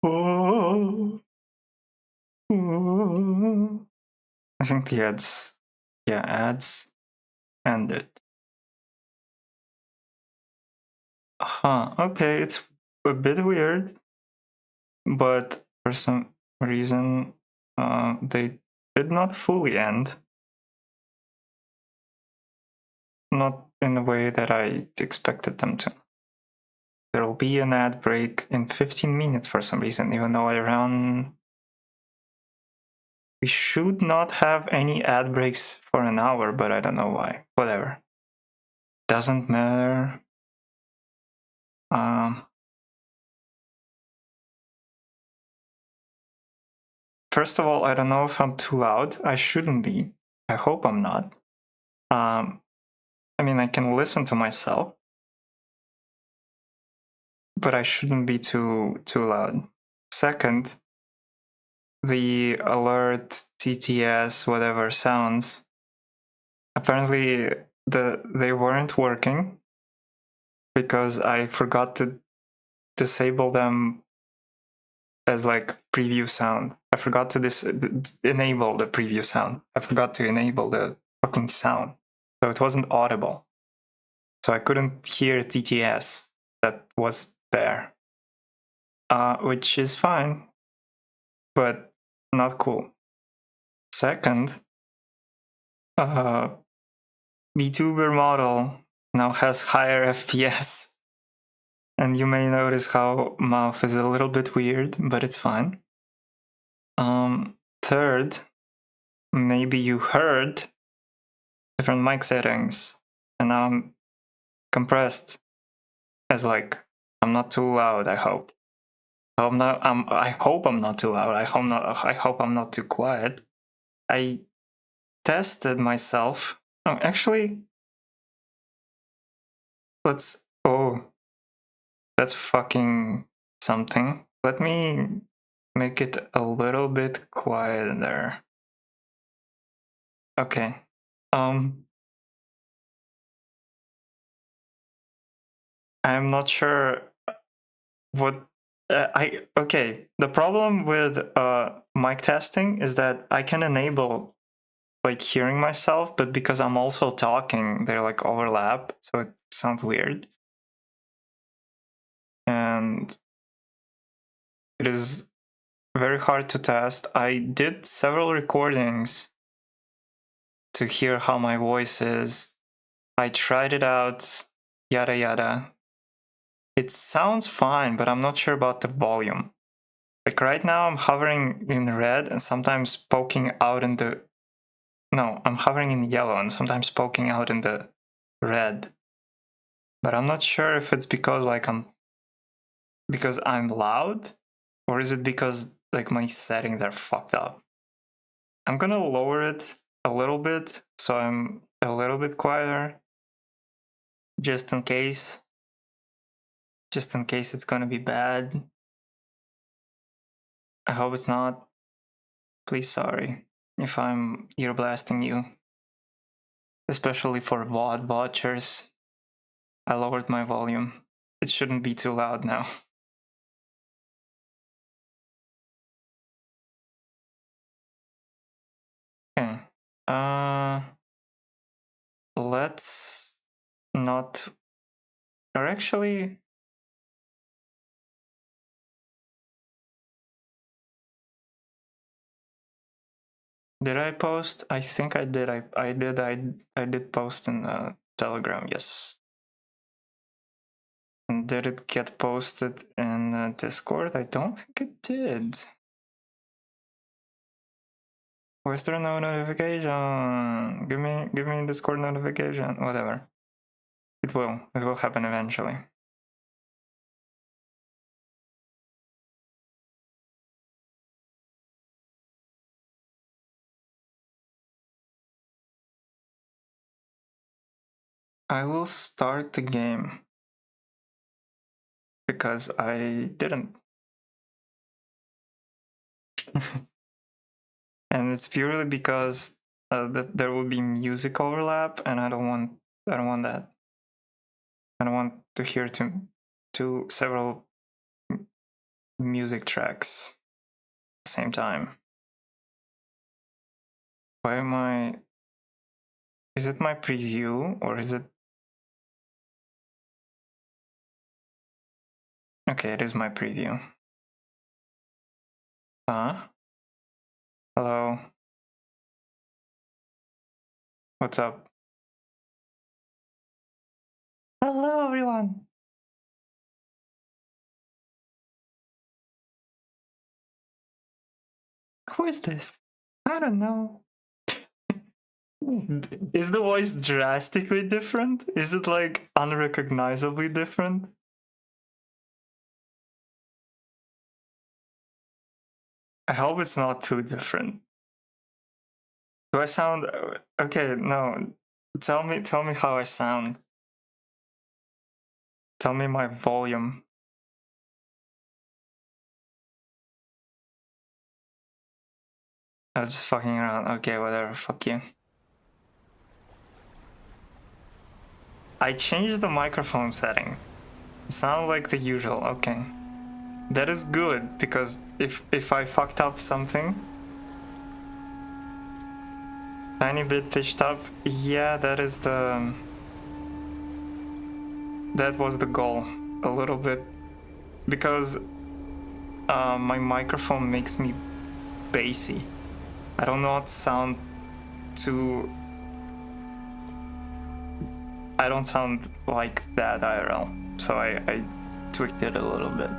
Oh, oh. I think the ads ended. Okay, it's a bit weird, but for some reason, they did not fully end. Not in the way that I expected them to. There will be an ad break in 15 minutes for some reason, even though I ran. We should not have any ad breaks for an hour, but I don't know why. Whatever. Doesn't matter. First of all, I don't know if I'm too loud. I shouldn't be. I hope I'm not. I mean, I can listen to myself, but I shouldn't be too loud. Second, the alert, TTS, whatever sounds, apparently they weren't working because I forgot to disable them as like preview sound. I forgot to enable the preview sound. I forgot to enable the fucking sound. So it wasn't audible. So I couldn't hear TTS that was there. Which is fine, but not cool. Second, VTuber model now has higher FPS. And you may notice how mouth is a little bit weird, but it's fine. Third, maybe you heard different mic settings, and now I'm compressed as like I'm not too loud. I hope. I hope I'm not too loud. I hope I'm not too quiet. I tested myself. Oh, actually, let's. Oh, that's fucking something. Let me make it a little bit quieter. Okay. I'm not sure what okay. The problem with mic testing is that I can enable like hearing myself, but because I'm also talking, they like overlap, so it sounds weird. And it is very hard to test. I did several recordings to hear how my voice is. I tried it out, yada yada. It sounds fine, but I'm not sure about the volume. Like right now, I'm hovering in red and sometimes poking out in the. No, I'm hovering in yellow and sometimes poking out in the red. But I'm not sure if it's because like because I'm loud, or is it because like my settings are fucked up. I'm gonna lower it a little bit so I'm a little bit quieter, just in case. Just in case it's gonna be bad. I hope it's not. Please, sorry if I'm ear blasting you. Especially for VOD watchers. I lowered my volume. It shouldn't be too loud now. Okay. Let's not. Or actually. Did I post? I think I did. I did post in Telegram. Yes. And did it get posted in Discord? I don't think it did. Was there no notification? Give me Discord notification. Whatever. It will. It will happen eventually. I will start the game because I didn't. And it's purely because that there will be music overlap, and I don't want that. I don't want to hear to several music tracks at the same time. Why am I... Is it my preview or is it... Okay, it is my preview. Huh? Hello? What's up? Hello, everyone! Who is this? I don't know. Is the voice drastically different? Is it like unrecognizably different? I hope it's not too different. Do I sound okay? No, tell me how I sound. Tell me my volume. I was just fucking around. Okay, whatever. Fuck you. I changed the microphone setting. Sound like the usual. Okay, that is good because if I fucked up something, tiny bit pitched up. Yeah, that was the goal. A little bit, because my microphone makes me bassy. I don't not sound too... I don't sound like that IRL, so I tweaked it a little bit.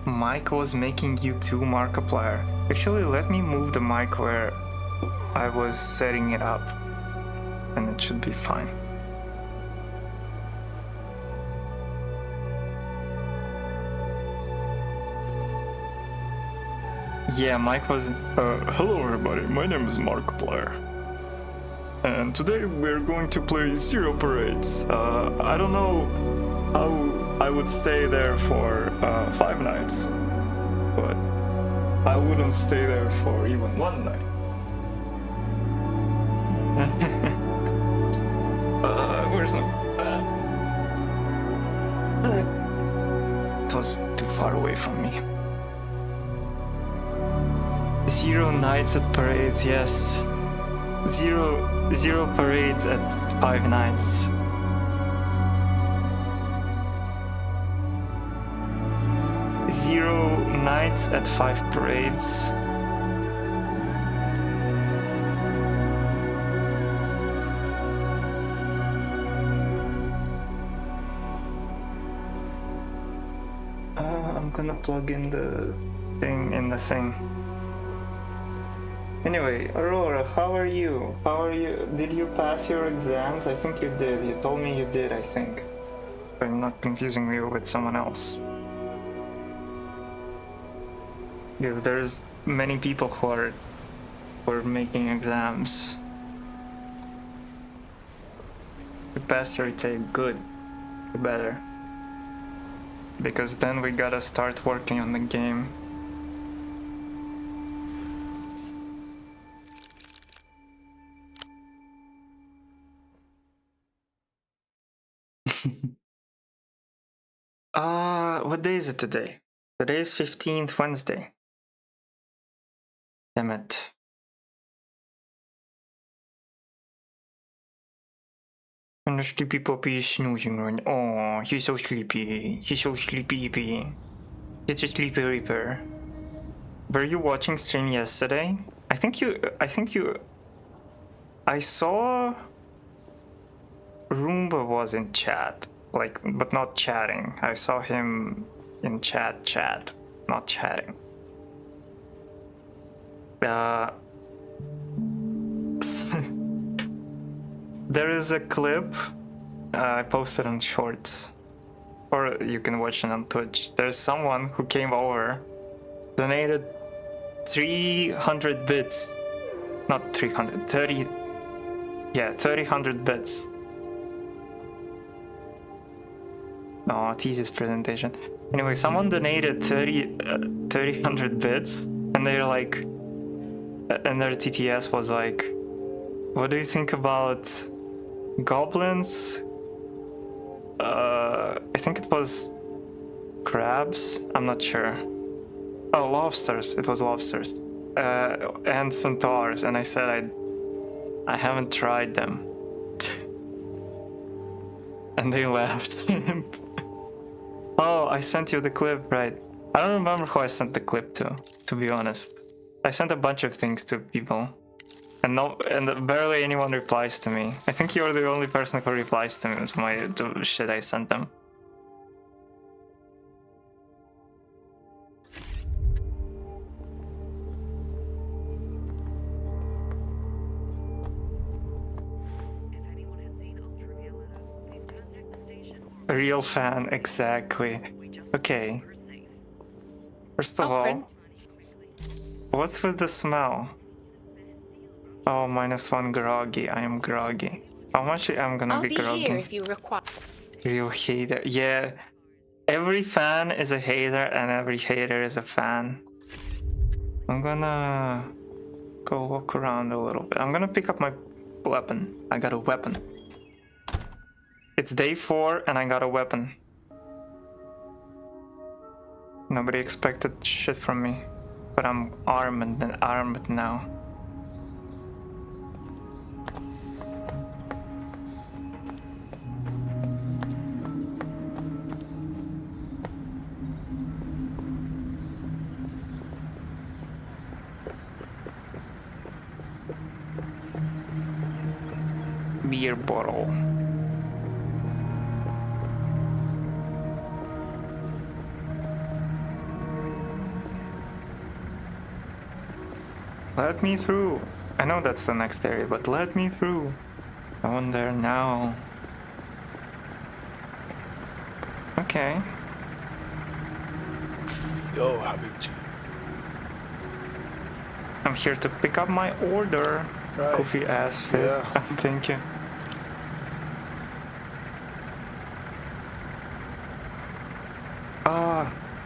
Mike was making you too, Markiplier. Actually, let me move the mic where I was setting it up, and it should be fine. Yeah, Mike was... hello everybody, my name is Markiplier. And today we're going to play Zero Parades. I don't know how I would stay there for 5 nights, but I wouldn't stay there for even 1 night. Where's my... It was too far away from me. 0 nights at parades, yes. Zero parades at 5 nights. Zero nights at 5 parades. I'm gonna plug in the thing in the thing. Anyway, Aurora, how are you? Did you pass your exams? I think you did. You told me you did, I think. I'm not confusing you with someone else. Yeah, there's many people who are making exams. The pass your take, good. Better. Because then we gotta start working on the game. What day is it today? Today is 15th Wednesday. Damn it. And the sleepy puppy is snoozing right now. Oh, he's so sleepy. He's so sleepy. It's a sleepy reaper. Were you watching stream yesterday? I saw Roomba was in chat, like, but not chatting. I saw him in chat, not chatting. There is a clip I posted on Shorts, or you can watch it on Twitch. There's someone who came over, donated 300 bits, not 300, 30, yeah, 300 bits. Oh, thesis presentation. Anyway, someone donated 300 bits, and they're like, and their TTS was like, what do you think about goblins? I think it was crabs? I'm not sure. Oh, lobsters. It was lobsters. And centaurs. And I said I haven't tried them. And they laughed. Oh, I sent you the clip, right? I don't remember who I sent the clip to be honest. I sent a bunch of things to people. And barely anyone replies to me. I think you're the only person who replies to me to shit I sent them. A real fan, exactly. Okay. First of all, what's with the smell? Oh, -1 groggy. I am groggy. How much I'm gonna be groggy? I'll be here if you require. Real hater. Yeah. Every fan is a hater and every hater is a fan. I'm gonna go walk around a little bit. I'm gonna pick up my weapon. I got a weapon. It's day 4 and I got a weapon. Nobody expected shit from me. But I'm armed now. Beer bottle. Let me through. I know that's the next area, but let me through. No one there now. Okay. Yo, Habibji. I'm here to pick up my order. Right. Goofy ass fit. Yeah. Thank you.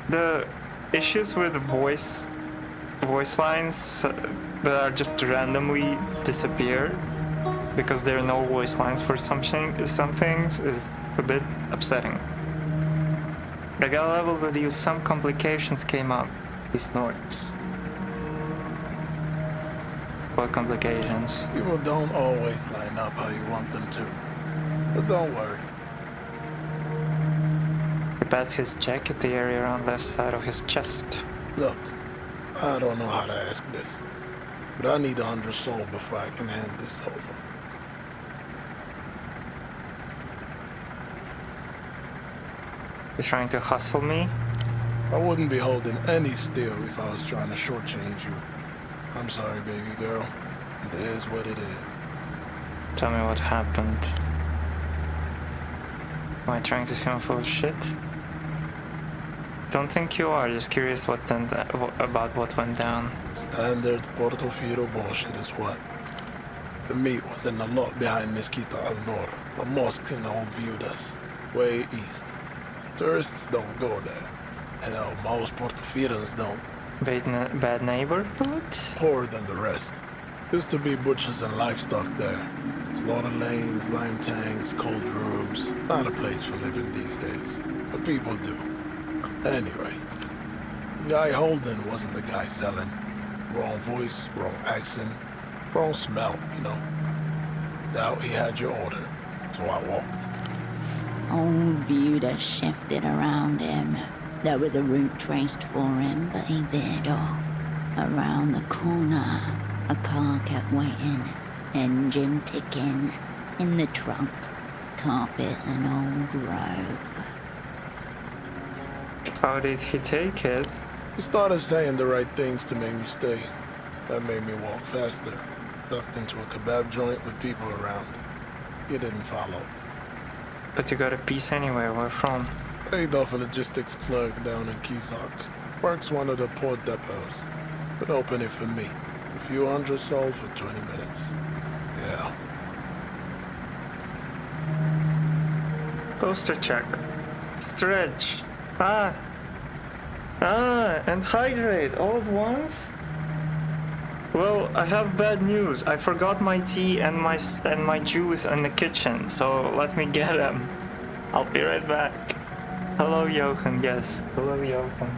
The issues with voice lines that are just randomly disappear because there are no voice lines for some things is a bit upsetting. I got a level with you, some complications came up. He snorts. What complications? People don't always line up how you want them to. But don't worry. He pats his jacket, the area around left side of his chest. Look, I don't know how to ask this, but I need 100 soul before I can hand this over. He's trying to hustle me. I wouldn't be holding any steel if I was trying to shortchange you. I'm sorry, baby girl. It is what it is. Tell me what happened. Am I trying to seem full of shit? Don't think you are, just curious about what went down. Standard Portofino bullshit is what? The meat was in the lot behind Mezquita al Nur, the mosque in Old Viudas, way east. Tourists don't go there. Hell, most Portofirans don't. Bad neighborhood? Poorer than the rest. Used to be butchers and livestock there. Slaughter lanes, lime tanks, cold rooms. Not a place for living these days. But people do. Anyway, the guy holding wasn't the guy selling. Wrong voice, wrong accent, wrong smell, you know. Doubt he had your order, so I walked. Old Viuda shifted around him. There was a route traced for him, but he veered off. Around the corner, a car kept waiting. Engine ticking. In the trunk, carpet and old robe. How did he take it? He started saying the right things to make me stay. That made me walk faster. Ducked into a kebab joint with people around. He didn't follow. But you got a piece anyway, where from? Paid off a logistics clerk down in Kizak. Works one of the port depots. But open it for me. A few hundred soul for 20 minutes. Yeah. Poster check. Stretch. Ah, Ah, and hydrate all at once? Well, I have bad news. I forgot my tea and my juice in the kitchen, so let me get them. I'll be right back. Hello, Johan. Yes, hello, Johan.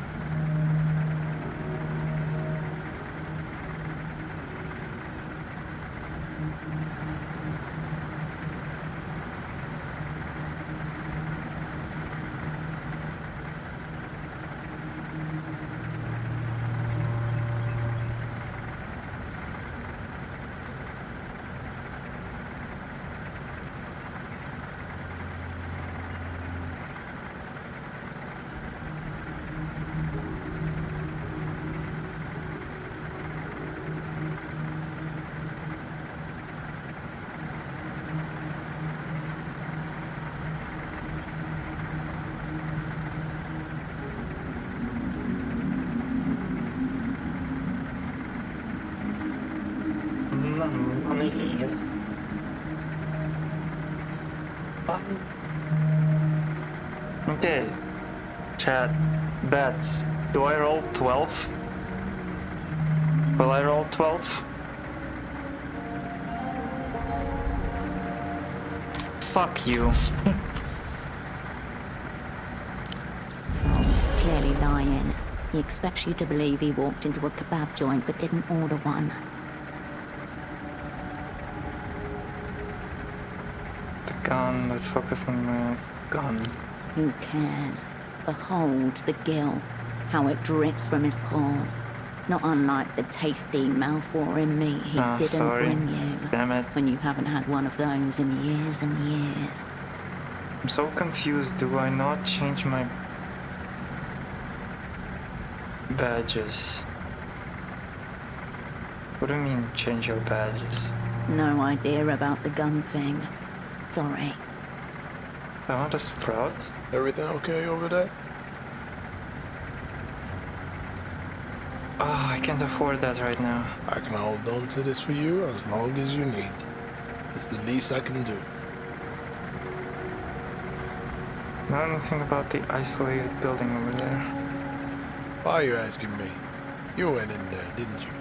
Okay, chat, bets. Do I roll 12? Will I roll 12? Fuck you. He's clearly lying. He expects you to believe he walked into a kebab joint but didn't order one. The gun, let's focus on the gun. Who cares? Behold the gill, how it drips from his paws. Not unlike the tasty, mouth-watering meat he didn't sorry. bring you. Damn it. When you haven't had one of those in years and years. I'm so confused. Do I not change my badges? What do you mean, change your badges? No idea about the gun thing. Sorry. I want a Sprout. Everything okay over there? Oh, I can't afford that right now. I can hold on to this for you as long as you need. It's the least I can do. Know anything about the isolated building over there? Why are you asking me? You went in there, didn't you?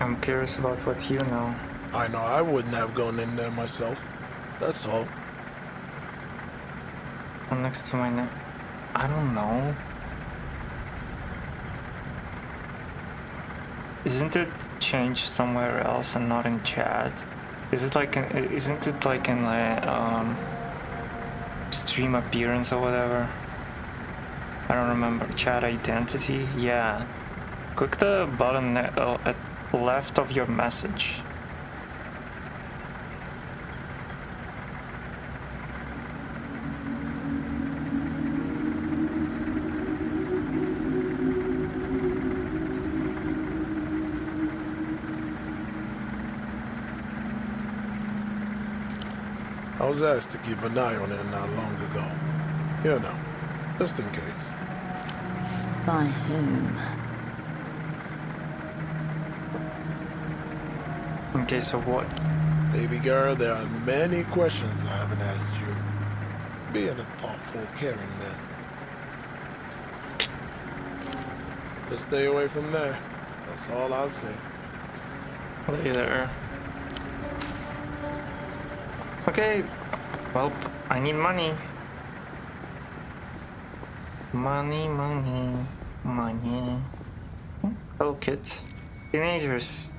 I'm curious about what you know. I know I wouldn't have gone in there myself. That's all. One next to my name. I don't know. Isn't it changed somewhere else and not in chat? Is it like isn't it like in a stream appearance or whatever? I don't remember. Chat identity? Yeah. Click the button at left of your message. I was asked to keep an eye on it not long ago. You know, just in case. By whom? In case of what? Baby girl, there are many questions I haven't asked you. Being a thoughtful, caring man. Just stay away from there. That's all I'll say. Later. Okay, well, I need money. Money, money, money. Hello, kids. Teenagers.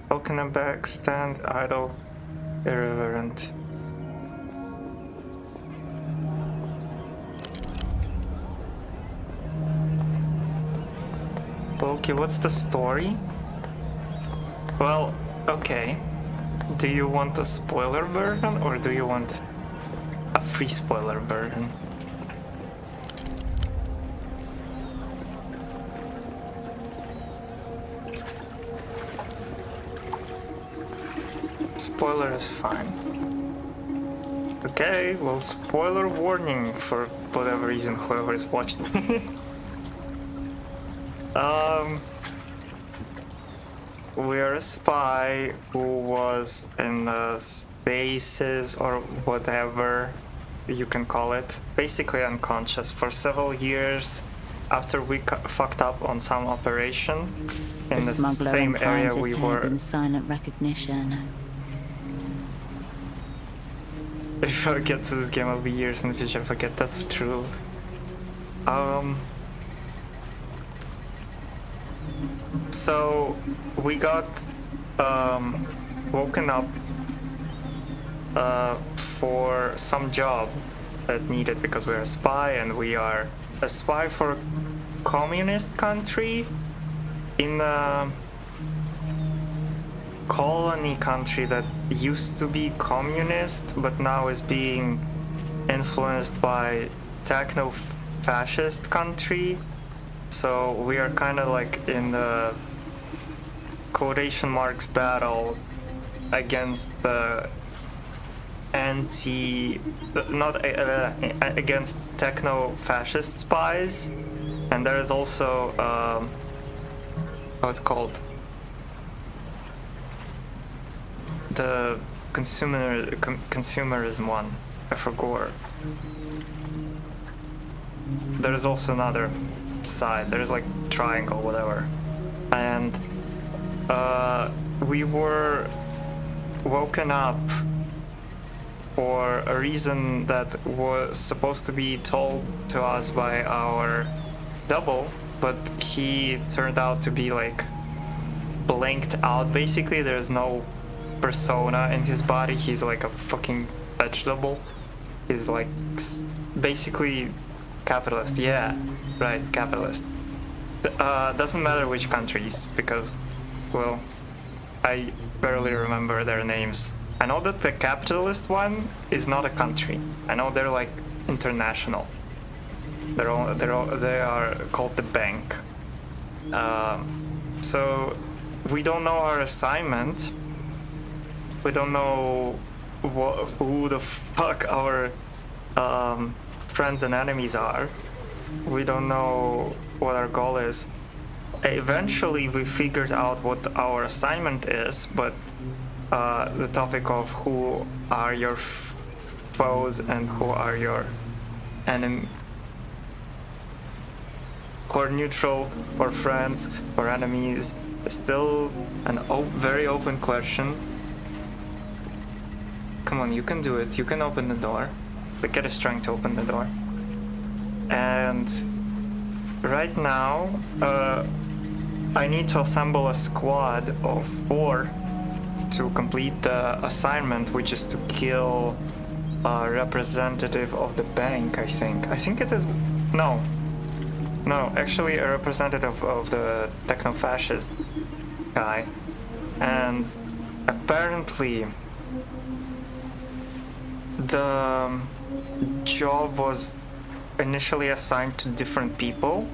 Talking back, stand, idle, irreverent. Okay, what's the story? Well, okay. Do you want a spoiler version or do you want a free spoiler version? Spoiler is fine. Okay, well, spoiler warning for whatever reason, whoever is watching. We're a spy who was in a stasis or whatever you can call it, basically unconscious for several years, after we fucked up on some operation in the smuggler same area inclines we his head were. in silent recognition. If I get to this game, I'll be years in the future. I forget that's true. So we got woken up for some job that needed, because we're a spy, and we are a spy for a communist country in a colony country that used to be communist but now is being influenced by techno-fascist country. So we are kind of like in the quotation marks battle against the against techno-fascist spies. And there is also what's called the consumerism one. I forgot. There is also another side. There is like triangle, whatever. And we were woken up for a reason that was supposed to be told to us by our double, but he turned out to be like blanked out. Basically, there's no persona in his body. He's like a fucking vegetable. He's like basically capitalist. Yeah, right, capitalist. Doesn't matter which countries, because, well, I barely remember their names. I know that the capitalist one is not a country. I know they're like international. They are called the bank. So we don't know our assignment. We don't know who the fuck our friends and enemies are. We don't know what our goal is. Eventually we figured out what our assignment is, but the topic of who are your foes and who are your enemy, or neutral, or friends, or enemies, is still a very open question. Come on, you can do it. You can open the door. Get a strength to open the door. And right now, I need to assemble a squad of 4 to complete the assignment, which is to kill a representative of the bank, I think. I think it is... No, actually a representative of the techno-fascist guy. And apparently the job was initially assigned to different people,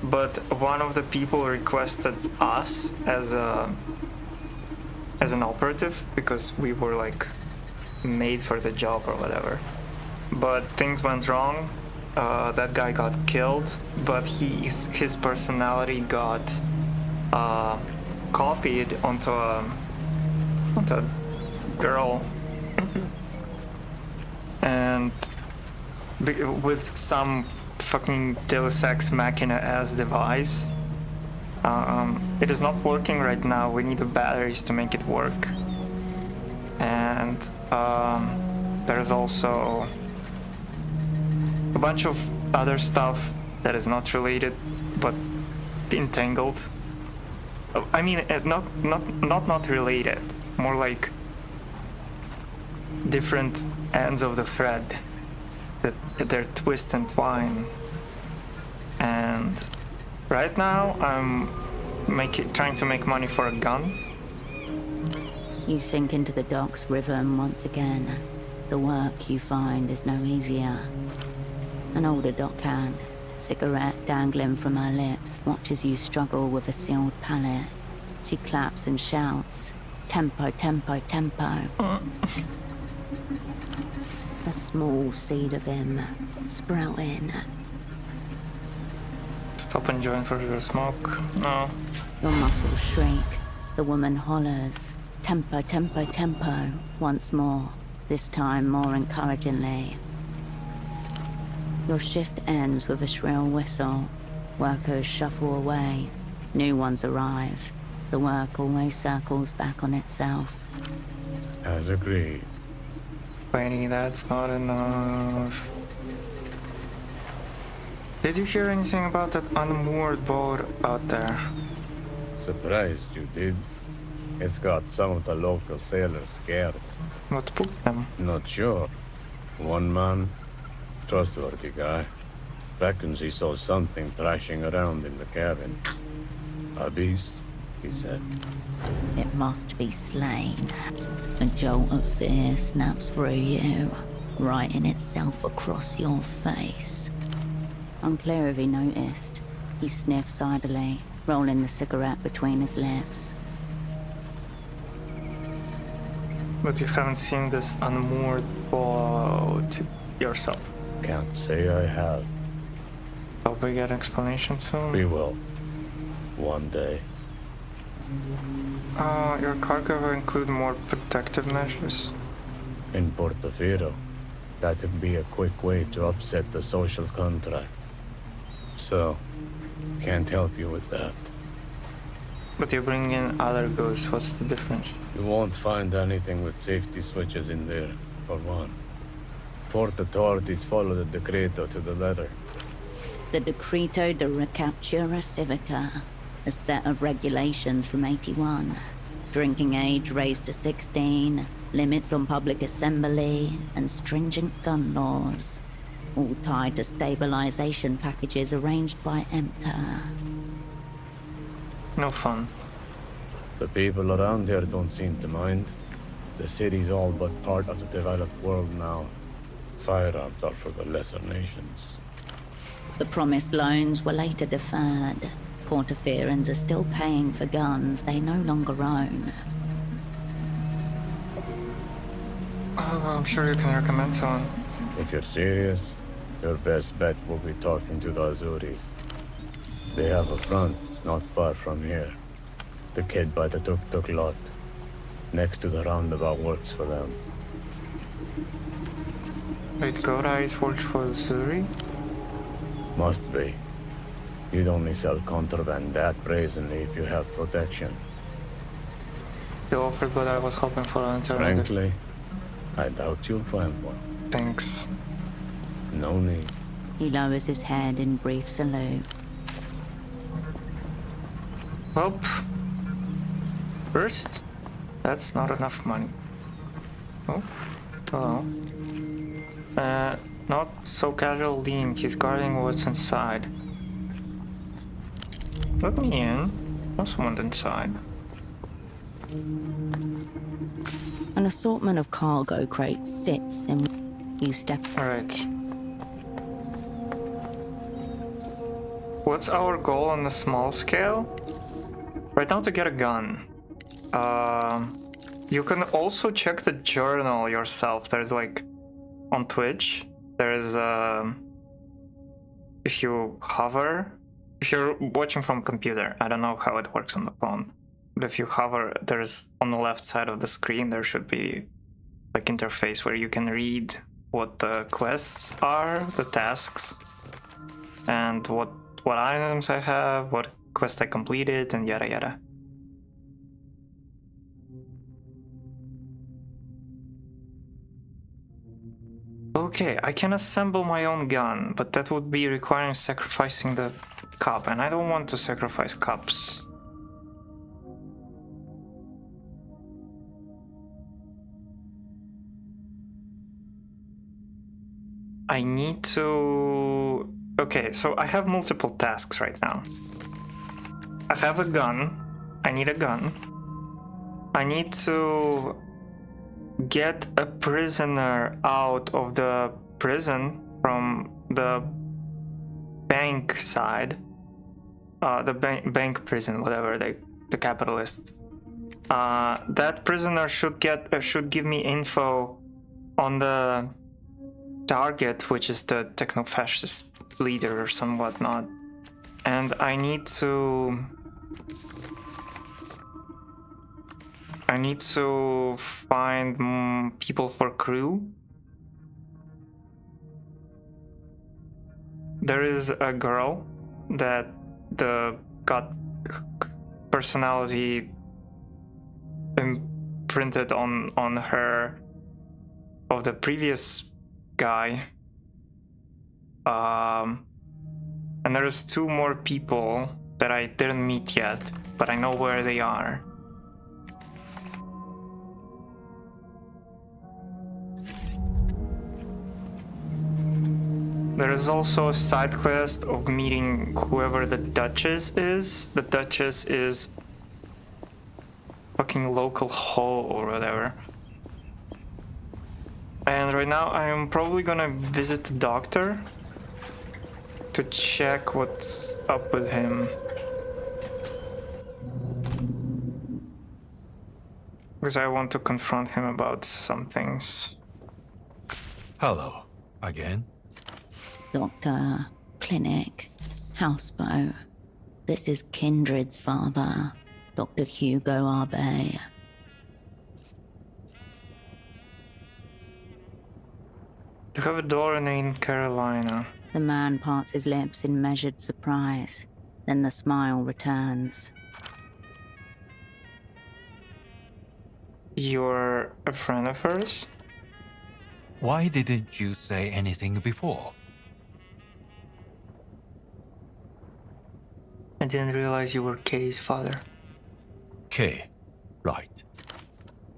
but one of the people requested us as an operative because we were like made for the job or whatever. But things went wrong. That guy got killed, but his personality got copied onto a girl. And with some fucking Deus Ex Machina ass device. It is not working right now. We need the batteries to make it work. And there's also a bunch of other stuff that is not related, but entangled. I mean, not related. More like different ends of the thread that they're twist and twine. And right now I'm trying to make money for a gun. You sink into the dock's rhythm once again. The work you find is no easier. An older dockhand, cigarette dangling from her lips, watches you struggle with a sealed pallet. She claps and shouts, "Tempo, tempo, tempo." A small seed of him sprouting. Stop enjoying for your smoke. No. Your muscles shriek. The woman hollers, "Tempo, tempo, tempo," once more, this time more encouragingly. Your shift ends with a shrill whistle. Workers shuffle away. New ones arrive. The work always circles back on itself. As agreed. Wait, that's not enough. Did you hear anything about that unmoored boat out there? Surprised you did. It's got some of the local sailors scared. What spooked them? Not sure. One man, trustworthy guy, reckons he saw something thrashing around in the cabin. A beast, he said. It must be slain. A jolt of fear snaps through you, writing itself across your face. Unclear if he noticed. He sniffs idly, rolling the cigarette between his lips. But you haven't seen this unmoored boat yourself. Can't say I have. Hope we get an explanation soon. We will. One day. Your cargo will include more protective measures. In Portofino, that'd be a quick way to upset the social contract. So, can't help you with that. But you bring in other goods, what's the difference? You won't find anything with safety switches in there, for one. Port authorities follow the Decreto to the letter. The Decreto de Recaptura Civica, a set of regulations from 81. Drinking age raised to 16, limits on public assembly, and stringent gun laws. All tied to stabilization packages arranged by EMTA. No fun. The people around here don't seem to mind. The city's all but part of the developed world now. Firearms are for the lesser nations. The promised loans were later deferred. Portofirans are still paying for guns they no longer own. I'm sure you can recommend someone. If you're serious, your best bet will be talking to the Azuris. They have a front not far from here. The kid by the tuk-tuk lot. Next to the roundabout works for them. Wait, Godeyes works for the Zuri? Must be. You'd only sell contraband that brazenly if you have protection. You offered, but I was hoping for an alternative. Frankly, I doubt you'll find one. Thanks. No need. He lowers his head in brief salute. Well, first, that's not enough money. Oh, hello. Not so casual lean. He's guarding what's inside. Let me in. No someone inside. An assortment of cargo crates sits in. You step. Alright. What's our goal on the small scale? Right now to get a gun. You can also check the journal yourself. There's like on Twitch. There's if you hover, if you're watching from computer, I don't know how it works on the phone. But if you hover, there's on the left side of the screen there should be like interface where you can read what the quests are, the tasks, and what items I have, what quest I completed, and yada yada. Okay, I can assemble my own gun, but that would be requiring sacrificing the cup, and I don't want to sacrifice cups. I need to... Okay, so I have multiple tasks right now. I have a gun. I need a gun. I need to get a prisoner out of the prison from the bank side. The bank prison, whatever, the capitalists. That prisoner should give me info on the target, which is the techno-fascist leader or some whatnot. And I need to find people for crew. There is a girl that the god personality imprinted on her of the previous guy. And there's 2 more people that I didn't meet yet, but I know where they are. There is also a side quest of meeting whoever the Duchess is. The Duchess is fucking local hoe or whatever. And right now I am probably gonna visit the doctor to check what's up with him. Because I want to confront him about some things. Hello, again. Doctor, clinic, houseboat. This is Kindred's father, Dr. Hugo Arbe. You have a daughter named Carolina. The man parts his lips in measured surprise. Then the smile returns. You're a friend of hers? Why didn't you say anything before? I didn't realize you were Kay's father. Kay, right.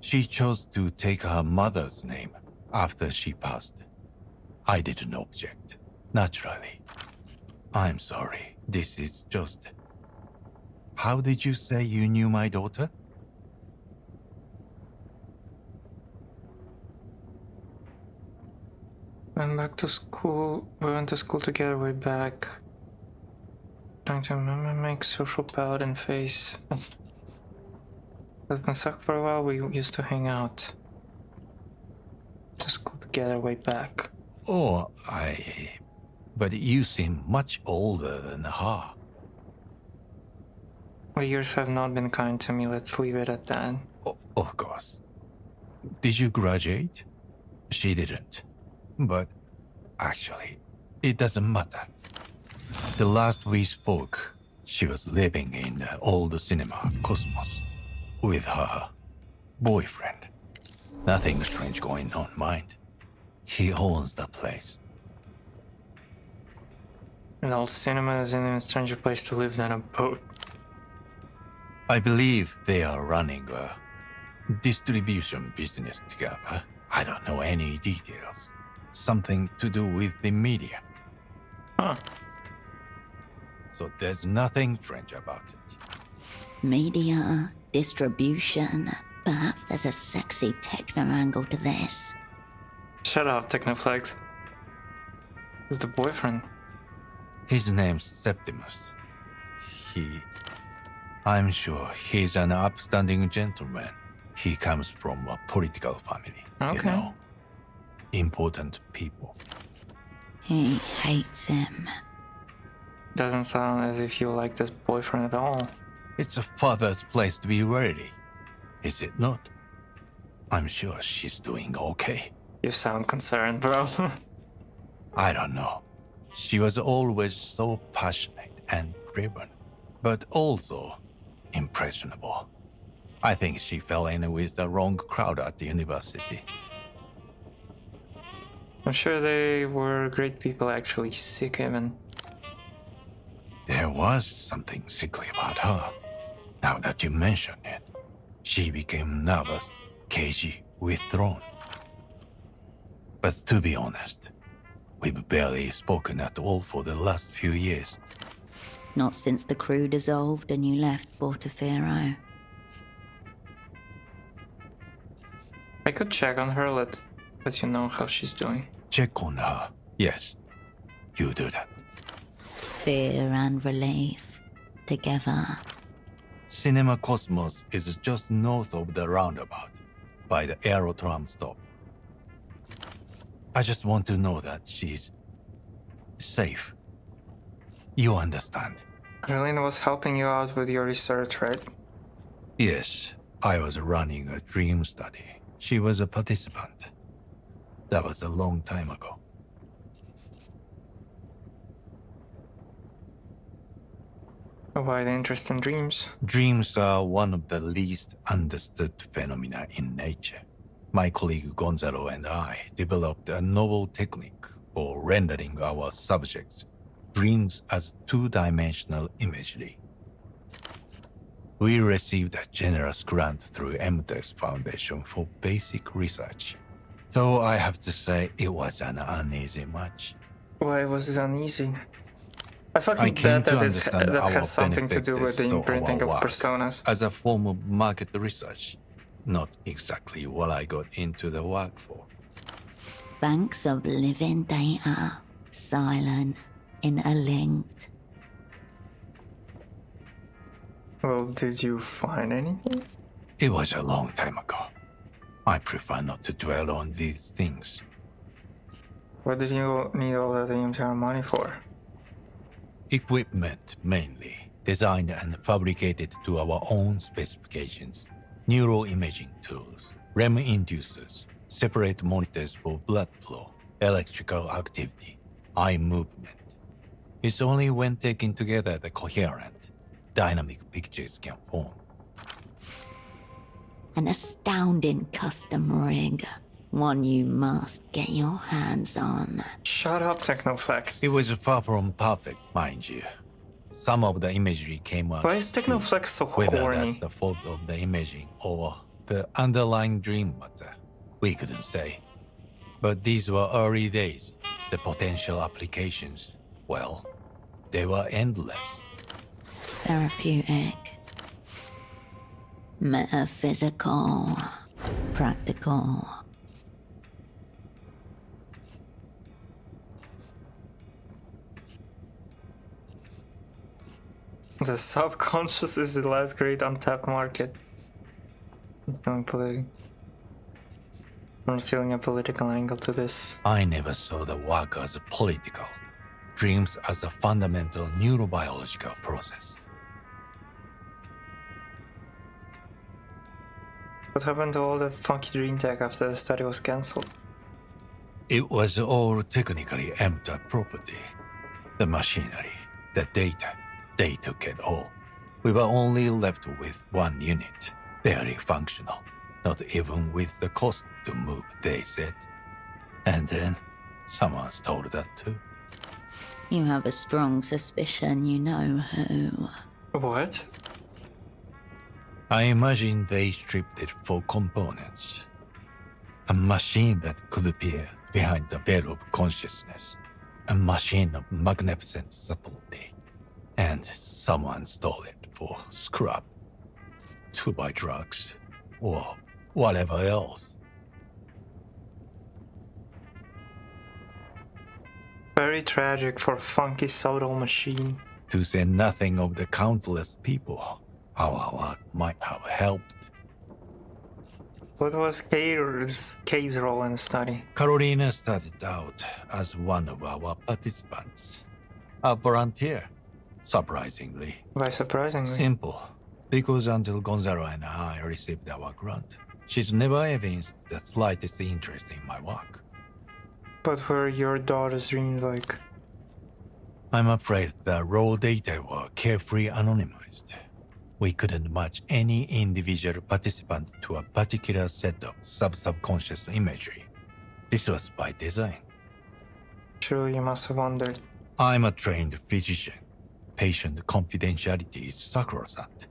She chose to take her mother's name after she passed. I didn't object, naturally. I'm sorry, this is just... How did you say you knew my daughter? Went back to school. We went to school together way back. Trying to remember, make social paladin face. That can suck for a while. We used to hang out. To school together way back. Oh, But you seem much older than her. The years have not been kind to me. Let's leave it at that. Of course. Did you graduate? She didn't. But actually, it doesn't matter. The last we spoke, she was living in the old cinema, Cosmos, with her boyfriend. Nothing strange going on, mind. He owns the place. An old cinema is an even stranger place to live than a boat. I believe they are running a distribution business together. I don't know any details. Something to do with the media. Huh. So there's nothing strange about it. Media, distribution. Perhaps there's a sexy techno angle to this. Shut up, Technoflex. Who's the boyfriend? His name's Septimus. I'm sure he's an upstanding gentleman. He comes from a political family, you Okay. know. Important people. He hates him. Doesn't sound as if you like this boyfriend at all. It's a father's place to be ready, is it not? I'm sure she's doing okay. You sound concerned, bro. I don't know. She was always so passionate and driven, but also impressionable. I think she fell in with the wrong crowd at the university. I'm sure they were great people, actually. Sick even. There was something sickly about her. Now that you mention it, she became nervous, cagey, withdrawn. But to be honest, we've barely spoken at all for the last few years. Not since the crew dissolved and you left Portofino. I could check on her, let you know how she's doing. Check on her. Yes, you do that. Fear and relief. Together. Cinema Cosmos is just north of the roundabout, by the Aerotram stop. I just want to know that she's safe. You understand? Carolina was helping you out with your research, right? Yes, I was running a dream study. She was a participant. That was a long time ago. Why the interest in dreams? Dreams are one of the least understood phenomena in nature. My colleague Gonzalo and I developed a novel technique for rendering our subjects' dreams as two-dimensional imagery. We received a generous grant through MTEX Foundation for basic research, though I have to say it was an uneasy match. Why was it uneasy? I I fucking came bet to that understand that our has something to do with the benefactors saw imprinting our of work personas. as a form of market research, not exactly what I got into the work for. Banks of living data, silent, interlinked. Well, did you find anything? It was a long time ago. I prefer not to dwell on these things. What did you need all that entire money for? Equipment, mainly, designed and fabricated to our own specifications. Neuroimaging tools, REM inducers, separate monitors for blood flow, electrical activity, eye movement. It's only when taken together that coherent, dynamic pictures can form. An astounding custom rig. One you must get your hands on. Shut up, Technoflex. It was far from perfect, mind you. Some of the imagery came out. Why is too. Technoflex so Whether horny? that's the fault of the imaging or the underlying dream matter, we couldn't say. But these were early days. The potential applications, well, they were endless. Therapeutic. Metaphysical. Practical. The subconscious is the last great untapped market. I'm feeling a political angle to this. I never saw the work as political. Dreams as a fundamental neurobiological process. What happened to all the funky dream tech after the study was cancelled? It was all technically empty property. The machinery, the data, they took it all. We were only left with one unit, barely functional, not even with the cost to move, they said. And then, someone stole that too. You have a strong suspicion you know who. What? I imagine they stripped it for components. A machine that could appear behind the veil of consciousness. A machine of magnificent subtlety. And someone stole it for scrap. To buy drugs. Or whatever else. Very tragic for funky subtle machine. To say nothing of the countless people. How our work might have helped. What was Kay's role in the study? Carolina started out as one of our participants. A volunteer, surprisingly. Why surprisingly? Simple. Because until Gonzalo and I received our grant, she's never evinced the slightest interest in my work. But were your daughter's dreams like? I'm afraid the raw data were carefully anonymized. We couldn't match any individual participant to a particular set of subconscious imagery. This was by design. Surely you must have wondered. I'm a trained physician. Patient confidentiality is sacrosanct.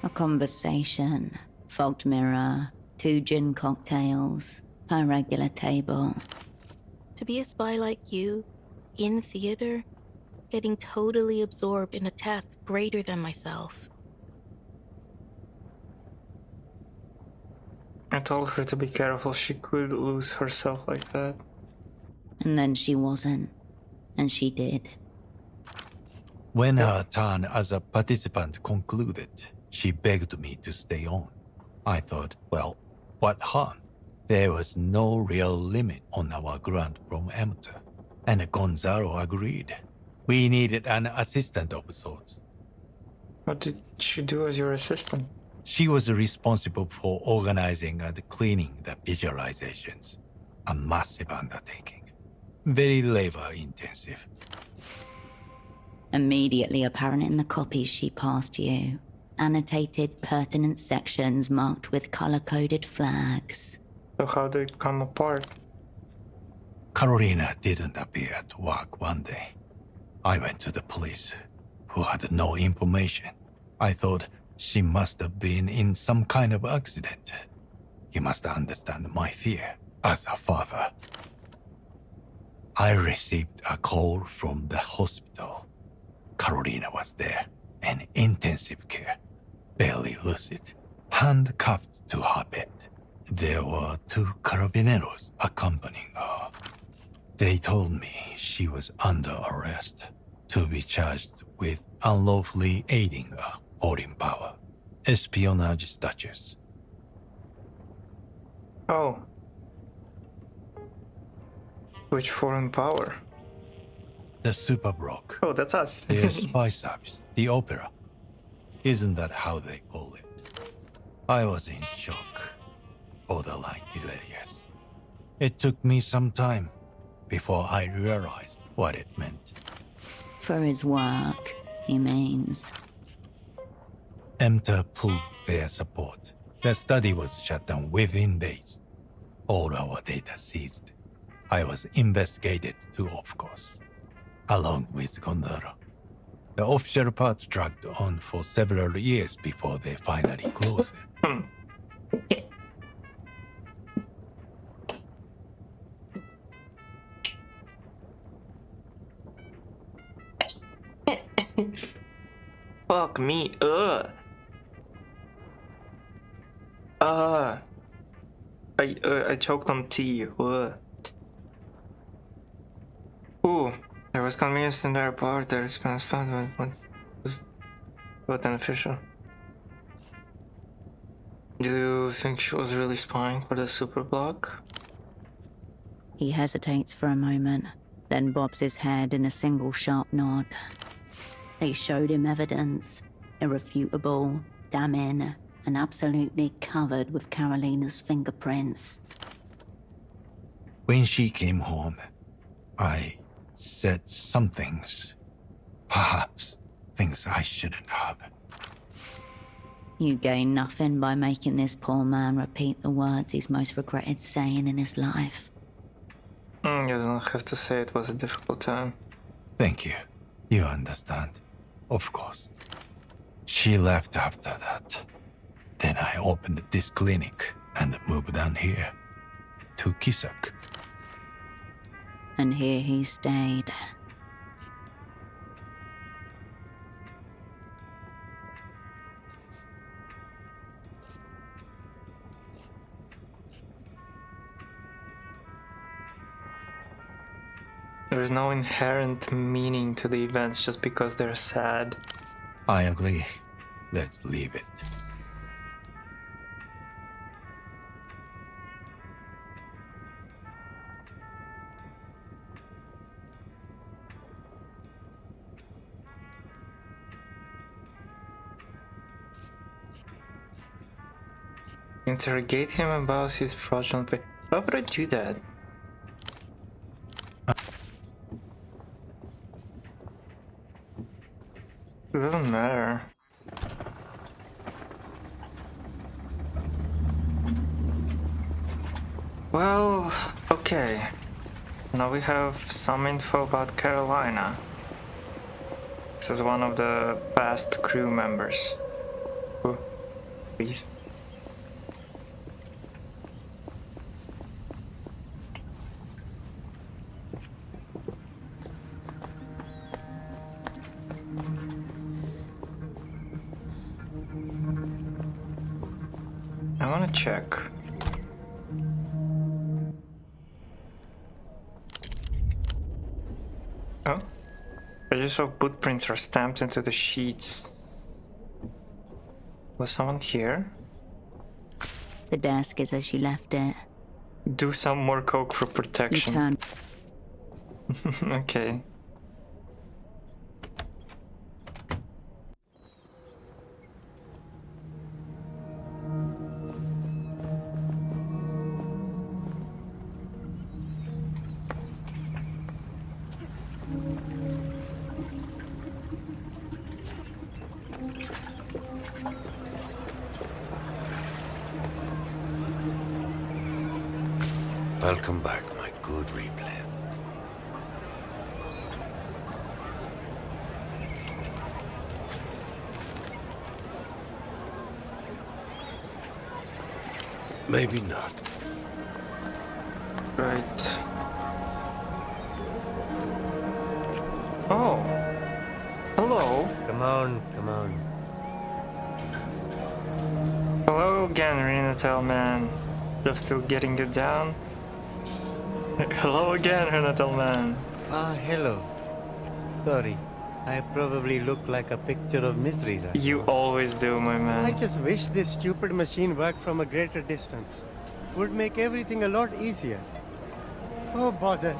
A conversation. Fogged mirror. 2 gin cocktails. A regular table. To be a spy like you, in theater, getting totally absorbed in a task greater than myself. I told her to be careful, she could lose herself like that. And then she wasn't. And she did. When her turn as a participant concluded, she begged me to stay on. I thought, well, what harm? There was no real limit on our grant from amateur. And Gonzalo agreed. We needed an assistant of sorts. What did she do as your assistant? She was responsible for organizing and cleaning the visualizations. A massive undertaking. Very labor intensive. Immediately apparent in the copies she passed you. Annotated pertinent sections marked with color-coded flags. So how did it come apart? Carolina didn't appear at work one day. I went to the police, who had no information. I thought she must have been in some kind of accident. You must understand my fear as a father. I received a call from the hospital. Carolina was there, in intensive care, barely lucid, handcuffed to her bed. There were 2 carabineros accompanying her. They told me she was under arrest to be charged with unlawfully aiding a foreign power, espionage statutes. Oh. Which foreign power? The Super Broke, Oh, that's us. their spy service, the opera. Isn't that how they call it? I was in shock, borderline delirious. It took me some time before I realized what it meant. For his work, he means. EMTA pulled their support. The study was shut down within days. All our data seized. I was investigated too, of course, along with Gondara. The official part dragged on for several years before they finally closed it. Fuck me. I choked on tea. Ooh, I was convinced in their part the response found was beneficial. Do you think she was really spying for the super block? He hesitates for a moment, then bobs his head in a single sharp nod. They showed him evidence, irrefutable, damning, and absolutely covered with Carolina's fingerprints. When she came home, I said some things. Perhaps things I shouldn't have. You gain nothing by making this poor man repeat the words he's most regretted saying in his life. You don't have to say it was a difficult time. Thank you. You understand. Of course. She left after that. Then I opened this clinic and moved down here to Kisak. And here he stayed. There is no inherent meaning to the events just because they're sad. I agree. Let's leave it. Interrogate him about his fraudulent pay. Why would I do that? It doesn't matter. Well, okay. Now we have some info about Carolina. This is one of the past crew members. Oh, please. I want to check. Oh, I just saw footprints are stamped into the sheets. Was someone here? The desk is as you left it. Do some more coke for You protection. turn. Okay. Welcome back, my good replay. Maybe not. Right. Oh. Hello. Come on, come on. Hello again, Renatel man. Just still getting it down. Hello again, Renatel man. Ah, hello. Sorry, I probably look like a picture of misery right You now. always do, my I man. just wish this stupid machine worked from a greater distance. Would make everything a lot easier. Oh, bother.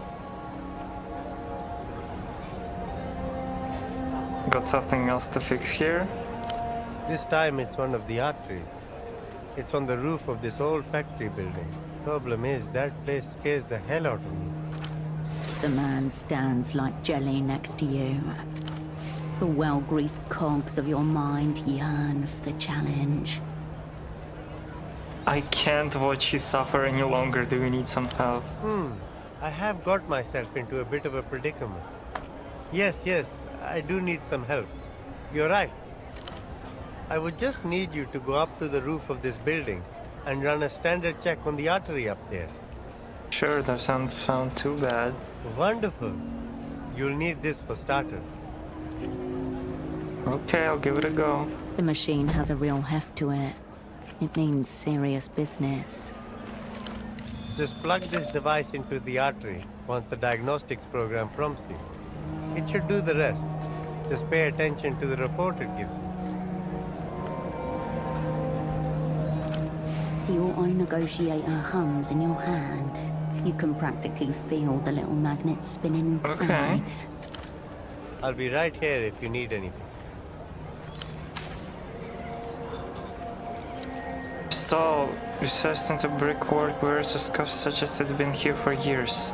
Got something else to fix here? This time it's one of the arteries. It's on the roof of this old factory building. Problem is, that place scares the hell out of me. The man stands like jelly next to you. The well-greased cogs of your mind yearn for the challenge. I can't watch you suffer any longer. Do you need some help? I have got myself into a bit of a predicament. Yes, I do need some help. You're right. I would just need you to go up to the roof of this building and run a standard check on the artery up there. Sure, that doesn't sound too bad. Wonderful. You'll need this for starters. Okay, I'll give it a go. The machine has a real heft to it. It means serious business. Just plug this device into the artery once the diagnostics program prompts you. It should do the rest. Just pay attention to the report it gives you. The auto-negotiator hums in your hand. You can practically feel the little magnets spinning inside. Okay. I'll be right here if you need anything. Stall, recessed into brickwork, whereas a scuff suggested it had been here for years.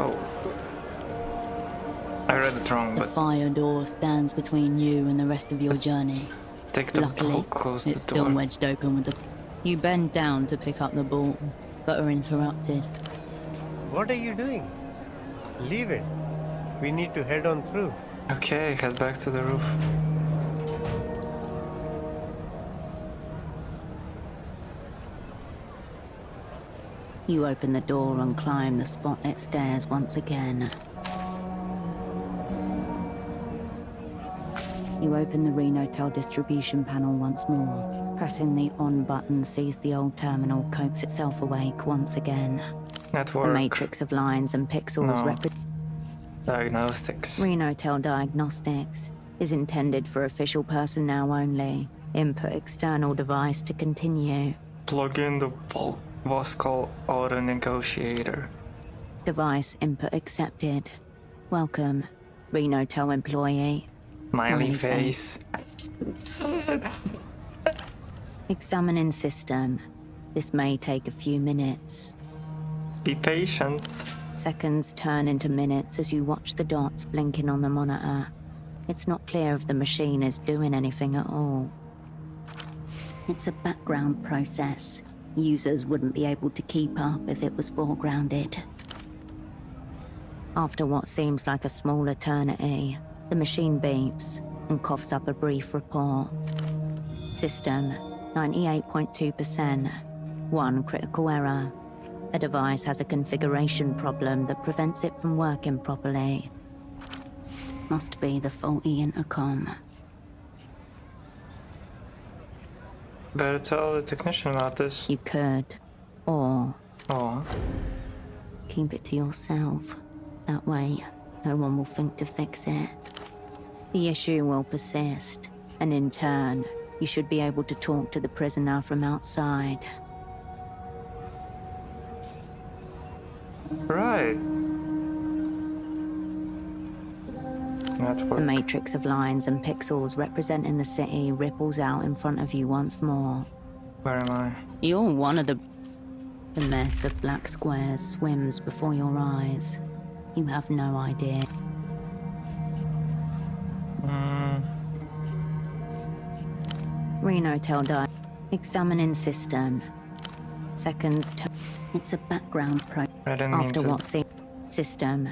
Oh. I read it wrong, The but fire door stands between you and the rest of your journey. take the Luckily, ball, close it's the still door. wedged open with the... You bend down to pick up the ball, but are interrupted. What are you doing? Leave it. We need to head on through. Okay, head back to the roof. You open the door and climb the spotlit stairs once again. You open the Renotel distribution panel once more. Pressing the on button sees the old terminal coax itself awake once again. Network. The matrix of lines and pixels No. represent Diagnostics. Renotel Diagnostics is intended for official personnel only. Input external device to continue. Plug in the Voskal auto negotiator. Device input accepted. Welcome, Renotel employee. Smiley Smiley face. Examining system. This may take a few minutes. Be patient. Seconds turn into minutes as you watch the dots blinking on the monitor. It's not clear if the machine is doing anything at all. It's a background process. Users wouldn't be able to keep up if it was foregrounded. After what seems like a small eternity, the machine beeps and coughs up a brief report. System, 98.2%. One critical error. A device has a configuration problem that prevents it from working properly. Must be the faulty intercom. Better tell the technician about this. You could, or Oh, keep it to yourself. That way, no one will think to fix it. The issue will persist, and in turn, you should be able to talk to the prisoner from outside. right. The Network. matrix of lines and pixels representing the city ripples out in front of you once more. Where am I? You're one of the... The mess of black squares swims before your eyes. You have no idea. Renotel Examining system. Seconds to... It's a background pro... I didn't mean After to. what's the system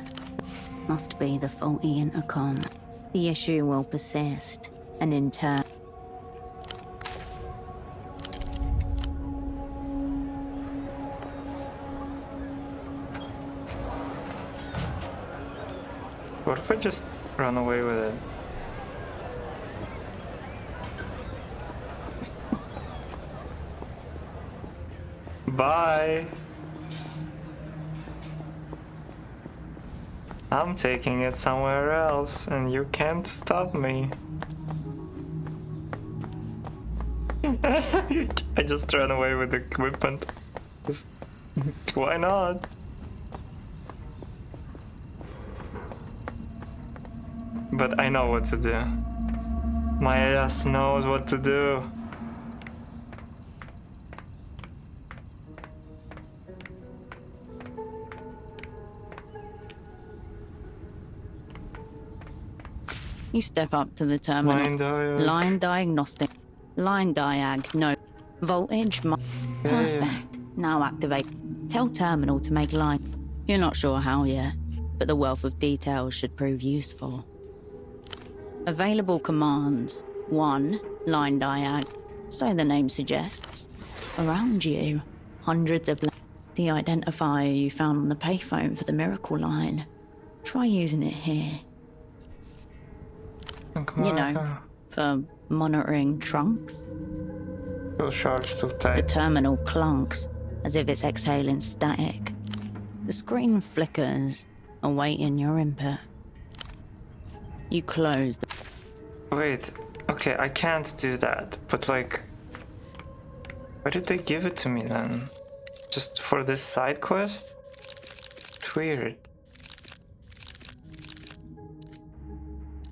must be the faulty intercom. The issue will persist, and in turn... What if I just run away with it? Bye! I'm taking it somewhere else, and you can't stop me. I just ran away with the equipment. Just- Why not? But I know what to do. My ass knows what to do. You step up to the terminal. Line diag. Line diagnostic. Line diag. No. Voltage. Perfect. Now activate. Tell terminal to make line. You're not sure how yet, but the wealth of details should prove useful. Available commands. 1. Line diag. So the name suggests. Around you, hundreds of... The identifier you found on the payphone for the miracle line. Try using it here. You know, for monitoring trunks. Still sharp, still The tight. terminal clunks, as if it's exhaling static. The screen flickers, awaiting your input. You close the... Wait, okay, I can't do that, but like... Why did they give it to me then? Just for this side quest? It's weird.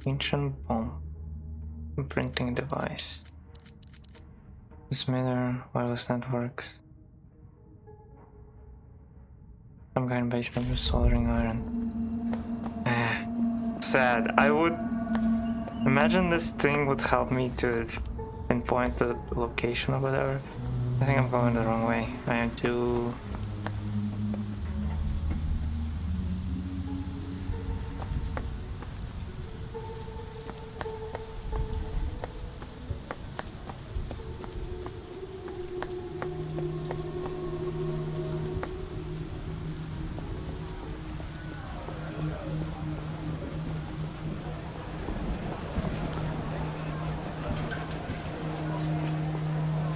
Ancient bomb. Printing device. Transmitter, wireless networks. Some guy in basement with soldering iron. Sad. I would imagine this thing would help me to pinpoint the location or whatever. I think I'm going the wrong way. I have to...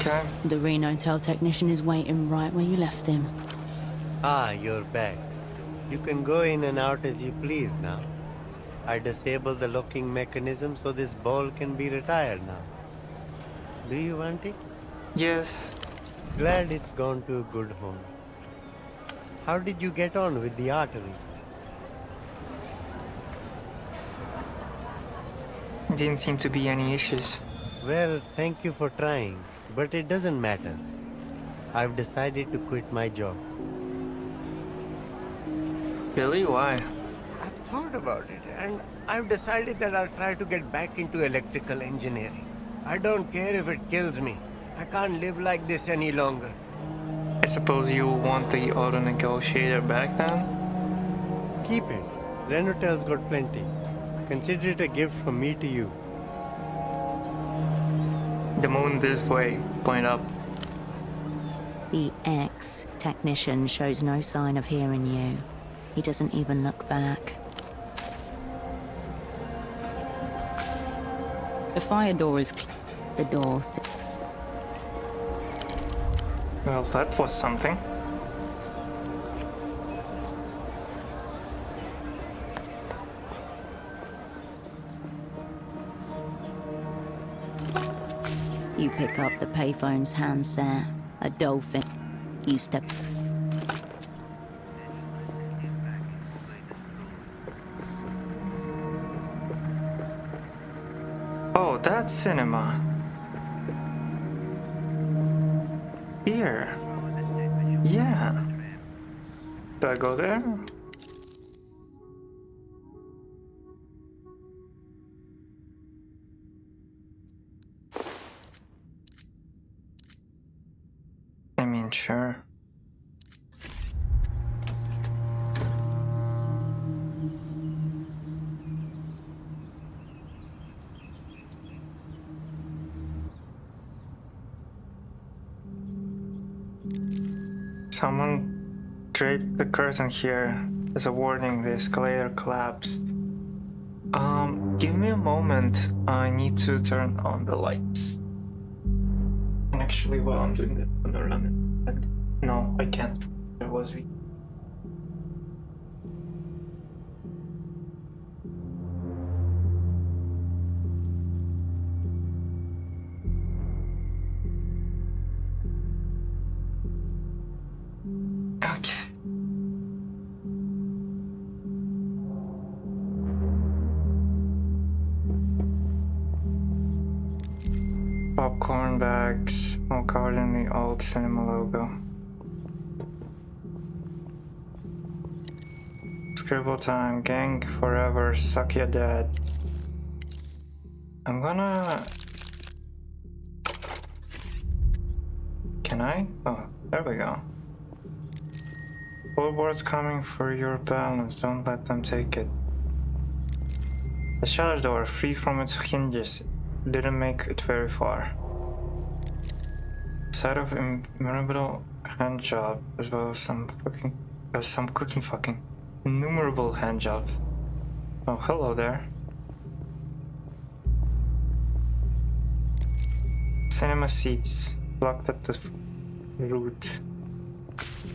Okay. The Renotel technician is waiting right where you left him. Ah, you're back. You can go in and out as you please now. I disabled the locking mechanism so this ball can be retired now. Do you want it? Yes. Glad it's gone to a good home. How did you get on with the artery? Didn't seem to be any issues. Well, thank you for trying, but it doesn't matter. I've decided to quit my job. Really? Why? I've thought about it, and I've decided that I'll try to get back into electrical engineering. I don't care if it kills me. I can't live like this any longer. I suppose you want the auto negotiator back then? Keep it. Renotel's got plenty. Consider it a gift from me to you. The moon this way. Point up. The ex-technician shows no sign of hearing you. He doesn't even look back. The fire door is... The door... Well, that was something. You pick up the payphone's handset. A dolphin. You step... Oh, that's cinema. Here. Yeah. Do I go there? I mean, sure. Someone draped the curtain here. As a warning, the escalator collapsed. Give me a moment. I need to turn on the lights. And actually, while I'm doing that, I'm gonna run it. And no, I can't. There was okay. Popcorn bags, all covered in the old cinema logo. Scribble time, gang forever, suck your dad. I'm gonna... Can I? Oh, there we go. Billboards coming for your balance, don't let them take it. The shutter door, free from its hinges, didn't make it very far. Sight of innumerable hand job, as well as some innumerable hand jobs. Oh, hello there. Cinema seats, blocked at the root.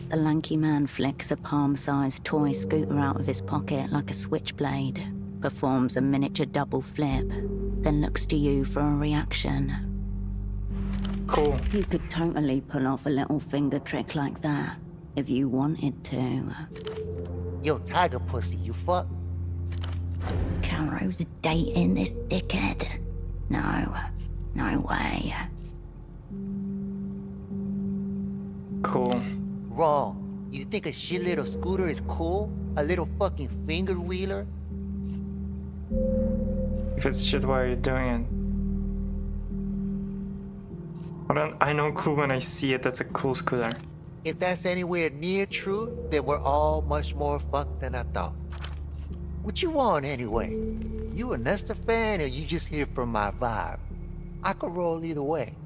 The lanky man flicks a palm-sized toy scooter out of his pocket like a switchblade, performs a miniature double flip, then looks to you for a reaction. Cool. You could totally pull off a little finger trick like that, if you wanted to. Yo, tiger pussy, you fuck? Caro's dating this dickhead. No way. Cool. Wrong. You think a shit little scooter is cool? A little fucking finger wheeler? If it's shit, why are you doing it? Hold on, I know cool when I see it, that's a cool scooter. If that's anywhere near true, then we're all much more fucked than I thought. What you want anyway? You a Nestor fan or you just here for my vibe? I could roll either way.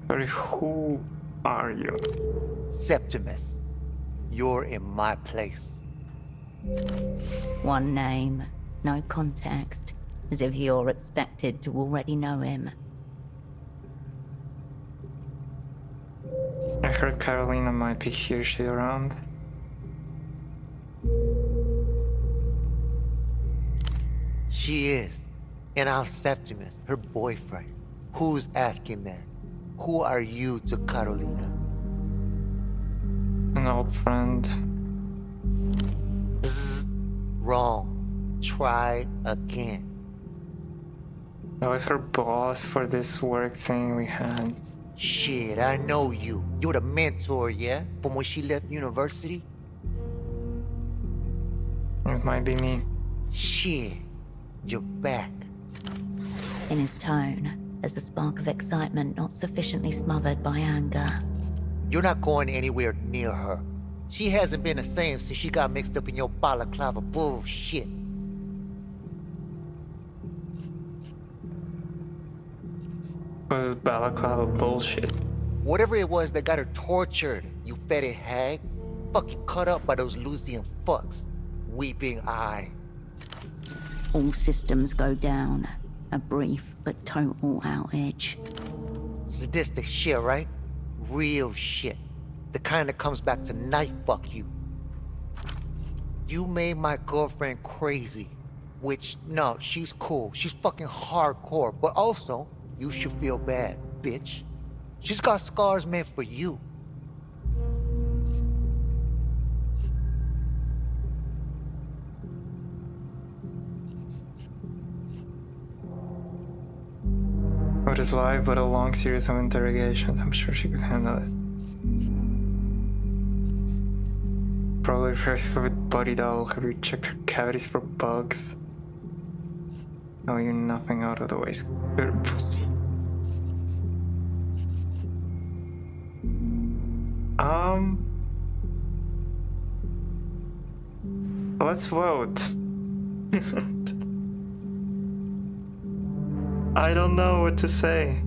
Sorry, who are you? Septimus, you're in my place. One name, no context, as if you're expected to already know him. I heard Carolina might be here, she around? She is. And I'm Septimus, her boyfriend. Who's asking that? Who are you to Carolina? An old friend. Bzzz. Wrong. Try again. I was her boss for this work thing we had. Shit, I know you. You're the mentor, yeah? From when she left university? It might be me. Shit, you're back. In his tone, there's a spark of excitement not sufficiently smothered by anger. You're not going anywhere near her. She hasn't been the same since she got mixed up in your balaclava bullshit. But balaclava bullshit. Whatever it was that got her tortured, you fetid hag. Fucking cut up by those Lucian fucks. Weeping eye. All systems go down. A brief but total outage. Sadistic shit, right? Real shit. The kind that comes back to night fuck you. You made my girlfriend crazy. Which, no, she's cool. She's fucking hardcore. But also, you should feel bad, bitch. She's got scars meant for you. What is life but a long series of interrogations? I'm sure she could handle it. Probably first with Buddy Doll. Have you checked her cavities for bugs? No, you're nothing out of the way, scooter pussy. Let's vote. I don't know what to say.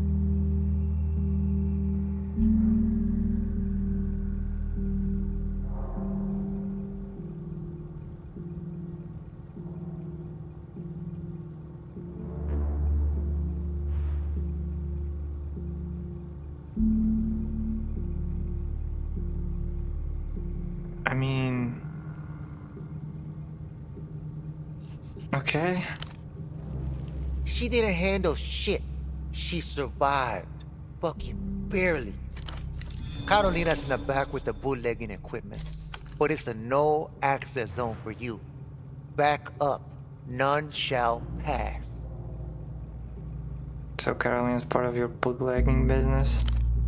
Okay. She didn't handle shit. She survived. Fucking barely. Carolina's in the back with the bootlegging equipment. But it's a no-access zone for you. Back up. None shall pass. So Carolina's part of your bootlegging business?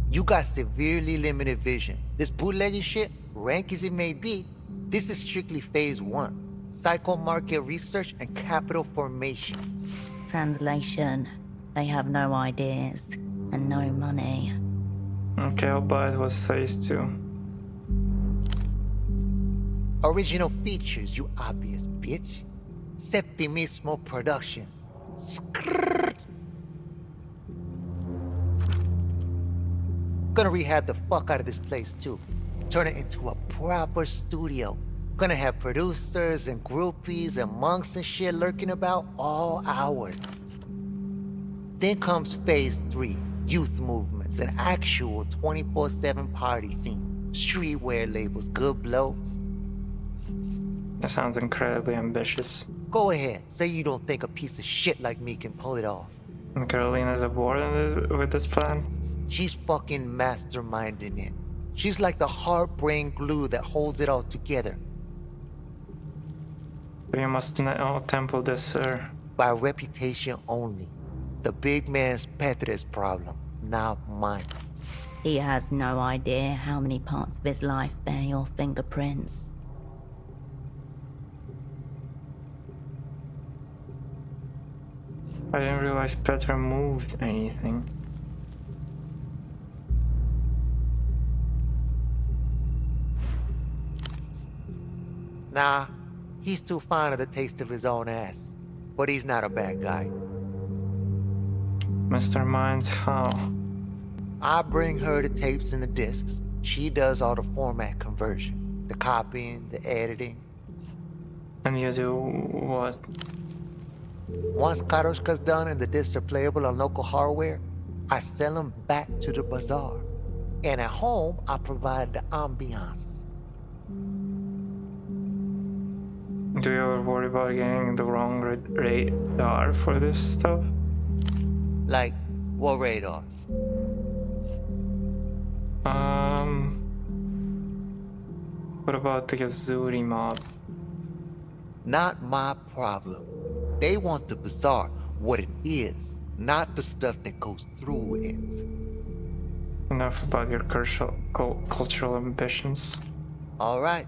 You got severely limited vision. This bootlegging shit, rank as it may be, this is strictly phase 1. Psycho market research and capital formation. Translation. They have no ideas and no money. Okay, I'll buy it. What's phase 2? Original features, you obvious bitch. Septimismo Productions. Skrrrt. Gonna rehab the fuck out of this place too. Turn it into a proper studio. Gonna have producers and groupies and monks and shit lurking about all hours. Then comes phase 3, youth movements, an actual 24/7 party scene. Streetwear labels, good blow. That sounds incredibly ambitious. Go ahead, say you don't think a piece of shit like me can pull it off. And Carolina's aboard with this plan? She's fucking masterminding it. She's like the heart-brain glue that holds it all together. You must know Temple this, sir. By reputation only. The big man's Petra's problem, not mine. He has no idea how many parts of his life bear your fingerprints. I didn't realize Petra moved anything. Nah, he's too fond of the taste of his own ass. But he's not a bad guy. Mr. Minds, how? I bring her the tapes and the discs. She does all the format conversion. The copying, the editing. And you do what? Once Karoshka's done and the discs are playable on local hardware, I sell them back to the bazaar. And at home, I provide the ambiance. Do you ever worry about getting the wrong radar for this stuff? Like, what radar? What about the Azuri mob? Not my problem. They want the bazaar, what it is, not the stuff that goes through it. Enough about your cultural ambitions. All right.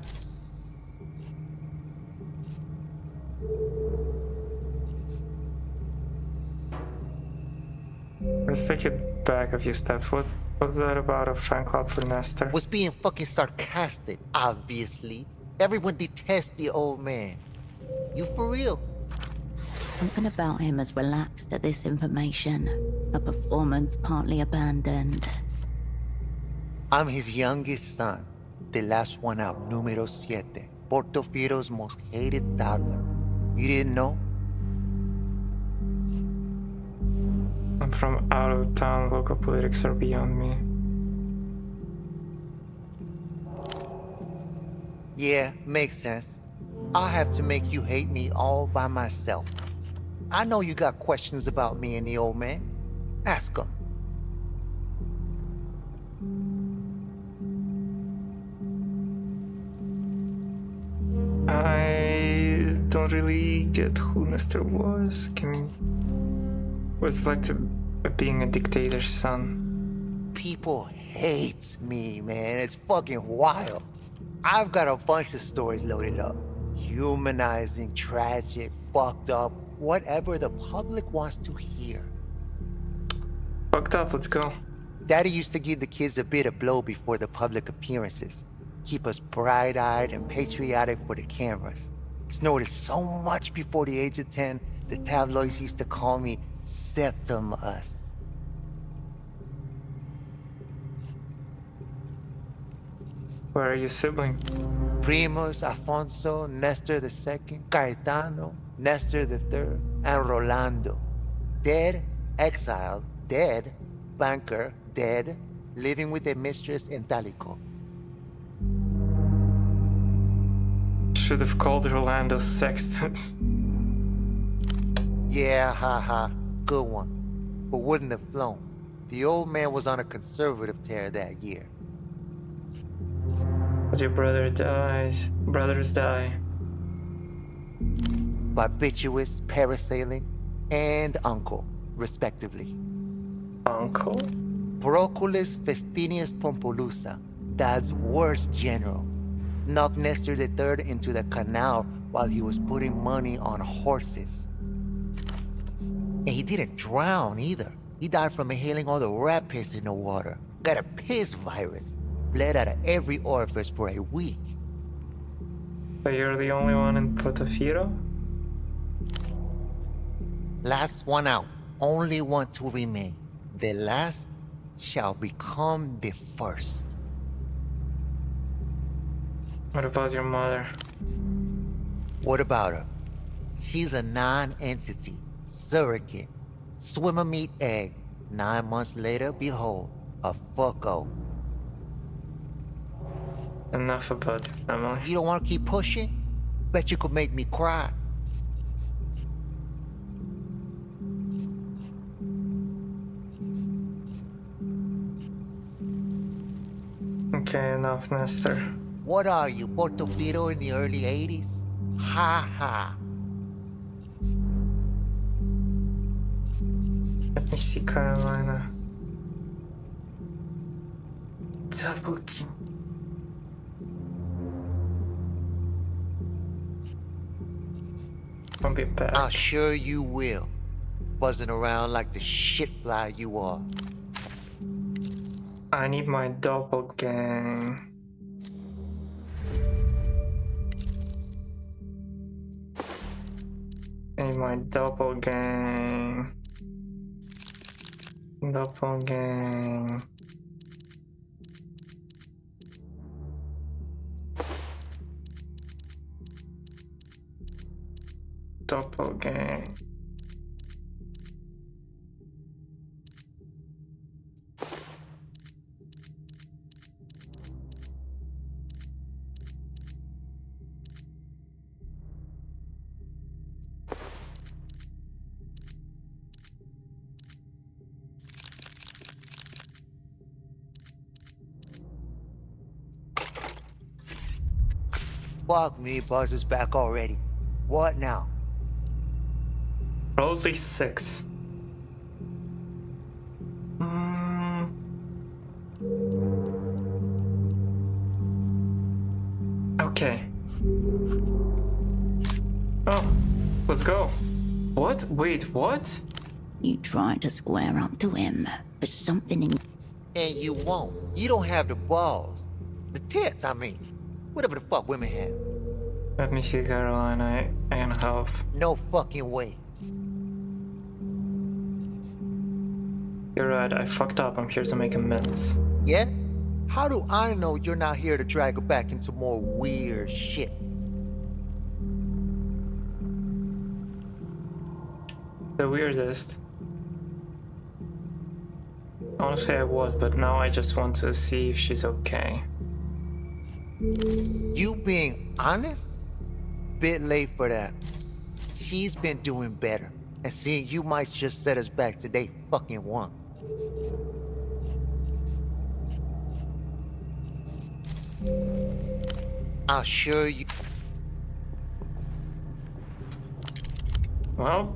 Let's take it back a few steps. What was that about a fan club for Nestor? Was being fucking sarcastic, obviously. Everyone detests the old man. You for real? Something about him has relaxed at this information. A performance partly abandoned. I'm his youngest son. The last one out, numero 7. Portofiero's most hated toddler. You didn't know? I'm from out of town. Local politics are beyond me. Yeah, makes sense. I'll have to make you hate me all by myself. I know you got questions about me and the old man. Ask him. I don't really get who Nestor was. What's it like to being a dictator's son? People hate me, man. It's fucking wild. I've got a bunch of stories loaded up. Humanizing, tragic, fucked up, whatever the public wants to hear. Fucked up, let's go. Daddy used to give the kids a bit of blow before the public appearances. Keep us bright-eyed and patriotic for the cameras. Snorted so much before the age of 10, the tabloids used to call me Septimus. Where are you sibling? Primos, Afonso, Nestor II, Caetano, Nestor III, and Rolando. Dead, exiled, dead, banker, dead, living with a mistress in Talico. Should have called Rolando Sextus. Yeah, haha. Good one. But wouldn't have flown. The old man was on a conservative tear that year. But your brothers die. Barbiturates, parasailing, and uncle, respectively. Uncle? Proculus Vestinius Pompolusa, Dad's worst general, knocked Nestor III into the canal while he was putting money on horses. And he didn't drown either. He died from inhaling all the rat piss in the water. Got a piss virus. Bled out of every orifice for a week. So you're the only one in Portofino? Last one out. Only one to remain. The last shall become the first. What about your mother? What about her? She's a non-entity, surrogate, swimmer meat egg. 9 months later, behold, a fucko. Enough about your family. You don't want to keep pushing? Bet you could make me cry. Okay, enough, Nestor. What are you, Portofino in the early 80s? Ha ha. Let me see Carolina. Double kill. I'll be back. I'm sure you will. Buzzing around like the shitfly you are. I need my doppelgang. I need my doppelgang. Doppelgang. Doppelgang. Fuck me, Buzz is back already. What now? Probably 6. Okay. Oh, let's go. What? Wait, what? You tried to square up to him, but something in And you won't. You don't have the balls. The tits, I mean. Whatever the fuck women have. Let me see, Caroline. I can help. No fucking way. You're right, I fucked up. I'm here to make amends. Yeah? How do I know you're not here to drag her back into more weird shit? The weirdest. Honestly, I was, but now I just want to see if she's okay. You being honest? Bit late for that. She's been doing better. And seeing you might just set us back to day fucking one. I'll assure you. Well,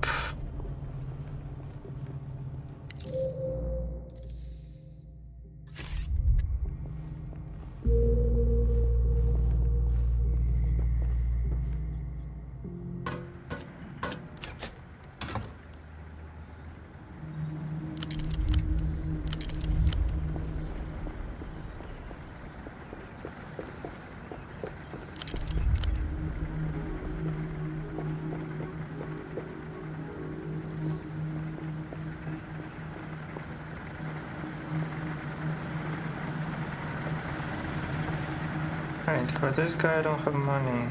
right, for this guy I don't have money.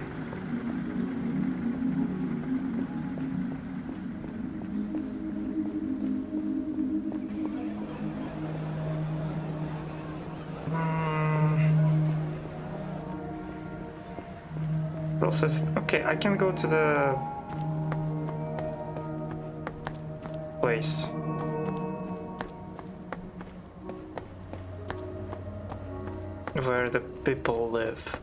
Process. Okay, I can go to the place. Where the people live.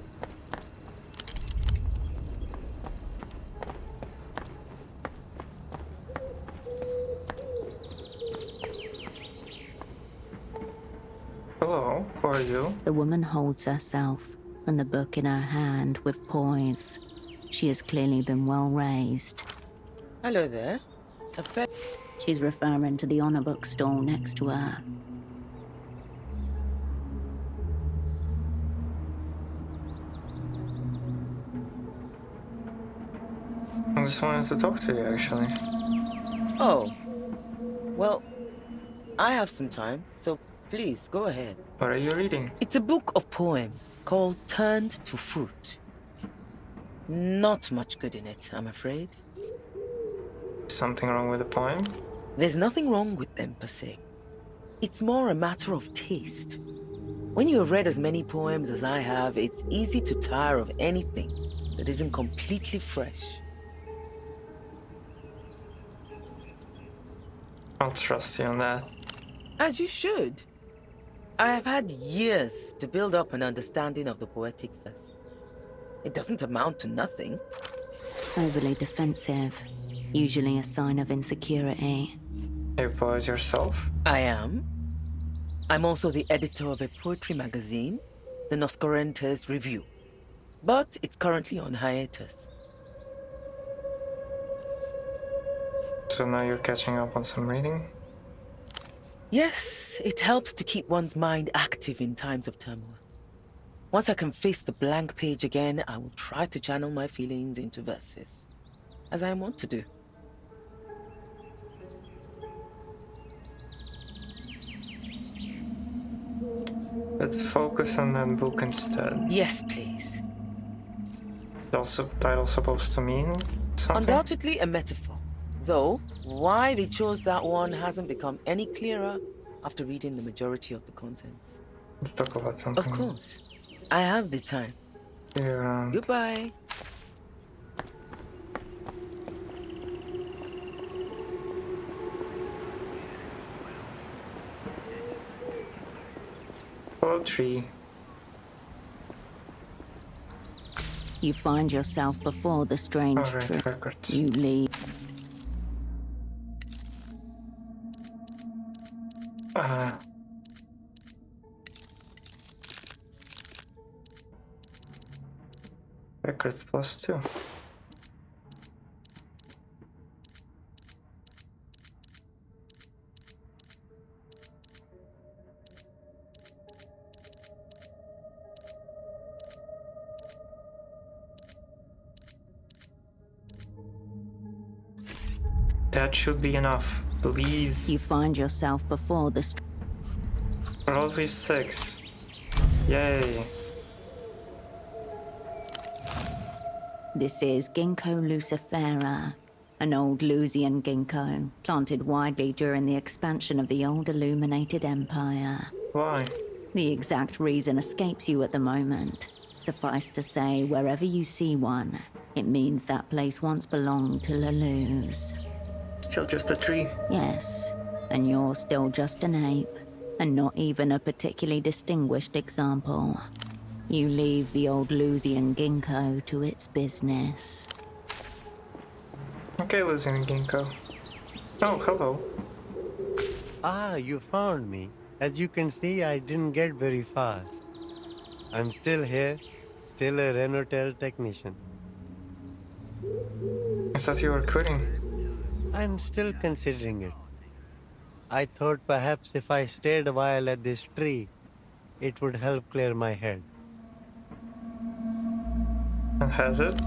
Hello, who are you? The woman holds herself and the book in her hand with poise. She has clearly been well raised. Hello there. She's referring to the honor book stall next to her. I just wanted to talk to you, actually. Oh. Well, I have some time, so please go ahead. What are you reading? It's a book of poems called Turned to Fruit. Not much good in it, I'm afraid. Something wrong with the poem? There's nothing wrong with them per se. It's more a matter of taste. When you have read as many poems as I have, it's easy to tire of anything that isn't completely fresh. I'll trust you on that. As you should. I have had years to build up an understanding of the poetic verse. It doesn't amount to nothing. Overly defensive, usually a sign of insecurity. You poet yourself? I am. I'm also the editor of a poetry magazine, the Noscorentes Review. But it's currently on hiatus. So now you're catching up on some reading? Yes, it helps to keep one's mind active in times of turmoil. Once I can face the blank page again, I will try to channel my feelings into verses, as I want to do. Let's focus on that book instead. Yes, please. Is the subtitle supposed to mean something? Undoubtedly a metaphor. Though, why they chose that one hasn't become any clearer after reading the majority of the contents. Let's talk about something. Of course. I have the time. Yeah. Goodbye. Poetry. You find yourself before the strange Alright, truth. records. You leave. Records +2. That should be enough, please. You find yourself before the Roll V6. Yay. This is Ginkgo lucifera, an old Lusian ginkgo, planted widely during the expansion of the old Illuminated Empire. Why? The exact reason escapes you at the moment. Suffice to say, wherever you see one, it means that place once belonged to Leluz. Still just a tree. Yes, and you're still just an ape, and not even a particularly distinguished example. You leave the old Lusian ginkgo to its business. Okay, Lusian Ginkgo. Oh, hello. Ah, you found me. As you can see, I didn't get very far. I'm still here, still a Renotel technician. I thought you were quitting. I'm still considering it. I thought perhaps if I stayed a while at this tree, it would help clear my head. And has it?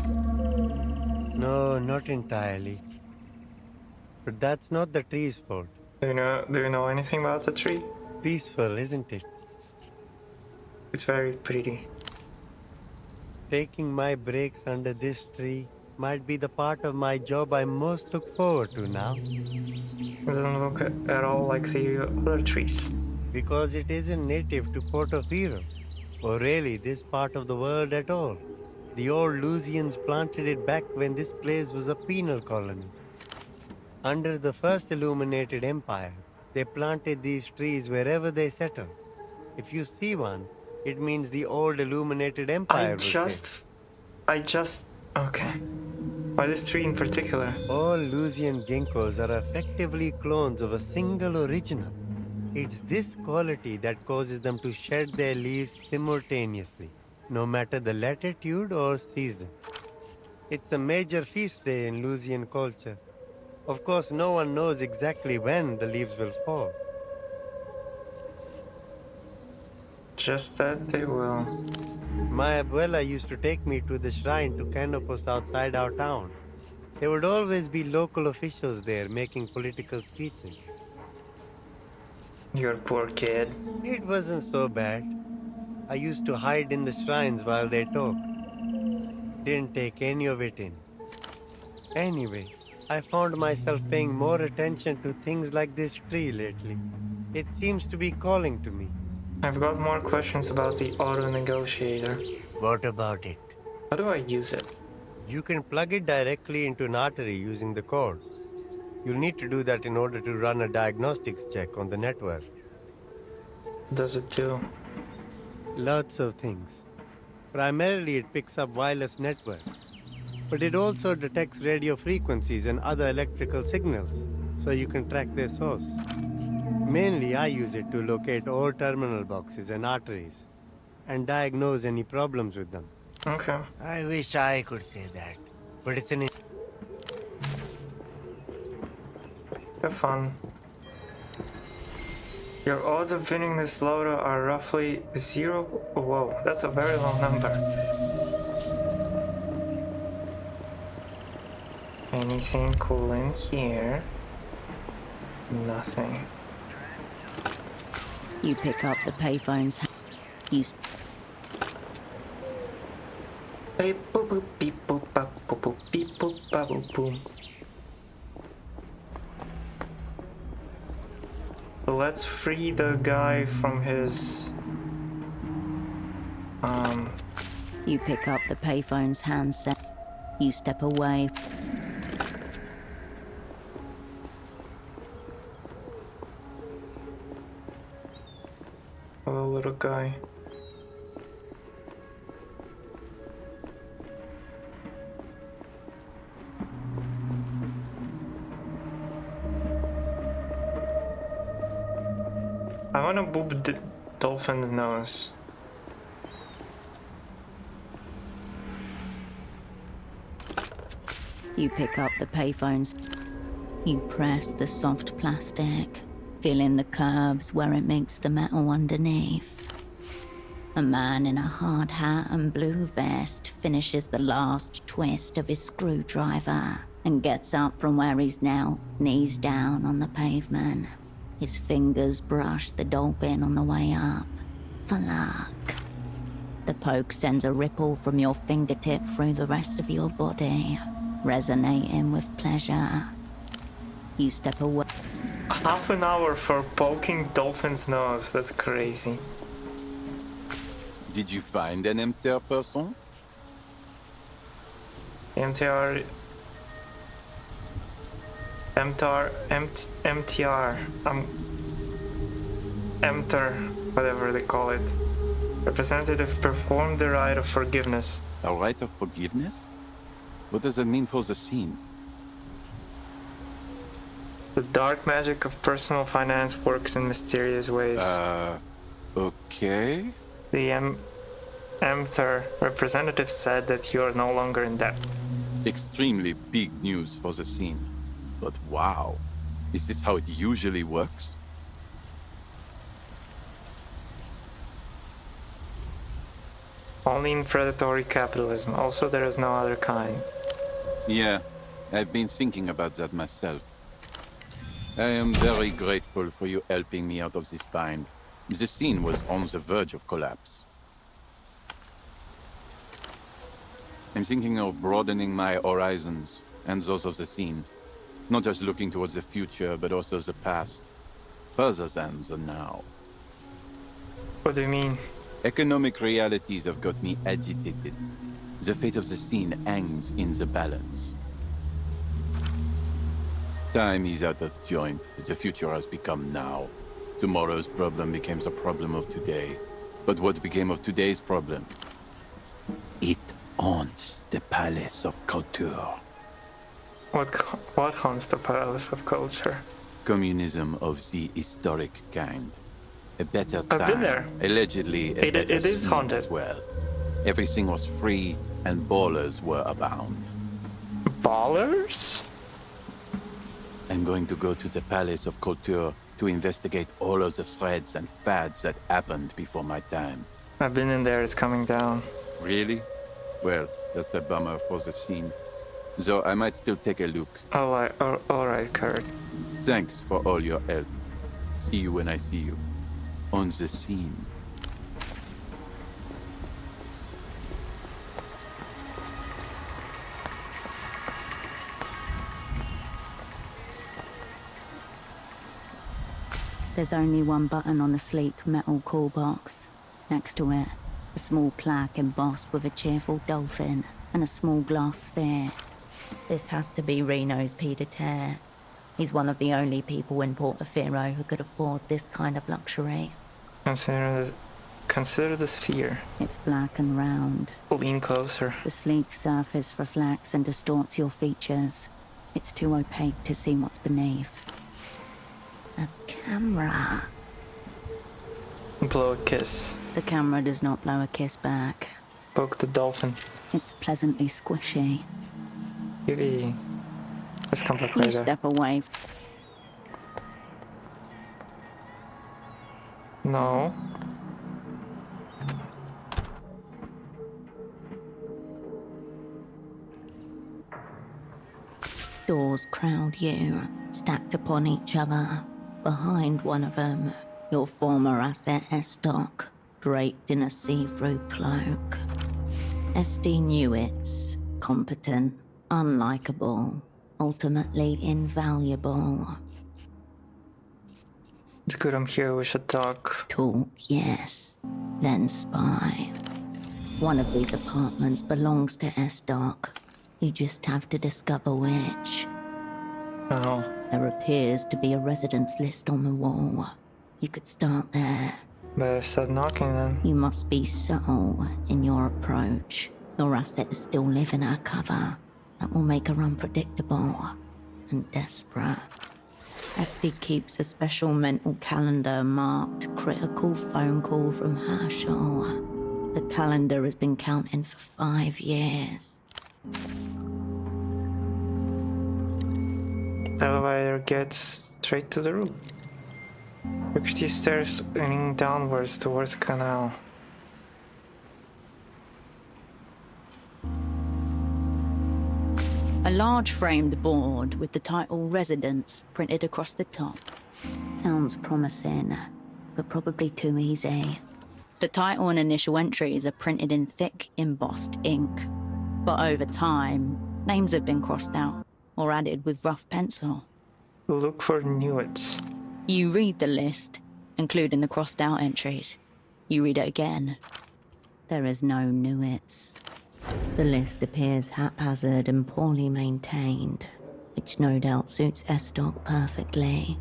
No, not entirely. But that's not the tree's fault. Do you know anything about the tree? Peaceful, isn't it? It's very pretty. Taking my breaks under this tree might be the part of my job I most look forward to now. It doesn't look at all like the other trees. Because it isn't native to Portofino, or really this part of the world at all. The old Lusians planted it back when this place was a penal colony. Under the first Illuminated Empire, they planted these trees wherever they settled. If you see one, it means the old Illuminated Empire was there. Okay. Why this tree in particular? All Lusian ginkgos are effectively clones of a single original. It's this quality that causes them to shed their leaves simultaneously, no matter the latitude or season. It's a major feast day in Lusian culture. Of course, no one knows exactly when the leaves will fall. Just that they will. My abuela used to take me to the shrine to Canopus outside our town. There would always be local officials there making political speeches. Your poor kid. It wasn't so bad. I used to hide in the shrines while they talked. Didn't take any of it in. Anyway, I found myself paying more attention to things like this tree lately. It seems to be calling to me. I've got more questions about the auto negotiator. What about it? How do I use it? You can plug it directly into an artery using the cord. You'll need to do that in order to run a diagnostics check on the network. What does it do? Lots of things. Primarily, it picks up wireless networks. But it also detects radio frequencies and other electrical signals, so you can track their source. Mainly, I use it to locate all terminal boxes and arteries, and diagnose any problems with them. Okay. I wish I could say that, but it's an... Have fun. Your odds of winning this lotto are roughly 0. Whoa, that's a very low number. Anything cool in here? Nothing. You pick up the payphone's. You. Beep boop boop beep boop bop boop boop beep boop bop boop boom. Let's free the guy from his You pick up the payphone's handset. You step away. Hello, little guy. I wanna boop the dolphin's nose. You pick up the payphones. You press the soft plastic, feeling the curves where it meets the metal underneath. A man in a hard hat and blue vest finishes the last twist of his screwdriver and gets up from where he's knelt, knees down on the pavement. His fingers brush the dolphin on the way up. For luck. The poke sends a ripple from your fingertip through the rest of your body, resonating with pleasure. You step away. Half an hour for poking dolphin's nose. That's crazy. Did you find an MTR person? MTR, whatever they call it. Representative performed the rite of forgiveness. A rite of forgiveness? What does that mean for the scene? The dark magic of personal finance works in mysterious ways. Okay. The Emther representative said that you are no longer in debt. Extremely big news for the scene. But wow, is this how it usually works? Only in predatory capitalism. Also, there is no other kind. Yeah, I've been thinking about that myself. I am very grateful for you helping me out of this bind. The scene was on the verge of collapse. I'm thinking of broadening my horizons and those of the scene. Not just looking towards the future, but also the past. Further than the now. What do you mean? Economic realities have got me agitated. The fate of the scene hangs in the balance. Time is out of joint. The future has become now. Tomorrow's problem becomes a problem of today. But what became of today's problem? It haunts the Palace of Culture. What haunts the Palace of Culture? Communism of the historic kind. A better time. I've been there. Allegedly, a better It is scene haunted. as well. Everything was free, and ballers were abound. Ballers? I'm going to go to the Palace of Culture to investigate all of the threads and fads that happened before my time. I've been in there, it's coming down. Really? Well, that's a bummer for the scene. Though I might still take a look. Alright, Kurt. Thanks for all your help. See you when I see you. On the scene. There's only one button on the sleek metal call box. Next to it, a small plaque embossed with a cheerful dolphin and a small glass sphere. This has to be Reno's pied-à-terre. He's one of the only people in Portofino who could afford this kind of luxury. Consider the sphere. It's black and round. Lean closer. The sleek surface reflects and distorts your features. It's too opaque to see what's beneath. A camera. Blow a kiss. The camera does not blow a kiss back. Poke the dolphin. It's pleasantly squishy. Yay. Let's come back You later. step away. No. Doors crowd you, stacked upon each other. Behind one of them, your former asset Estoc, draped in a see-through cloak. Esti knew it's competent, unlikable, ultimately invaluable. It's good I'm here, we should talk. Talk, yes, then spy. One of these apartments belongs to Estoc. You just have to discover which. Oh. There appears to be a residence list on the wall. You could start there. Better start knocking then. You must be subtle in your approach. Your asset is still living her cover. That will make her unpredictable and desperate. Esti keeps a special mental calendar marked critical phone call from Herschel. The calendar has been counting for 5 years. Elevator gets straight to the roof. Rickety stairs leaning downwards towards canal. A large framed board with the title Residence printed across the top. Sounds promising, but probably too easy. The title and initial entries are printed in thick, embossed ink. But over time, names have been crossed out or added with rough pencil. Look for Newits. You read the list, including the crossed out entries. You read it again. There is no Newits. The list appears haphazard and poorly maintained, which no doubt suits Estoc perfectly.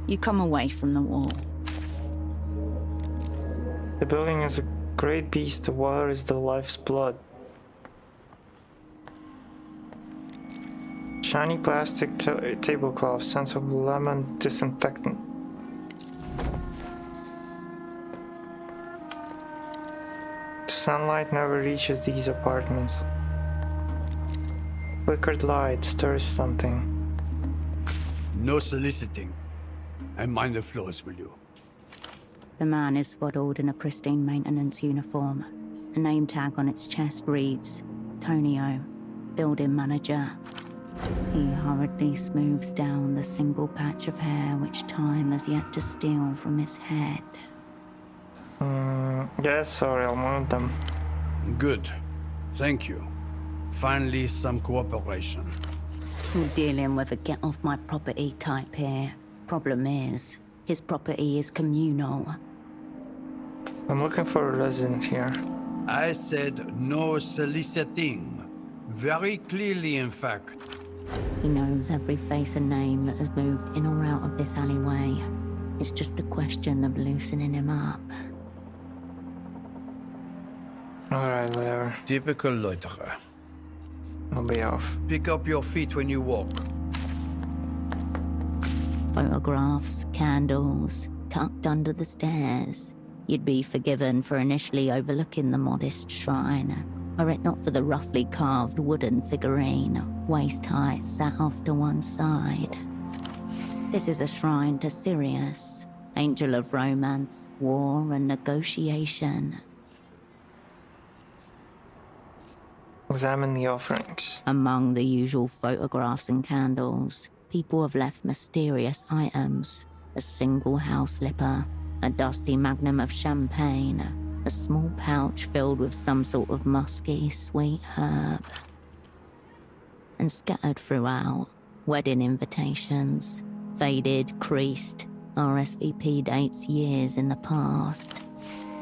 You come away from the wall. The building is a great beast, the water is the life's blood. Shiny plastic tablecloth, scent of lemon disinfectant. Sunlight never reaches these apartments. Flickered light stirs something. No soliciting. And mind the floors, will you? The man is swaddled in a pristine maintenance uniform. A name tag on its chest reads, Tonio, building manager. He hurriedly smooths down the single patch of hair which time has yet to steal from his head. Yes, sorry, I'll move them. Good. Thank you. Finally, some cooperation. We're dealing with a get-off-my-property type here. Problem is, his property is communal. I'm looking for a resident here. I said no soliciting. Very clearly, in fact. He knows every face and name that has moved in or out of this alleyway. It's just a question of loosening him up. Alright, whatever. Typical loiterer. I'll be off. Pick up your feet when you walk. Photographs, candles, tucked under the stairs. You'd be forgiven for initially overlooking the modest shrine, were it not for the roughly carved wooden figurine, waist-high, sat off to one side. This is a shrine to Sirius, angel of romance, war, and negotiation. Examine the offerings. Among the usual photographs and candles, people have left mysterious items. A single house slipper, a dusty magnum of champagne, a small pouch filled with some sort of musky, sweet herb. And scattered throughout, wedding invitations, faded, creased, RSVP dates years in the past.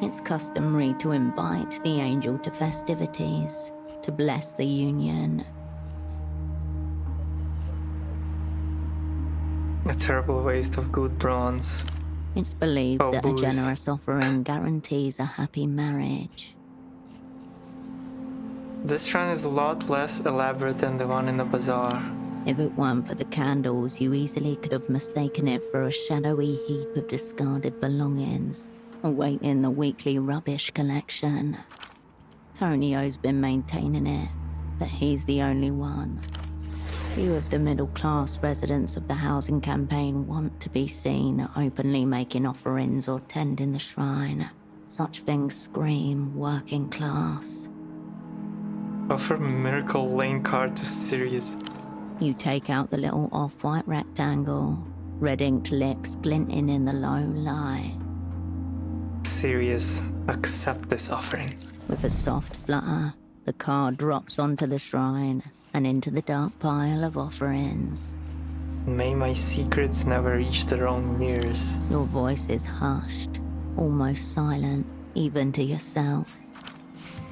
It's customary to invite the angel to festivities, to bless the union. A terrible waste of good bronze. It's believed that booze. a generous offering guarantees a happy marriage. This shrine is a lot less elaborate than the one in the bazaar. If it weren't for the candles, you easily could have mistaken it for a shadowy heap of discarded belongings, awaiting the weekly rubbish collection. Tonio's been maintaining it, but he's the only one. Few of the middle-class residents of the housing campaign want to be seen openly making offerings or tending the shrine. Such things scream working class. Offer Miracle Lane card to Sirius. You take out the little off-white rectangle, red-inked lips glinting in the low light. Sirius, accept this offering. With a soft flutter, the card drops onto the shrine and into the dark pile of offerings. May my secrets never reach their own ears. Your voice is hushed, almost silent, even to yourself.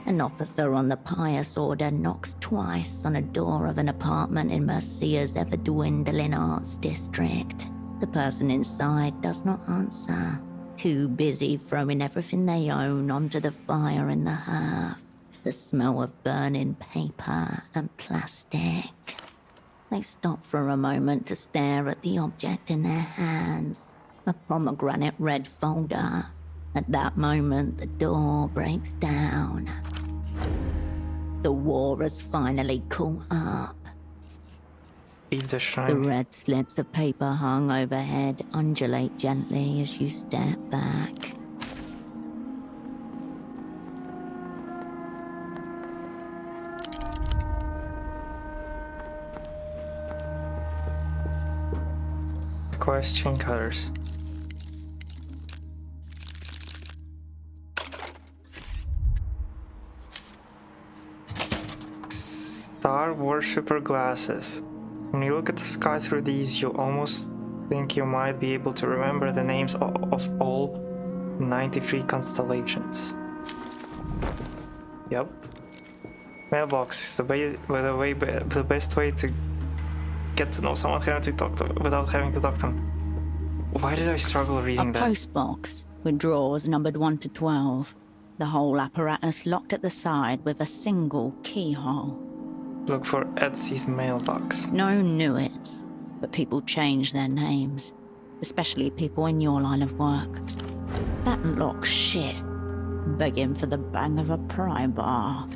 An officer on the pious order knocks twice on a door of an apartment in Mercia's ever-dwindling arts district. The person inside does not answer, too busy throwing everything they own onto the fire in the hearth. The smell of burning paper and plastic. They stop for a moment to stare at the object in their hands, a pomegranate red folder. At that moment, the door breaks down. The war has finally caught up. Leave the The shrine. red slips of paper hung overhead undulate gently as you step back. Question colors. Star Worshipper glasses. When you look at the sky through these, you almost think you might be able to remember the names of all 93 constellations. Yep. Mailbox is the best way to get to know someone without having to talk to them. Why did I struggle reading A that? postbox with drawers numbered 1 to 12. The whole apparatus locked at the side with a single keyhole. Look for Etsy's mailbox. No Newits, but people change their names, especially people in your line of work. That lock's shit. Begging for the bang of a pry bar.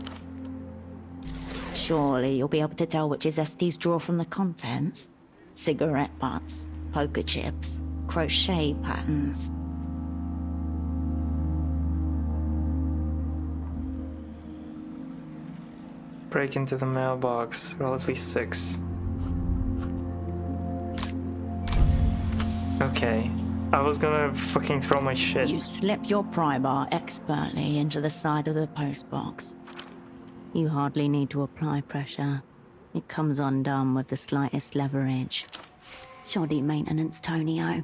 Surely you'll be able to tell which is Estee's drawer from the contents. Cigarette butts, poker chips, crochet patterns. Break into the mailbox. Roll at least 6. Okay. I was gonna fucking throw my shit. You slip your pry bar expertly into the side of the postbox. You hardly need to apply pressure. It comes undone with the slightest leverage. Shoddy maintenance, Tonio.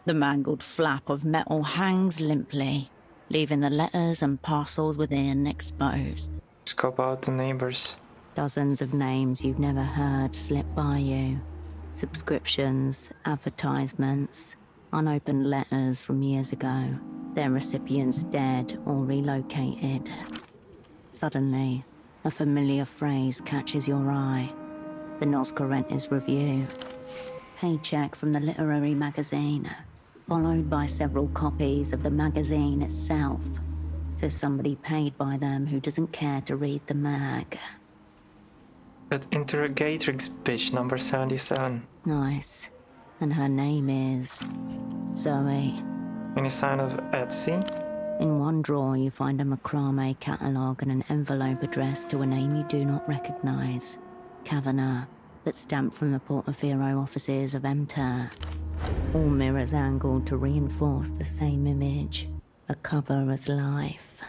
The mangled flap of metal hangs limply, leaving the letters and parcels within exposed. Scope out the neighbors. Dozens of names you've never heard slip by you. Subscriptions, advertisements, unopened letters from years ago. Their recipients dead or relocated. Suddenly, a familiar phrase catches your eye. The Noscarentis Review. Paycheck from the literary magazine, followed by several copies of the magazine itself. So somebody paid by them who doesn't care to read the mag. That Interrogatrix bitch, number 77. Nice. And her name is Zoe. Any sign of Etsy? In one drawer you find a macrame catalogue and an envelope addressed to a name you do not recognize. Kavanagh, but stamped from the Portaferro offices of Emter. All mirrors angled to reinforce the same image. A cover as life.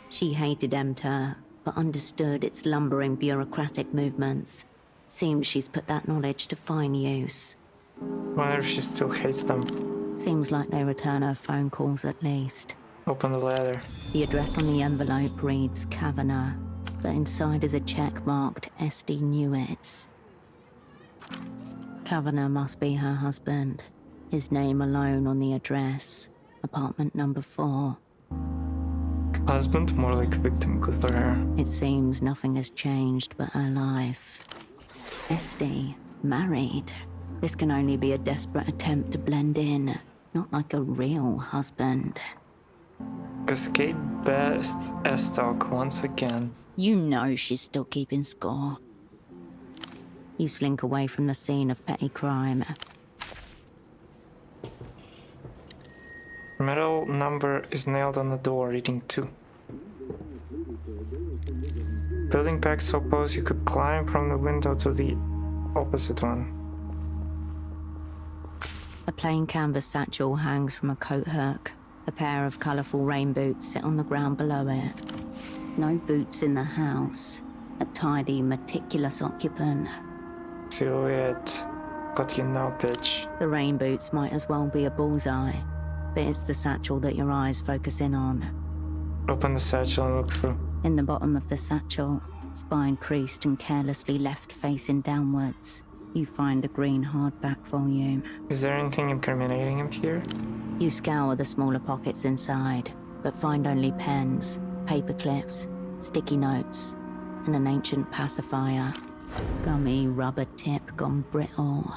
She hated Emter, but understood its lumbering bureaucratic movements. Seems she's put that knowledge to fine use. Wonder if she still hates them. Seems like they return her phone calls at least. Open the letter. The address on the envelope reads Kavanagh, but inside is a check marked SD Newitz. Kavanagh must be her husband. His name alone on the address. Apartment number 4. Husband? More like victim, good for her. It seems nothing has changed but her life. Esty, married. This can only be a desperate attempt to blend in, not like a real husband. Cascade Best Estoc once again. You know she's still keeping score. You slink away from the scene of petty crime. Metal number is nailed on the door, reading 2. Building pack suppose you could climb from the window to the opposite one. A plain canvas satchel hangs from a coat hook. A pair of colourful rain boots sit on the ground below it. No boots in the house. A tidy, meticulous occupant. Silhouette. Got you now, bitch. The rain boots might as well be a bullseye, but it's the satchel that your eyes focus in on. Open the satchel and look through. In the bottom of the satchel, spine creased and carelessly left facing downwards, you find a green hardback volume. Is there anything incriminating in here? You scour the smaller pockets inside, but find only pens, paper clips, sticky notes, and an ancient pacifier. Gummy rubber tip gone brittle.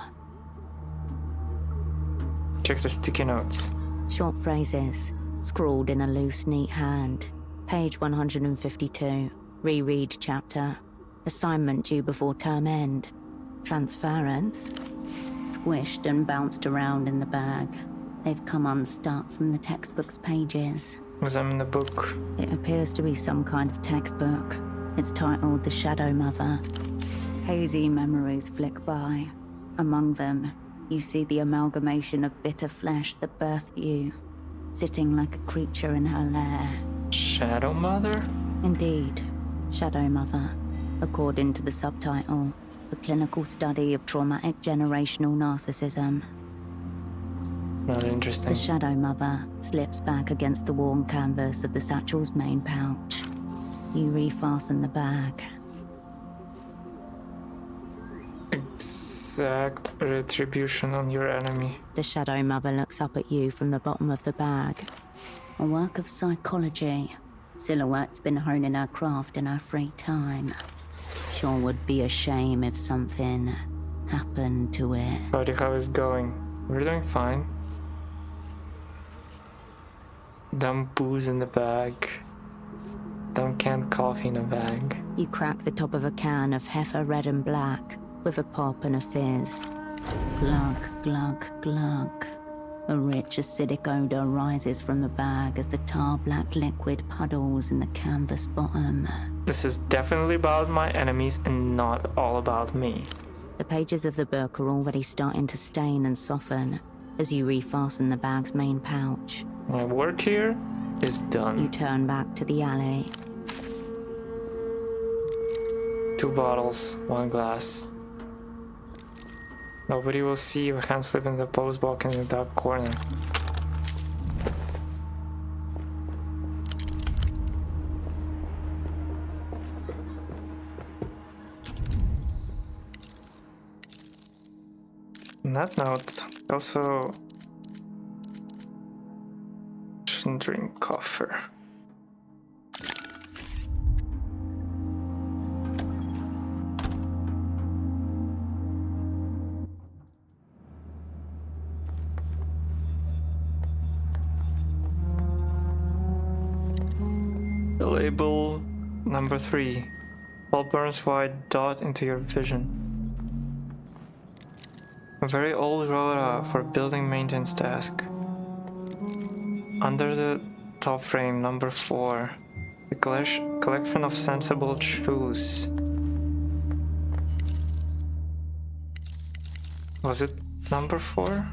Check the sticky notes. Short phrases, scrawled in a loose, neat hand. Page 152, reread chapter. Assignment due before term end. Transference. Squished and bounced around in the bag. They've come unstuck from the textbook's pages. Examine the book. It appears to be some kind of textbook. It's titled The Shadow Mother. Hazy memories flick by. Among them, you see the amalgamation of bitter flesh that birthed you, sitting like a creature in her lair. Shadow Mother? Indeed, Shadow Mother, according to the subtitle, The Clinical Study of Traumatic Generational Narcissism. Not interesting. The Shadow Mother slips back against the worn canvas of the satchel's main pouch. You refasten the bag. Exact retribution on your enemy. The Shadow Mother looks up at you from the bottom of the bag. A work of psychology. Silhouette's been honing her craft in her free time. Sure would be a shame if something happened to it. Buddy, how is it going? We're doing fine. Dumb booze in the bag. Dumb canned coffee in a bag. You crack the top of a can of Heifer Red and Black with a pop and a fizz. Glug, glug, glug. A rich acidic odor rises from the bag as the tar-black liquid puddles in the canvas bottom. This is definitely about my enemies and not all about me. The pages of the book are already starting to stain and soften as you refasten the bag's main pouch. My work here is done. You turn back to the alley. 2 bottles, 1 glass. Nobody will see if a hand slip in the post box in the dark corner. On that note, also shouldn't drink coffee. Label number 3. All burns white dot into your vision. A very old rota for building maintenance task. Under the top frame, number 4. A collection of sensible shoes. Was it number 4?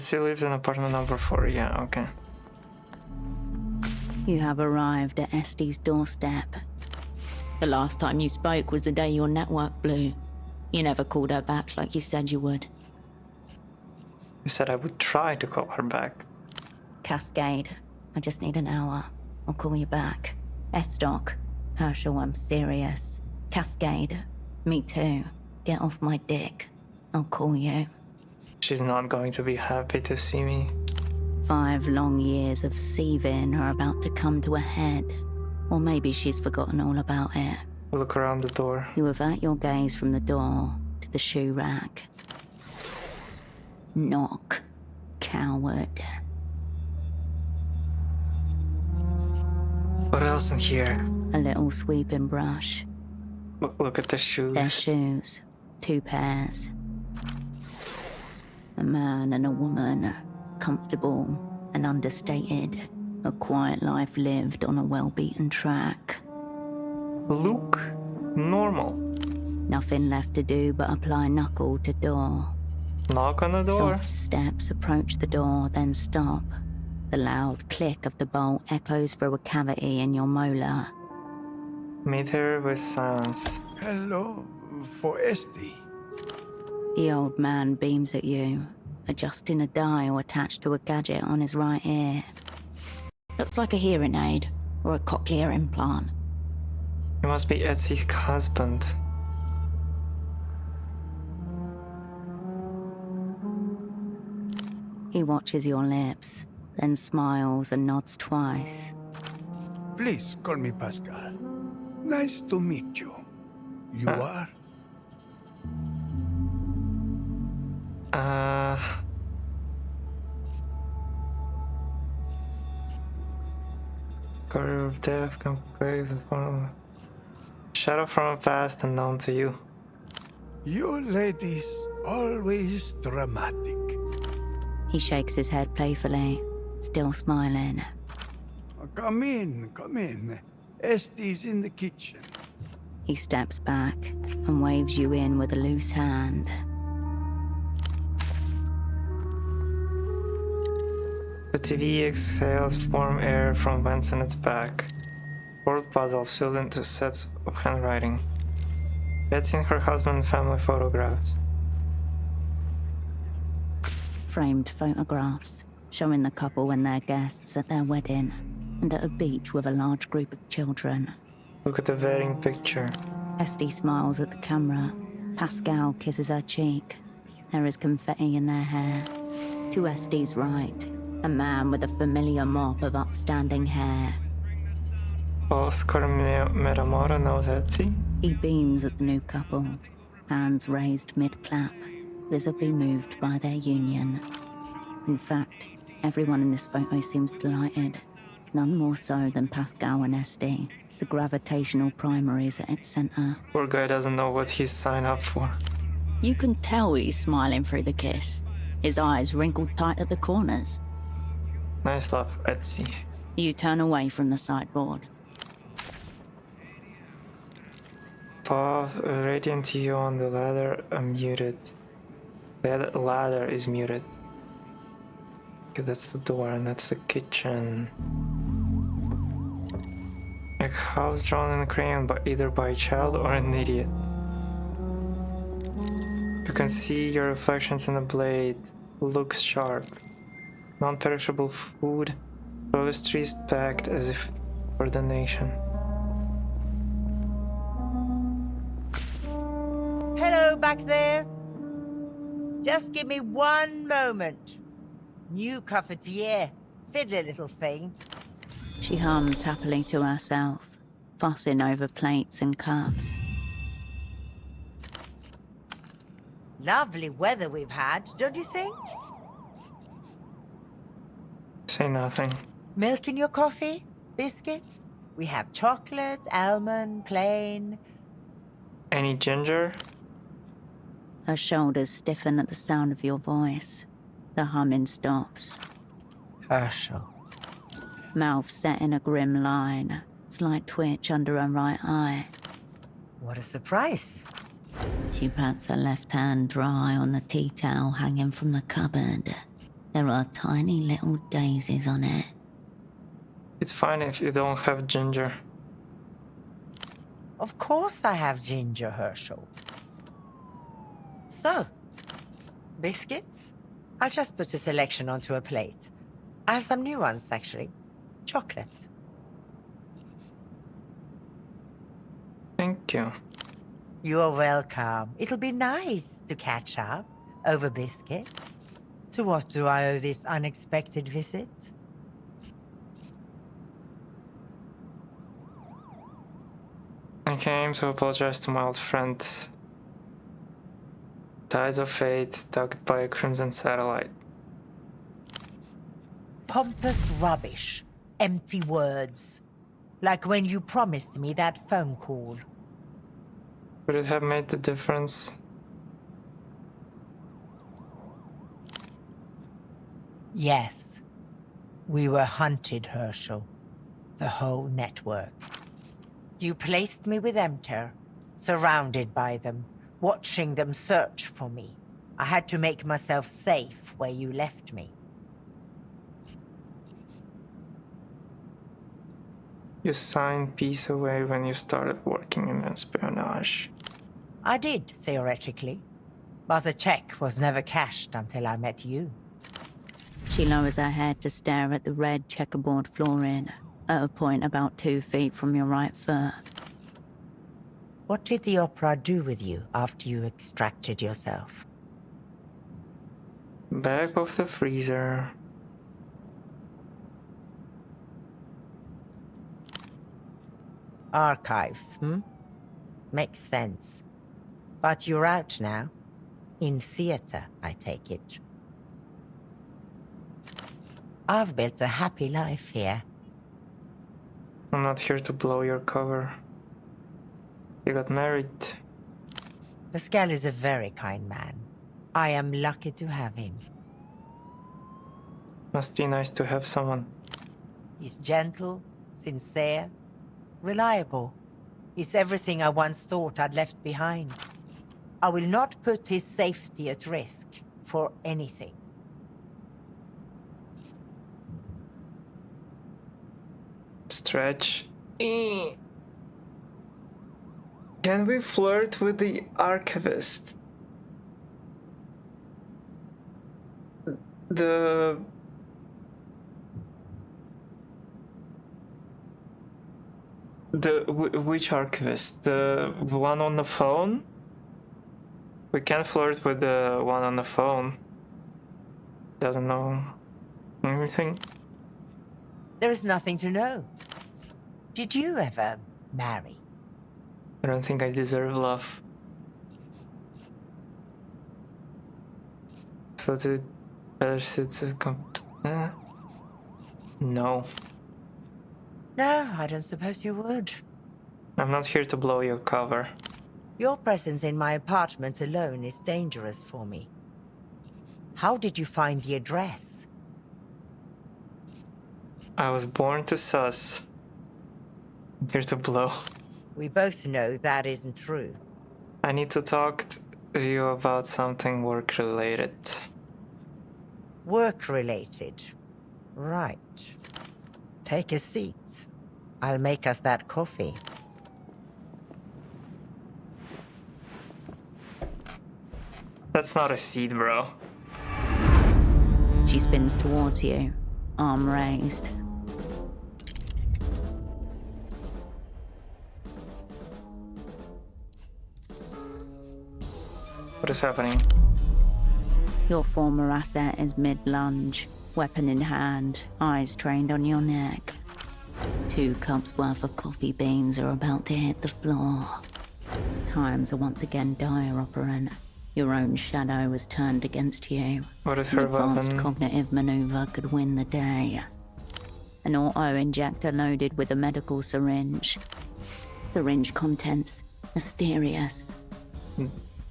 She lives in apartment number 4, yeah, okay. You have arrived at Este's doorstep. The last time you spoke was the day your network blew. You never called her back like you said you would. You said I would try to call her back. Cascade, I just need an hour. I'll call you back. Estoc, Herschel, I'm serious. Cascade, me too. Get off my dick. I'll call you. She's not going to be happy to see me. 5 long years of sieving are about to come to a head. Or maybe she's forgotten all about it. Look around the door. You avert your gaze from the door to the shoe rack. Knock, coward. What else in here? A little sweeping brush. Look at the shoes. They're shoes. 2 pairs. A man and a woman, comfortable and understated. A quiet life lived on a well-beaten track. Look normal. Nothing left to do but apply knuckle to door. Knock on the door. Soft steps approach the door, then stop. The loud click of the bolt echoes through a cavity in your molar. Meet her with silence. Hello, for Este. The old man beams at you, adjusting a dial attached to a gadget on his right ear. Looks like a hearing aid or a cochlear implant. He must be Etsy's husband. He watches your lips, then smiles and nods twice. Please call me Pascal. Nice to meet you. You are? Career of death can play the form. Shadow from a past unknown to you. You ladies always dramatic. He shakes his head playfully, still smiling. Come in, come in. Este's in the kitchen. He steps back and waves you in with a loose hand. The TV exhales warm air from vents in its back. Word puzzles filled into sets of handwriting. Etsy and her husband and family photographs. Framed photographs showing the couple and their guests at their wedding and at a beach with a large group of children. Look at the wedding picture. Este smiles at the camera. Pascal kisses her cheek. There is confetti in their hair. To Este's right, a man with a familiar mop of upstanding hair. Oscar Meramora knows Etsy. He beams at the new couple, hands raised mid-clap, visibly moved by their union. In fact, everyone in this photo seems delighted, none more so than Pascal and Este, the gravitational primaries at its center. Poor guy doesn't know what he's signed up for. You can tell he's smiling through the kiss, his eyes wrinkled tight at the corners. Nice love, Etsy. You turn away from the sideboard. above, radiant to you on the ladder muted. That ladder is muted. Okay, that's the door and that's the kitchen. A house drawn in a crayon either by a child or an idiot. You can see your reflections in the blade. Looks sharp. Non-perishable food. Toiletries packed as if for donation. Hello back there. Just give me one moment. New cafetiere. Fiddly little thing. She hums happily to herself, fussing over plates and cups. Lovely weather we've had, don't you think? Say nothing. Milk in your coffee? Biscuits? We have chocolate, almond, plain. Any ginger? Her shoulders stiffen at the sound of your voice. The humming stops. Herschel. Mouth set in a grim line. Slight twitch under her right eye. What a surprise. She pats her left hand dry on the tea towel hanging from the cupboard. There are tiny little daisies on it. It's fine if you don't have ginger. Of course I have ginger, Herschel. So, biscuits? I'll just put a selection onto a plate. I have some new ones, actually. Chocolate. Thank you. You're welcome. It'll be nice to catch up over biscuits. To what do I owe this unexpected visit? I came to apologize to my old friend. Tides of fate tugged by a crimson satellite. Pompous rubbish. Empty words. Like when you promised me that phone call. Would it have made the difference? Yes. We were hunted, Herschel. The whole network. You placed me with Emter, surrounded by them, watching them search for me. I had to make myself safe where you left me. You signed peace away when you started working in espionage. I did, theoretically. But the check was never cashed until I met you. She lowers her head to stare at the red checkerboard flooring, at a point about 2 feet from your right foot. What did the opera do with you after you extracted yourself? Back of the freezer. Archives, Makes sense. But you're out now. In theater, I take it. I've built a happy life here. I'm not here to blow your cover. You got married. Pascal is a very kind man. I am lucky to have him. Must be nice to have someone. He's gentle, sincere, reliable. He's everything I once thought I'd left behind. I will not put his safety at risk for anything. Stretch. Can we flirt with the archivist? Which archivist? The one on the phone? We can flirt with the one on the phone. Doesn't know anything. There is nothing to know. Did you ever marry? I don't think I deserve love. So the better suits a No. No, I don't suppose you would. I'm not here to blow your cover. Your presence in my apartment alone is dangerous for me. How did you find the address? I was born to sus. I'm here to blow. We both know that isn't true. I need to talk to you about something work-related. Work-related. Right. Take a seat. I'll make us that coffee. That's not a seed, bro. She spins towards you, arm raised. What is happening? Your former asset is mid-lunge, weapon in hand, eyes trained on your neck. 2 cups worth of coffee beans are about to hit the floor. Times are once again dire, Operant. Your own shadow was turned against you. What is An her advanced weapon? cognitive maneuver could win the day. An auto-injector loaded with a medical syringe. Syringe contents mysterious.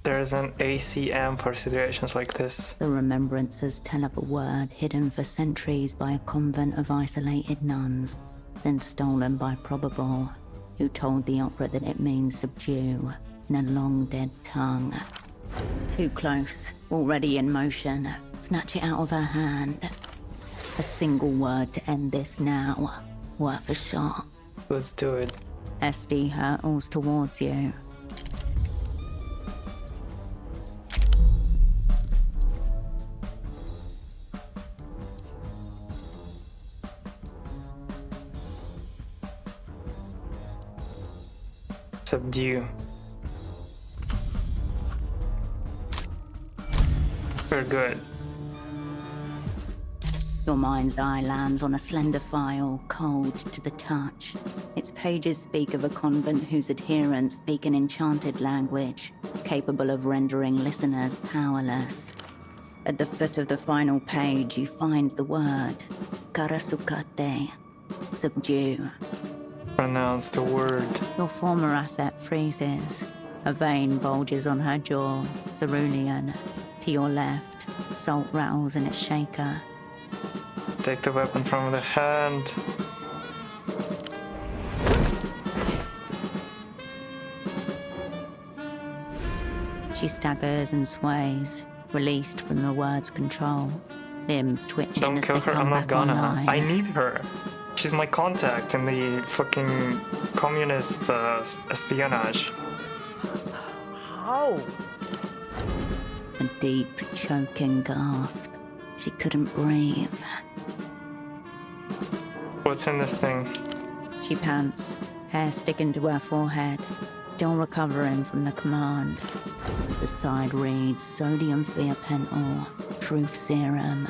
There's an ACM for situations like this. The remembrances tell of a word hidden for centuries by a convent of isolated nuns, then stolen by Probable, who told the opera that it means subdue in a long dead tongue. Too close, already in motion. Snatch it out of her hand. A single word to end this now. Worth a shot. Let's do it. SD hurtles towards you. Subdue. We're good. Your mind's eye lands on a slender file, cold to the touch. Its pages speak of a convent whose adherents speak an enchanted language, capable of rendering listeners powerless. At the foot of the final page, you find the word, Karasukate, subdue. Pronounce the word. Your former asset freezes. A vein bulges on her jaw, cerulean. To your left, salt rattles in its shaker. Take the weapon from the hand. She staggers and sways, released from the word's control. Limbs twitching Don't as kill they her, come I'm not back gonna. online. I need her. She's my contact in the fucking communist espionage. How? A deep, choking gasp. She couldn't breathe. What's in this thing? She pants, hair sticking to her forehead, still recovering from the command. The side reads sodium thiopental, truth serum.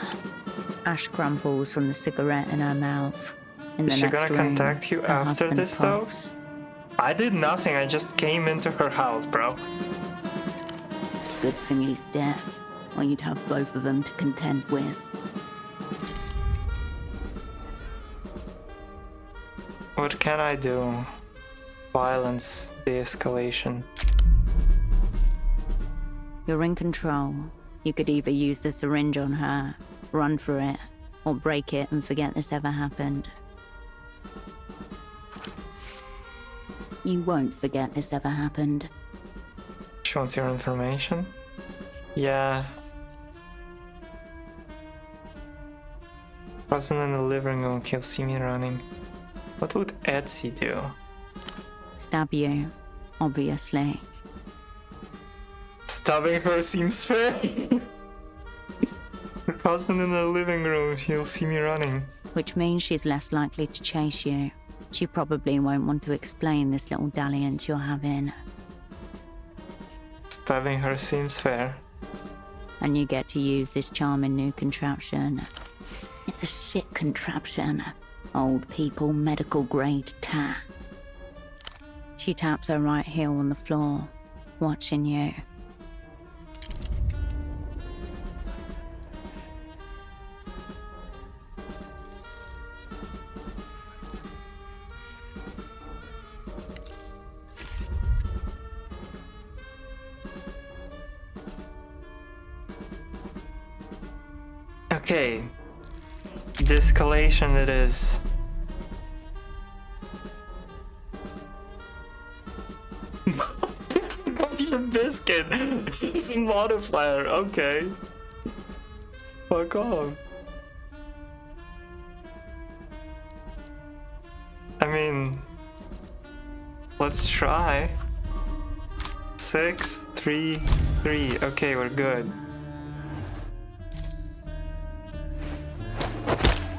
Ash crumples from the cigarette in her mouth. In the Is she next gonna room, contact you her after husband this though? coughs. I did nothing, I just came into her house, bro. Good thing he's deaf, or you'd have both of them to contend with. What can I do? Violence, de-escalation. You're in control. You could either use the syringe on her, run for it, or break it and forget this ever happened. You won't forget this ever happened. She wants your information? Yeah. Husband in the living room, he'll see me running. What would Etsy do? Stab you, obviously. Stabbing her seems fair. Her husband in the living room, he'll see me running. Which means she's less likely to chase you. She probably won't want to explain this little dalliance you're having. Stabbing her seems fair. And you get to use this charming new contraption. It's a shit contraption. Old people medical grade tat. She taps her right heel on the floor, watching you. Okay. De-escalation it is. a biscuit. It's a modifier. Okay. Fuck off. I mean, let's try. 6, 3, 3. Okay, we're good.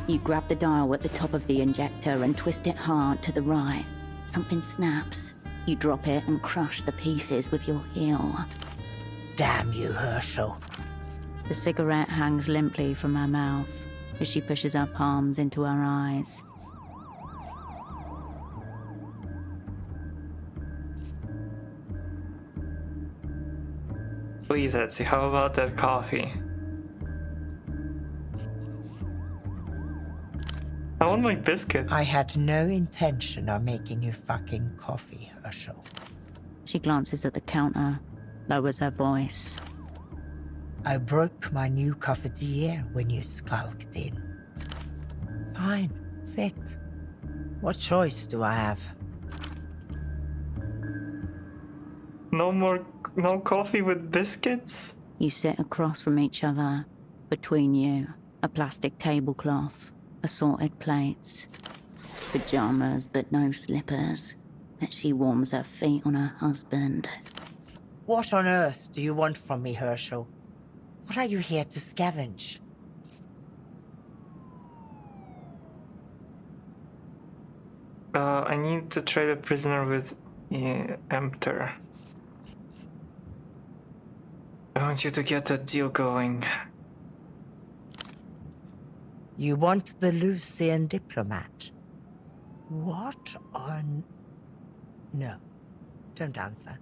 You grab the dial at the top of the injector and twist it hard to the right. Something snaps. You drop it and crush the pieces with your heel. Damn you, Herschel. The cigarette hangs limply from her mouth as she pushes her palms into her eyes. Please, Etsy, how about that coffee? I want my biscuit. I had no intention of making you fucking coffee, Herschel. She glances at the counter, lowers her voice. I broke my new cafetiere when you skulked in. Fine, sit. What choice do I have? No coffee with biscuits? You sit across from each other. Between you, a plastic tablecloth, assorted plates, pajamas but no slippers, that she warms her feet on her husband. What on earth do you want from me, Herschel? What are you here to scavenge? I need to trade a prisoner with Empter. I want you to get that deal going. You want the Lucian diplomat? What on... No, don't answer.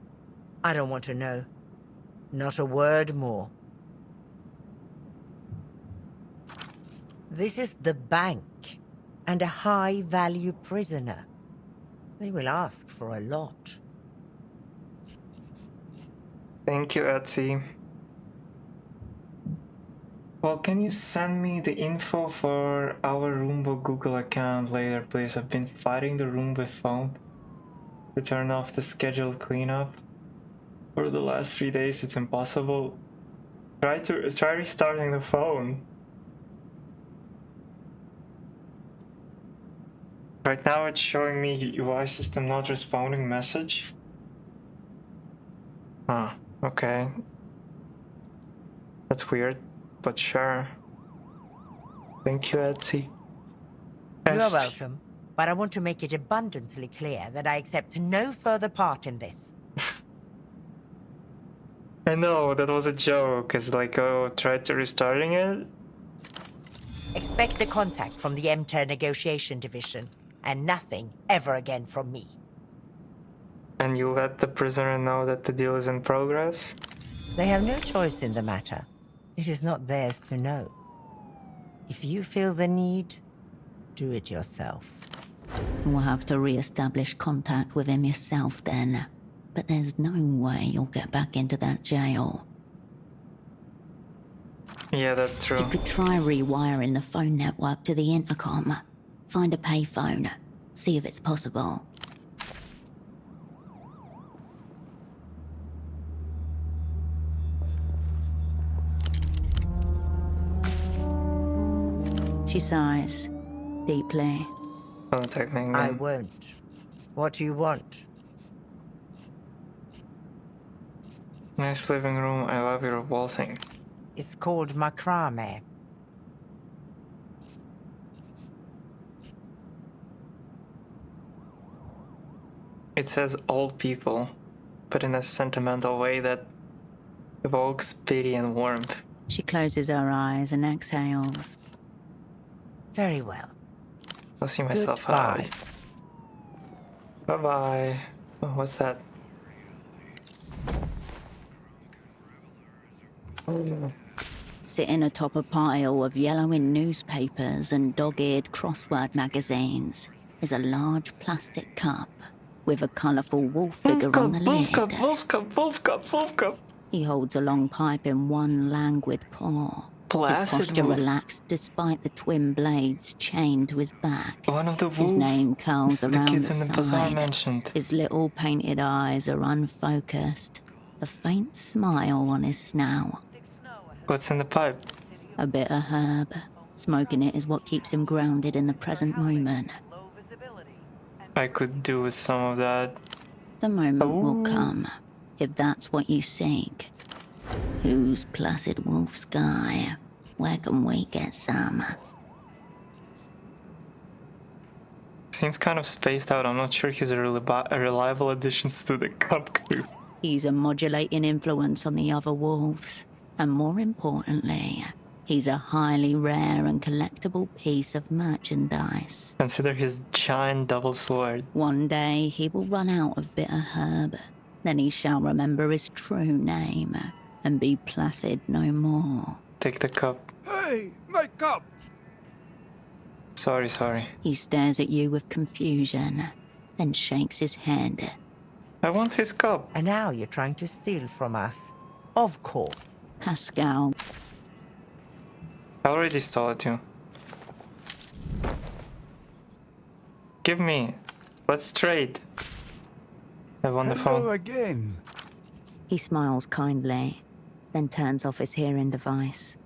I don't want to know. Not a word more. This is the bank, and a high-value prisoner. They will ask for a lot. Thank you, Etsy. Well, can you send me the info for our Roomba Google account later, please? I've been fighting the Roomba phone to turn off the scheduled cleanup. For the last 3 days, it's impossible. Try restarting the phone. Right now it's showing me UI system not responding message. Ah, okay. That's weird, but sure. Thank you, Etsy. You're welcome, but I want to make it abundantly clear that I accept no further part in this. I know, that was a joke. It's like, oh, tried to restarting it? Expect a contact from the MTER negotiation division, and nothing ever again from me. And you let the prisoner know that the deal is in progress? They have no choice in the matter. It is not theirs to know. If you feel the need, do it yourself. You'll have to re-establish contact with him yourself then. But there's no way you'll get back into that jail. Yeah, that's true. You could try rewiring the phone network to the intercom. Find a payphone. See if it's possible. She sighs, deeply. Contacting I them. won't. What do you want? Nice living room, I love your wall thing. It's called macrame. It says old people, but in a sentimental way that evokes pity and warmth. She closes her eyes and exhales. Very well. I'll see myself Goodbye. out. Bye-bye. Oh, what's that? Sitting atop a pile of yellowing newspapers and dog-eared crossword magazines is a large plastic cup with a colourful wolf figure on the lid. Wolf cup. He holds a long pipe in one languid paw. Placid his posture wolf. relaxed despite the twin blades chained to his back. One of the His wolves. name curls The around kids the in the bazaar side. mentioned. His little painted eyes are unfocused. a faint smile on his snout. What's in the pipe? A bit of herb. Smoking it is what keeps him grounded in the present moment. I could do with some of that. The moment will come, if that's what you seek. Who's Placid Wolf Sky? Where can we get some? Seems kind of spaced out. I'm not sure he's a reliable addition to the Cup crew. He's a modulating influence on the other wolves. And more importantly, he's a highly rare and collectible piece of merchandise. Consider his giant double sword. One day he will run out of bitter herb. Then he shall remember his true name and be placid no more. Take the cup. Hey, my cup! Sorry. He stares at you with confusion, then shakes his head. I want his cup. And now you're trying to steal from us. Of course. Pascal. I already stole it too. Give me. Let's trade. I won the Hello phone. again. He smiles kindly, then turns off his hearing device.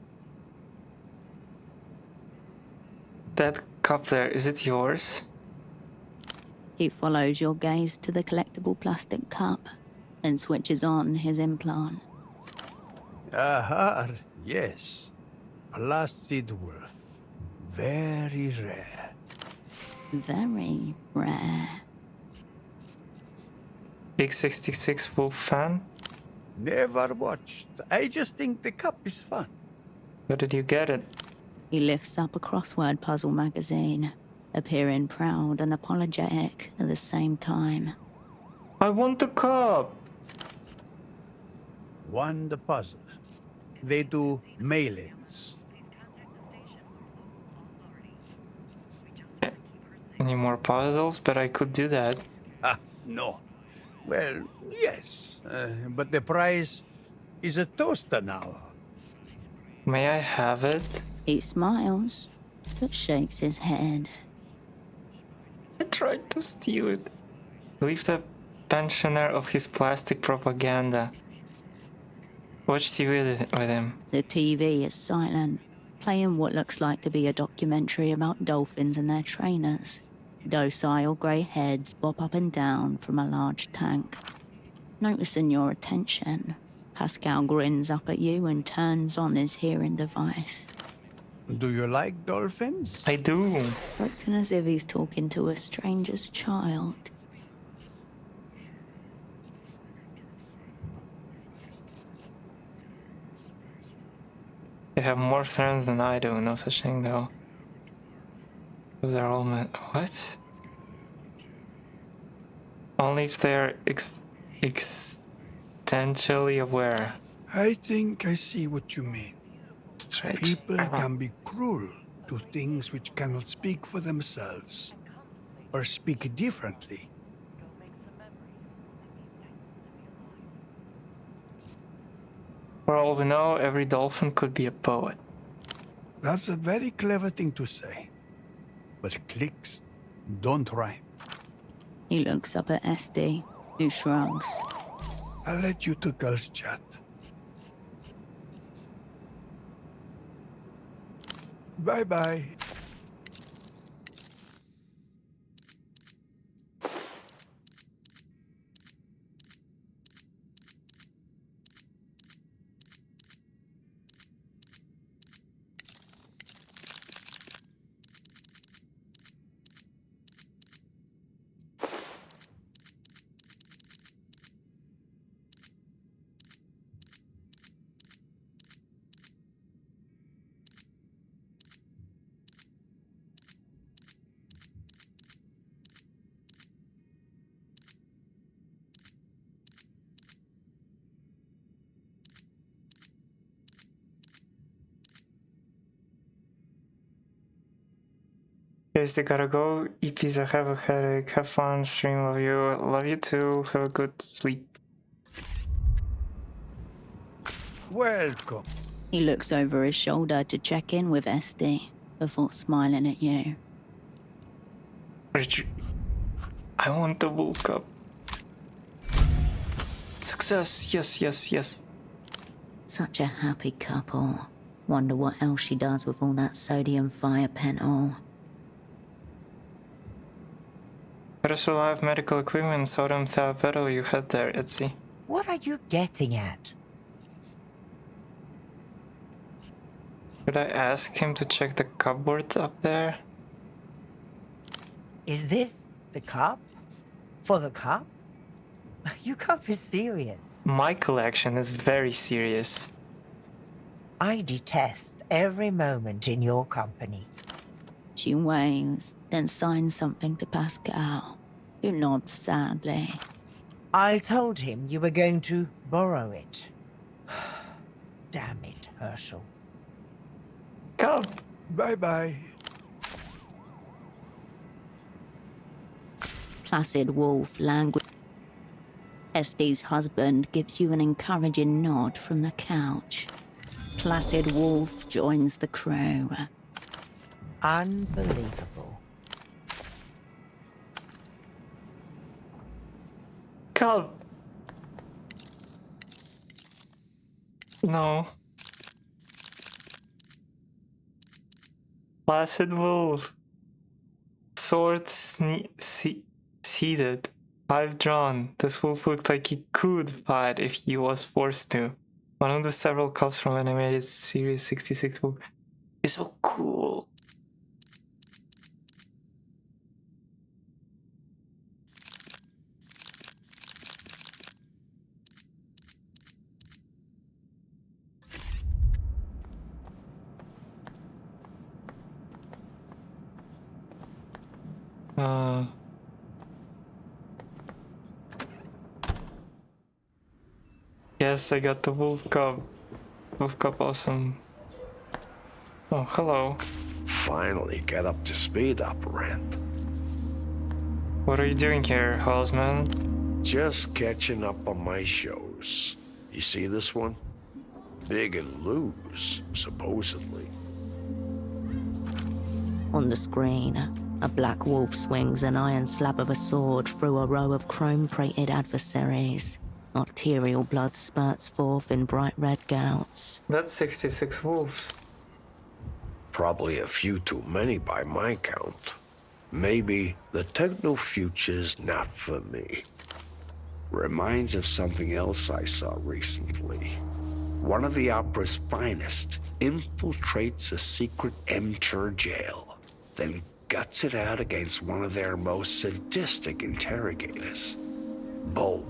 That cup there, is it yours? He follows your gaze to the collectible plastic cup and switches on his implant. Aha, yes. Placid Wolf. Very rare. Very rare. Big 66 Wolf fan? Never watched. I just think the cup is fun. Where did you get it? He lifts up a crossword puzzle magazine, appearing proud and apologetic at the same time. I want the cup! Won the puzzle. They do mailings. Any more puzzles? But I could do that. Ah, no. Well, yes. But the prize is a toaster now. May I have it? He smiles, but shakes his head. I tried to steal it. Leave the pensioner of his plastic propaganda. Watch TV with him. The TV is silent, playing what looks like to be a documentary about dolphins and their trainers. Docile grey heads bob up and down from a large tank. Noticing your attention, Pascal grins up at you and turns on his hearing device. Do you like dolphins? I do. Spoken as if he's talking to a stranger's child. They have more terms than I do. No such thing, though. Those are all meant. What? Only if they're existentially aware. I think I see what you mean. Stretch. People can be cruel to things which cannot speak for themselves, or speak differently. For all we know, every dolphin could be a poet. That's a very clever thing to say. But clicks don't rhyme. He looks up at Esty, who shrugs. I'll let you two girls chat. Bye-bye. Guys, they gotta go. Eat pizza, have a headache, have fun, stream, love you. Love you too. Have a good sleep. Welcome. He looks over his shoulder to check in with Esty before smiling at you. I want the Wolf Cup. Success. Jesus, yes. Such a happy couple. Wonder what else she does with all that sodium thiopental. There's a lot of medical equipment, sodium thiopental you had there, Itzy. What are you getting at? Should I ask him to check the cupboard up there? Is this the cup? For the cup? You can't be serious. My collection is very serious. I detest every moment in your company. She waves, then signs something to Pascal, who nods sadly. I told him you were going to borrow it. Damn it, Herschel. Come. Bye-bye. Placid Wolf languid. Este's husband gives you an encouraging nod from the couch. Placid Wolf joins the crew. Unbelievable. Come. No. Placid Wolf. Sword seated. 5 drawn. This wolf looked like he could fight if he was forced to. One of the several cups from animated series 66 book is so cool. Yes, I got the wolf cup. Wolf cup, awesome. Oh, hello. Finally get up to speed, Operant. What are you doing here, Houseman? Just catching up on my shows. You see this one? Big and loose, supposedly. On the screen, a black wolf swings an iron slab of a sword through a row of chrome-plated adversaries. Arterial blood spurts forth in bright red gouts. That's 66 wolves. Probably a few too many by my count. Maybe the techno future's not for me. Reminds of something else I saw recently. One of the opera's finest infiltrates a secret MTUR jail, then guts it out against one of their most sadistic interrogators. Bold,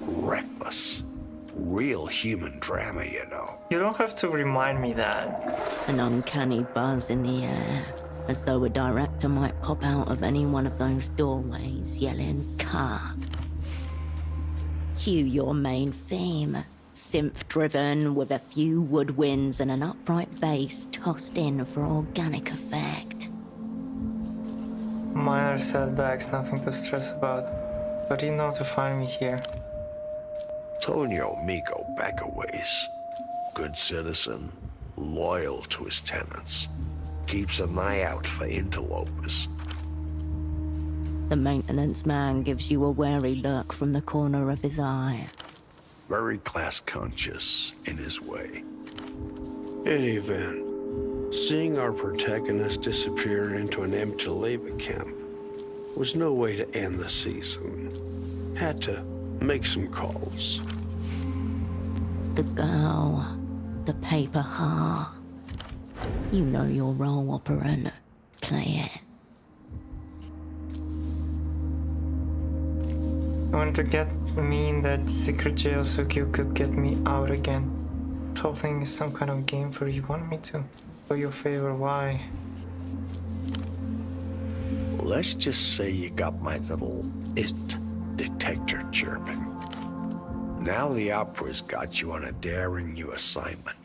reckless, real human drama, you know. You don't have to remind me that. An uncanny buzz in the air, as though a director might pop out of any one of those doorways yelling, "Cut." Cue your main theme. Synth-driven with a few woodwinds and an upright bass tossed in for organic effect. Minor setbacks, nothing to stress about. But you know to find me here. Tonio Migo back a ways. Good citizen, loyal to his tenants. Keeps an eye out for interlopers. The maintenance man gives you a wary look from the corner of his eye. Very class conscious in his way. In any event, seeing our protagonist disappear into an empty labor camp was no way to end the season. Had to make some calls. The girl, the paper heart. You know your role, Operant. Play it. You want to get me in that secret jail so you could get me out again. This whole thing is some kind of game for you. Want me to show your favor? Why? Let's just say you got my little it detector chirping. Now the opera's got you on a daring new assignment,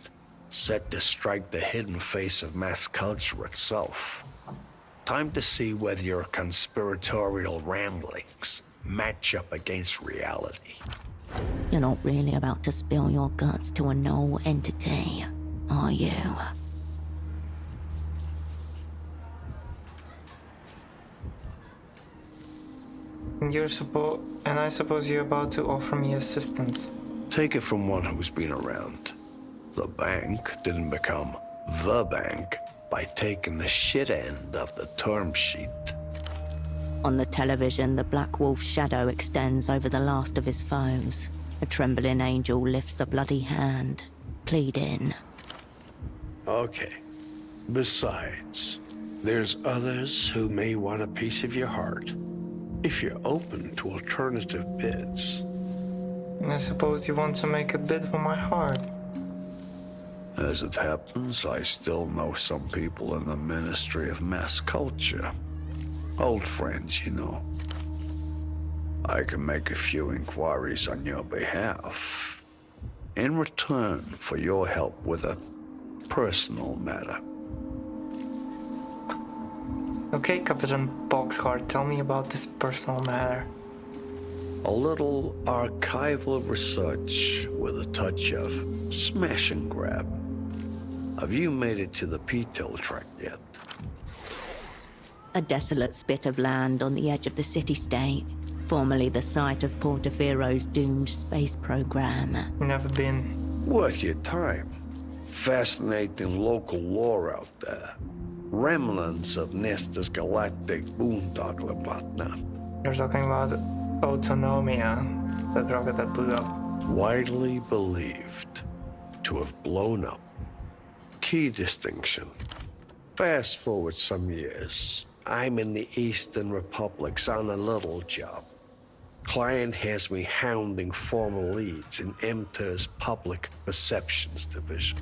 set to strike the hidden face of mass culture itself. Time to see whether your conspiratorial ramblings match up against reality. You're not really about to spill your guts to a null entity, are you? And I suppose you're about to offer me assistance. Take it from one who's been around. The bank didn't become the bank by taking the shit end of the term sheet. On the television, the Black Wolf's shadow extends over the last of his foes. A trembling angel lifts a bloody hand, pleading. Okay. Besides, there's others who may want a piece of your heart, if you're open to alternative bids. And I suppose you want to make a bid for my heart. As it happens, I still know some people in the Ministry of Mass Culture. Old friends, you know. I can make a few inquiries on your behalf, in return for your help with a personal matter. Okay, Captain Boxheart, tell me about this personal matter. A little archival research with a touch of smash and grab. Have you made it to the P-Tail track yet? A desolate spit of land on the edge of the city-state, formerly the site of Portofiero's doomed space program. Never been. Worth your time. Fascinating local lore out there. Remnants of Nestor's galactic boondoggle and whatnot. You're talking about Autonomia, that rocket that blew up. Widely believed to have blown up. Key distinction. Fast forward some years. I'm in the Eastern Republics on a little job. Client has me hounding former leads in MTER's Public Perceptions Division.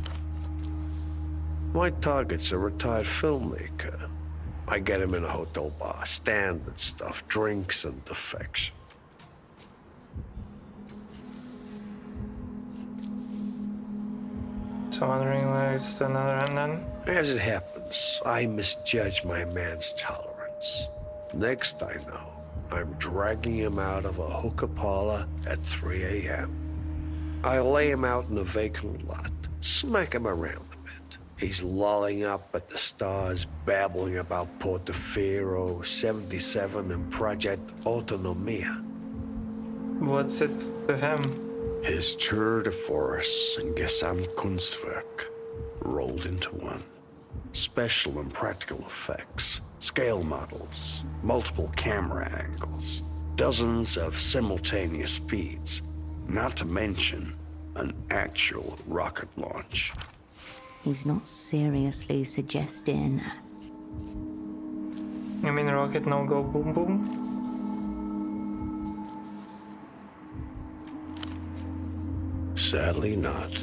My target's a retired filmmaker. I get him in a hotel bar, standard stuff, drinks and defection. So wondering where it's another and then? As it happens, I misjudge my man's tolerance. Next I know, I'm dragging him out of a hookah parlor at 3 a.m. I lay him out in a vacant lot, smack him around a bit. He's lolling up at the stars, babbling about Portofiero, 77, and Project Autonomia. What's it to him? His tour de force and Gesamtkunstwerk rolled into one. Special and practical effects, scale models, multiple camera angles, dozens of simultaneous feeds, not to mention an actual rocket launch. He's not seriously suggesting. You mean rocket no go boom boom? Sadly not.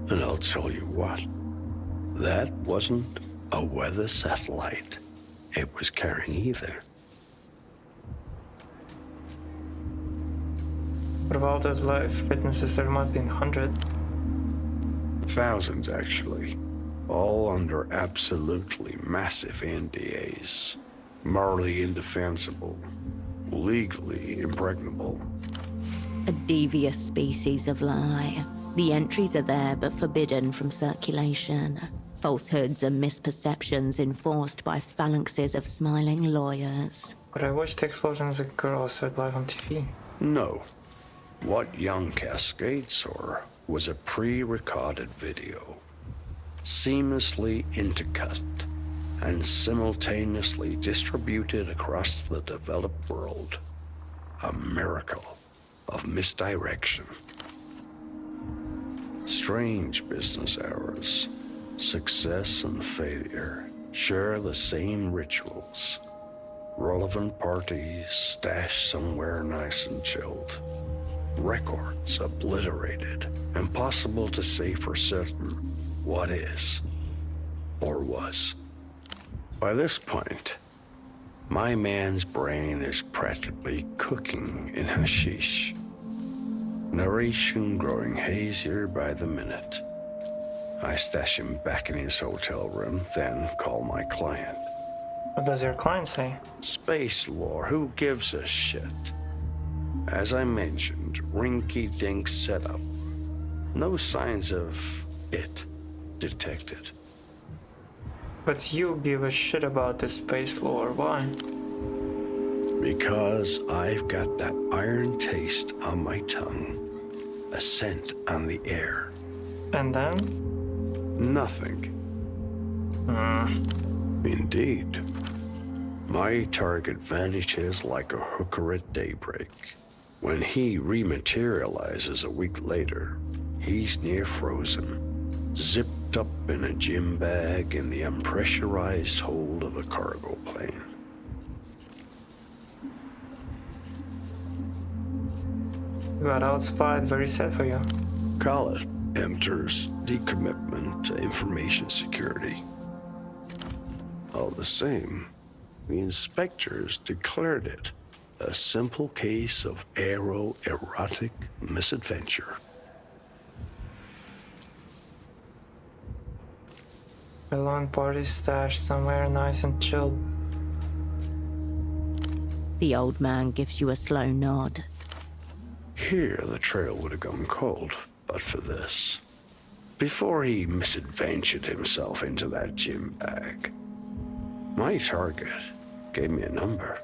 And I'll tell you what, that wasn't a weather satellite it was carrying either. What about those live witnesses? There might be 100. Thousands, actually. All under absolutely massive NDAs. Morally indefensible. Legally impregnable. A devious species of lie. The entries are there but forbidden from circulation. Falsehoods and misperceptions enforced by phalanxes of smiling lawyers. But I watched the explosion as a girl, saw it live on TV. No. What young Cascade saw was a pre-recorded video. Seamlessly intercut and simultaneously distributed across the developed world. A miracle of misdirection. Strange business hours. Success and failure share the same rituals. Relevant parties stashed somewhere nice and chilled. Records obliterated. Impossible to say for certain what is or was. By this point, my man's brain is practically cooking in hashish. Narration growing hazier by the minute. I stash him back in his hotel room, then call my client. What does your client say? Space lore, who gives a shit? As I mentioned, rinky-dink setup. No signs of it detected. But you give a shit about this space lore, why? Because I've got that iron taste on my tongue, a scent on the air. And then? Nothing. Indeed. My target vanishes like a hooker at daybreak. When he rematerializes a week later, he's near frozen, zipped up in a gym bag in the unpressurized hold of a cargo plane. Got outspied, very sad for you. Call it Emter's decommitment to information security. All the same, the inspectors declared it a simple case of aeroerotic misadventure. A lawn party stashed somewhere nice and chilled. The old man gives you a slow nod. Here, the trail would have gone cold, but for this. Before he misadventured himself into that gym bag, my target gave me a number.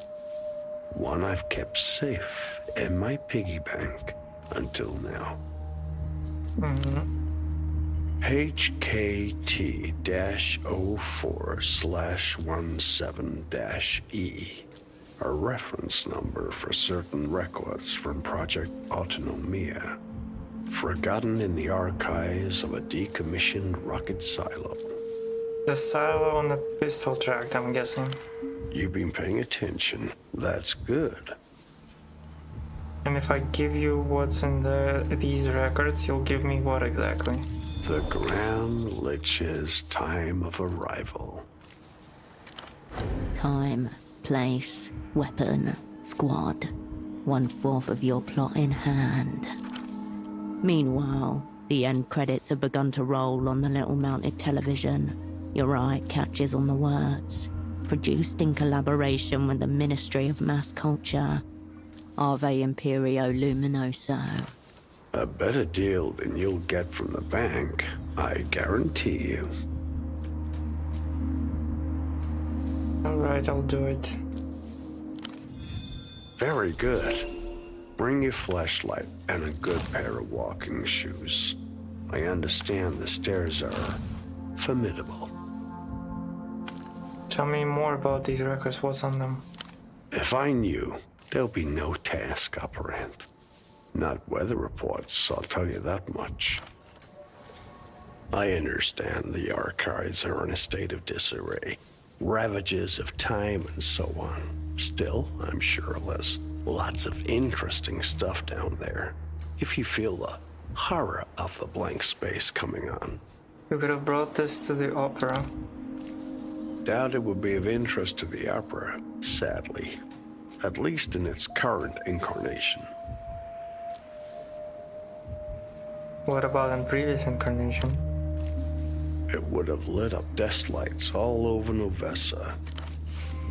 One I've kept safe in my piggy bank until now. HKT-04/17-E. A reference number for certain records from Project Autonomia, forgotten in the archives of a decommissioned rocket silo. The silo on the pistol tract, I'm guessing. You've been paying attention. That's good. And if I give you what's in these records, you'll give me what exactly? The Grand Lich's time of arrival. Time, place, weapon, squad. 1/4 of your plot in hand. Meanwhile, the end credits have begun to roll on the little mounted television. Your eye catches on the words. Produced in collaboration with the Ministry of Mass Culture. Ave Imperio Luminoso. A better deal than you'll get from the bank, I guarantee you. Alright, I'll do it. Very good. Bring your flashlight and a good pair of walking shoes. I understand the stairs are formidable. Tell me more about these records, what's on them? If I knew, there'll be no task operant. Not weather reports, I'll tell you that much. I understand the archives are in a state of disarray. Ravages of time and so on. Still, I'm sure there's lots of interesting stuff down there. If you feel the horror of the blank space coming on. You could have brought this to the opera. Doubt it would be of interest to the opera, sadly. At least in its current incarnation. What about in previous incarnation? It would have lit up desk lights all over Novessa.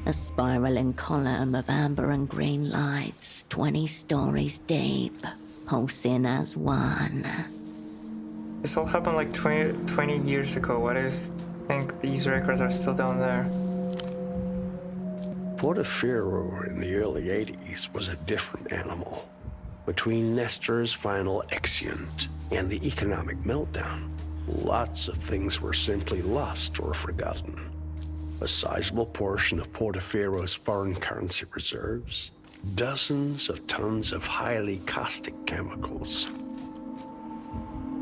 A spiraling column of amber and green lights, 20 stories deep, pulsing as one. This all happened like 20 years ago. Why do you think these records are still down there? Portaferro in the early 80s was a different animal. Between Nestor's final exeunt and the economic meltdown, lots of things were simply lost or forgotten. A sizable portion of Portaferro's foreign currency reserves, dozens of tons of highly caustic chemicals.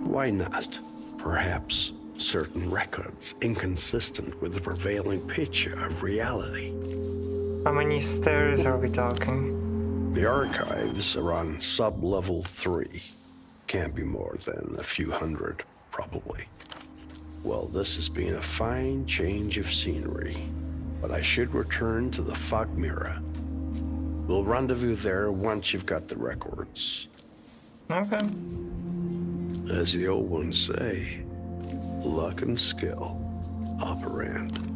Why not? Perhaps certain records inconsistent with the prevailing picture of reality. How many stairs are we talking? The archives are on sub-level 3. Can't be more than a few hundred, probably. Well, this has been a fine change of scenery, but I should return to the Fog Mirror. We'll rendezvous there once you've got the records. Okay. As the old ones say, luck and skill operand.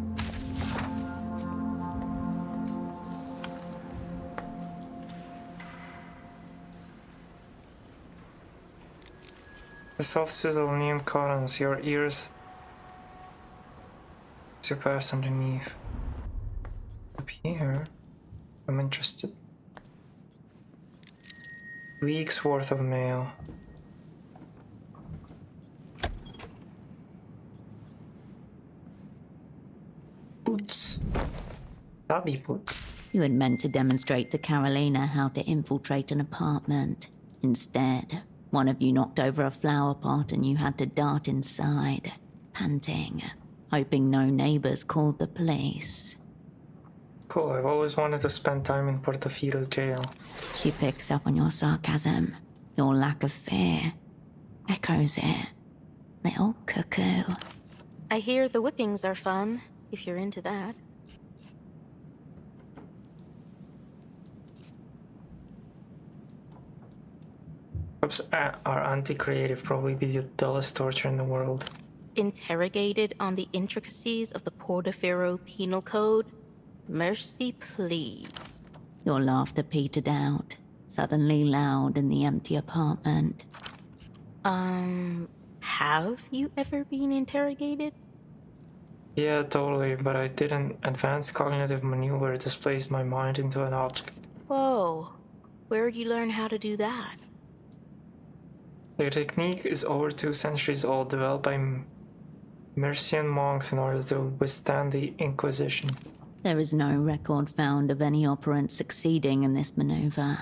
The soft sizzle of neon cottons, your ears surpassed underneath. Up here. I'm interested. Weeks worth of mail. Boots. Tabby boots. You had meant to demonstrate to Carolina how to infiltrate an apartment. Instead, one of you knocked over a flower pot and you had to dart inside, panting, hoping no neighbors called the police. Cool, I've always wanted to spend time in Portofino jail. She picks up on your sarcasm, your lack of fear, echoes it. Little cuckoo. I hear the whippings are fun, if you're into that. Cops are anti-creative, probably be the dullest torture in the world. Interrogated on the intricacies of the Portofino Penal Code? Mercy, please. Your laughter petered out, suddenly loud in the empty apartment. Have you ever been interrogated? Yeah, totally, but I did an advanced cognitive maneuver to displace my mind into an object. Whoa. Where'd you learn how to do that? The technique is over 2 centuries old, developed by Mercian monks in order to withstand the Inquisition. There is no record found of any operant succeeding in this maneuver.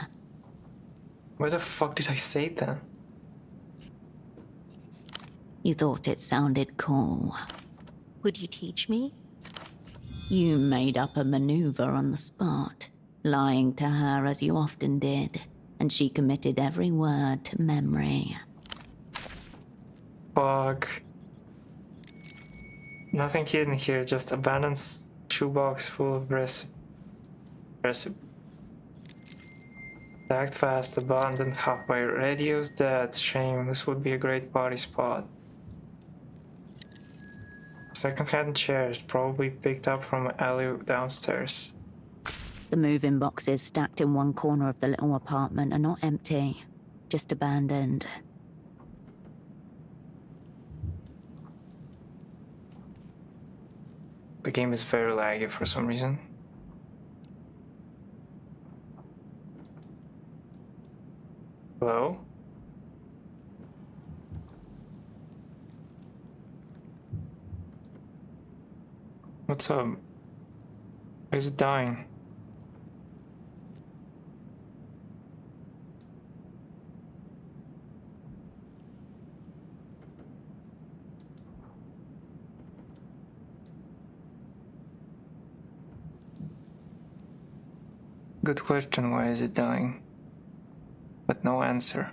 Why the fuck did I say that? You thought it sounded cool. Would you teach me? You made up a maneuver on the spot, lying to her as you often did, and she committed every word to memory. Fuck. Nothing hidden here, just abandoned shoebox full of recipe. Stacked fast, abandoned halfway. Radio's dead. Shame, this would be a great party spot. Second-hand chairs, probably picked up from an alley downstairs. The moving boxes stacked in one corner of the little apartment are not empty, just abandoned. The game is very laggy for some reason. Hello? What's up? Why is it dying? Good question, why is it dying? But no answer.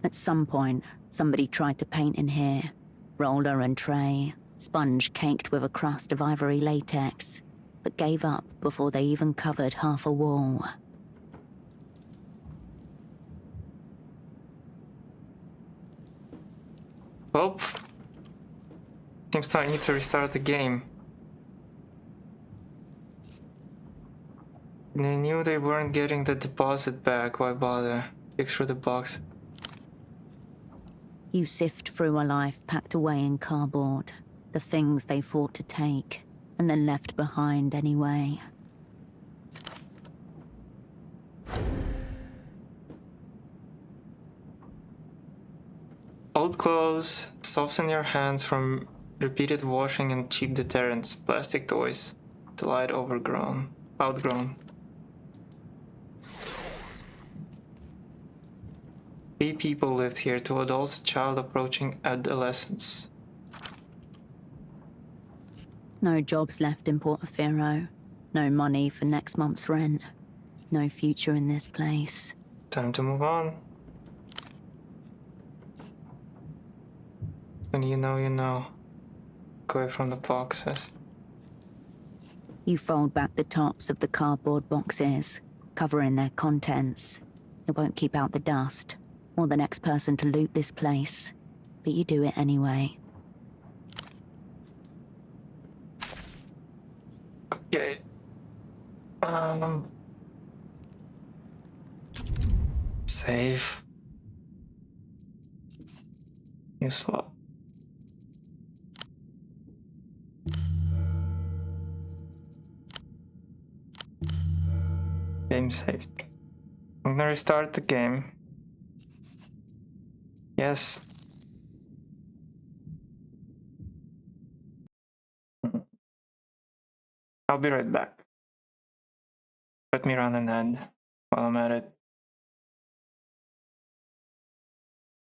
At some point, somebody tried to paint in here. Roller and tray, sponge caked with a crust of ivory latex, but gave up before they even covered half a wall. Well, seems I need to restart the game. They knew they weren't getting the deposit back, why bother? Dig through the box. You sift through a life packed away in cardboard, the things they fought to take, and then left behind anyway. Old clothes, soften your hands from repeated washing and cheap deterrents, plastic toys, delight outgrown. 3 people lived here, 2 adults, a child approaching adolescence. No jobs left in Portofino, no money for next month's rent, no future in this place. Time to move on. When you know. Go away from the boxes. You fold back the tops of the cardboard boxes, covering their contents. It won't keep out the dust, or the next person to loot this place, but you do it anyway. Okay. Save. New slot. game saved. I'm gonna restart the game. Yes. I'll be right back. Let me run an ad while I'm at it.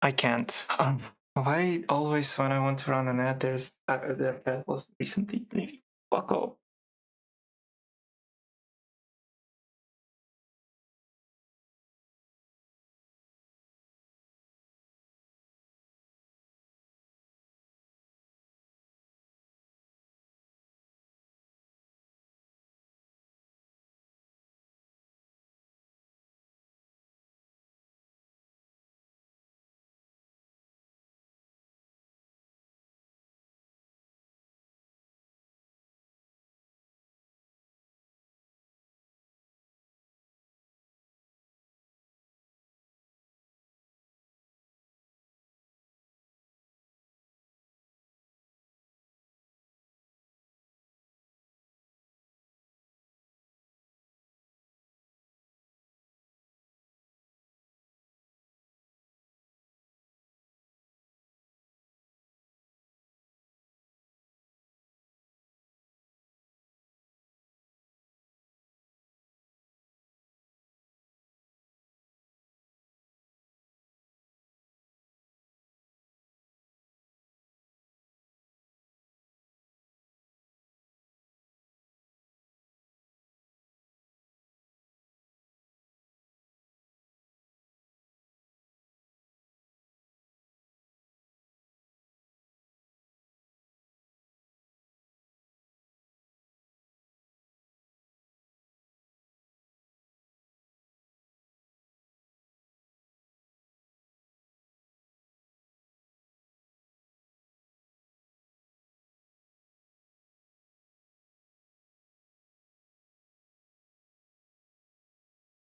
I can't. Why always when I want to run an ad, there's that was recently. Fuck off.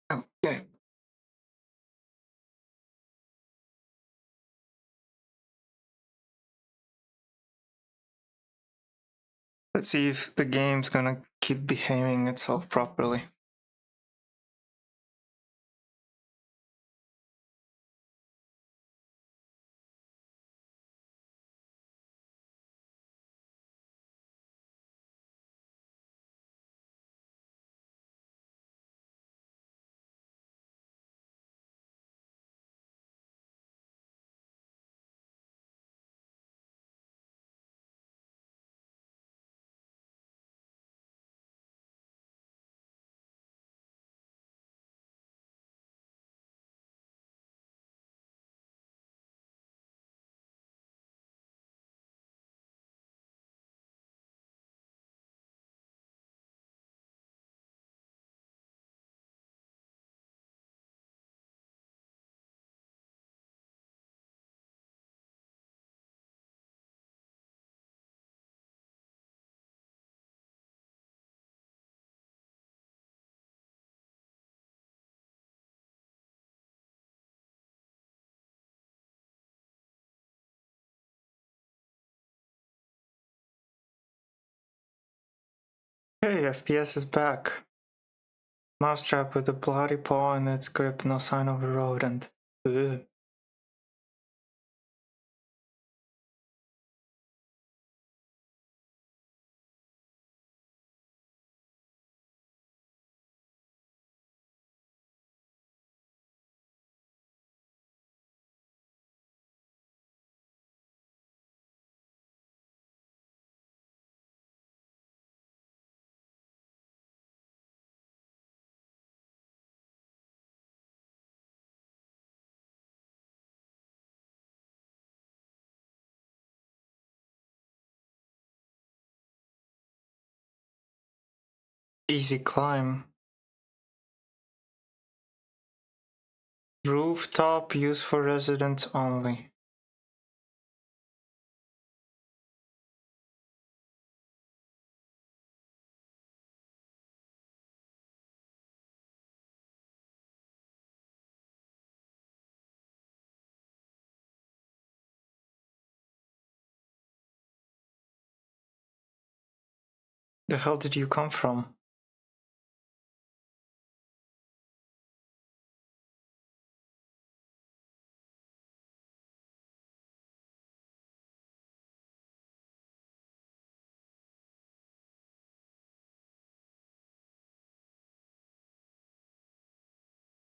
Okay. Let's see if the game's gonna keep behaving itself properly. Hey, FPS is back. Mousetrap with a bloody paw in its grip, no sign of a rodent. Ugh. Easy climb. Rooftop used for residents only. The hell did you come from?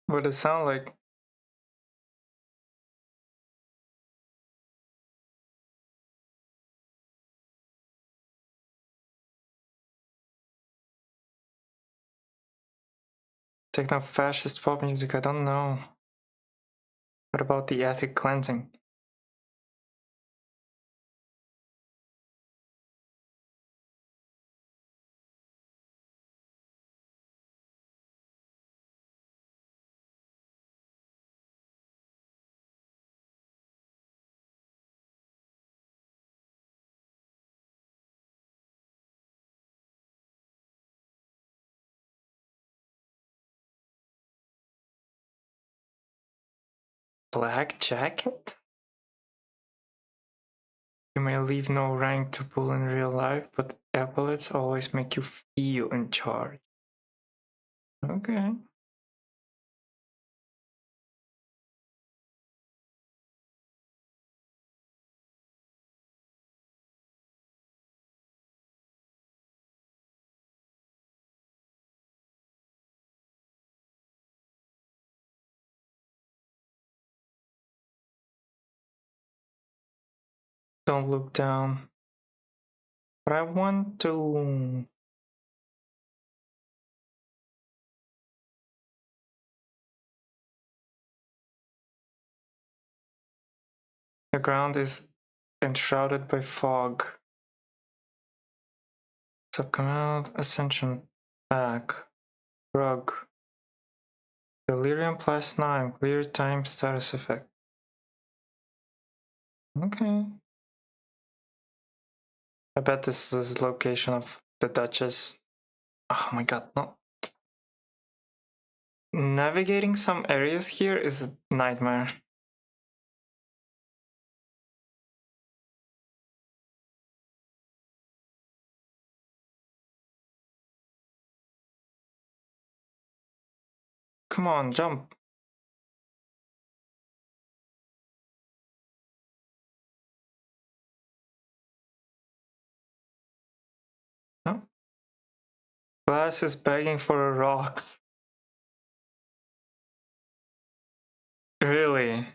What does it sound like? Techno-fascist pop music, I don't know. What about the ethic cleansing? Black jacket? You may leave no rank to pull in real life, but epaulets always make you feel in charge. Okay. Don't look down. But I want to... The ground is enshrouded by fog. Subcommand Ascension Pack. Rug. Delirium plus 9. Clear time status effect. Okay. I bet this is the location of the Duchess. Oh my god, no. Navigating some areas here is a nightmare. Come on, jump. No? Glass is begging for a rock. Really?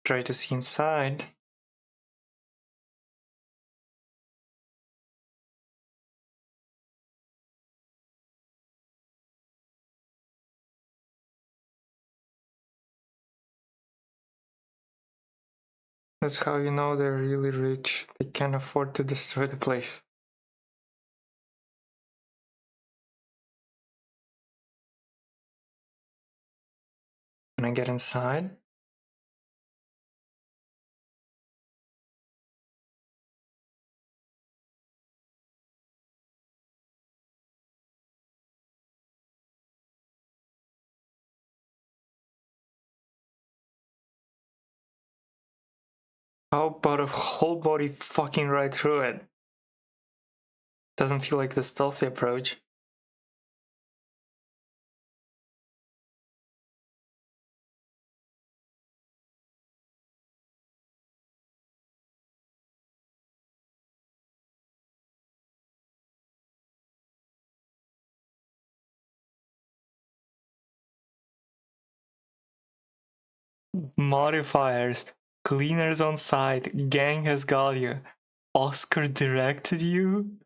Try to see inside. That's how you know they're really rich. They can't afford to destroy the place. Can I get inside? How about a whole body fucking right through it? Doesn't feel like the stealthy approach. Modifiers. Cleaners on site. Gang has got you. Oscar directed you?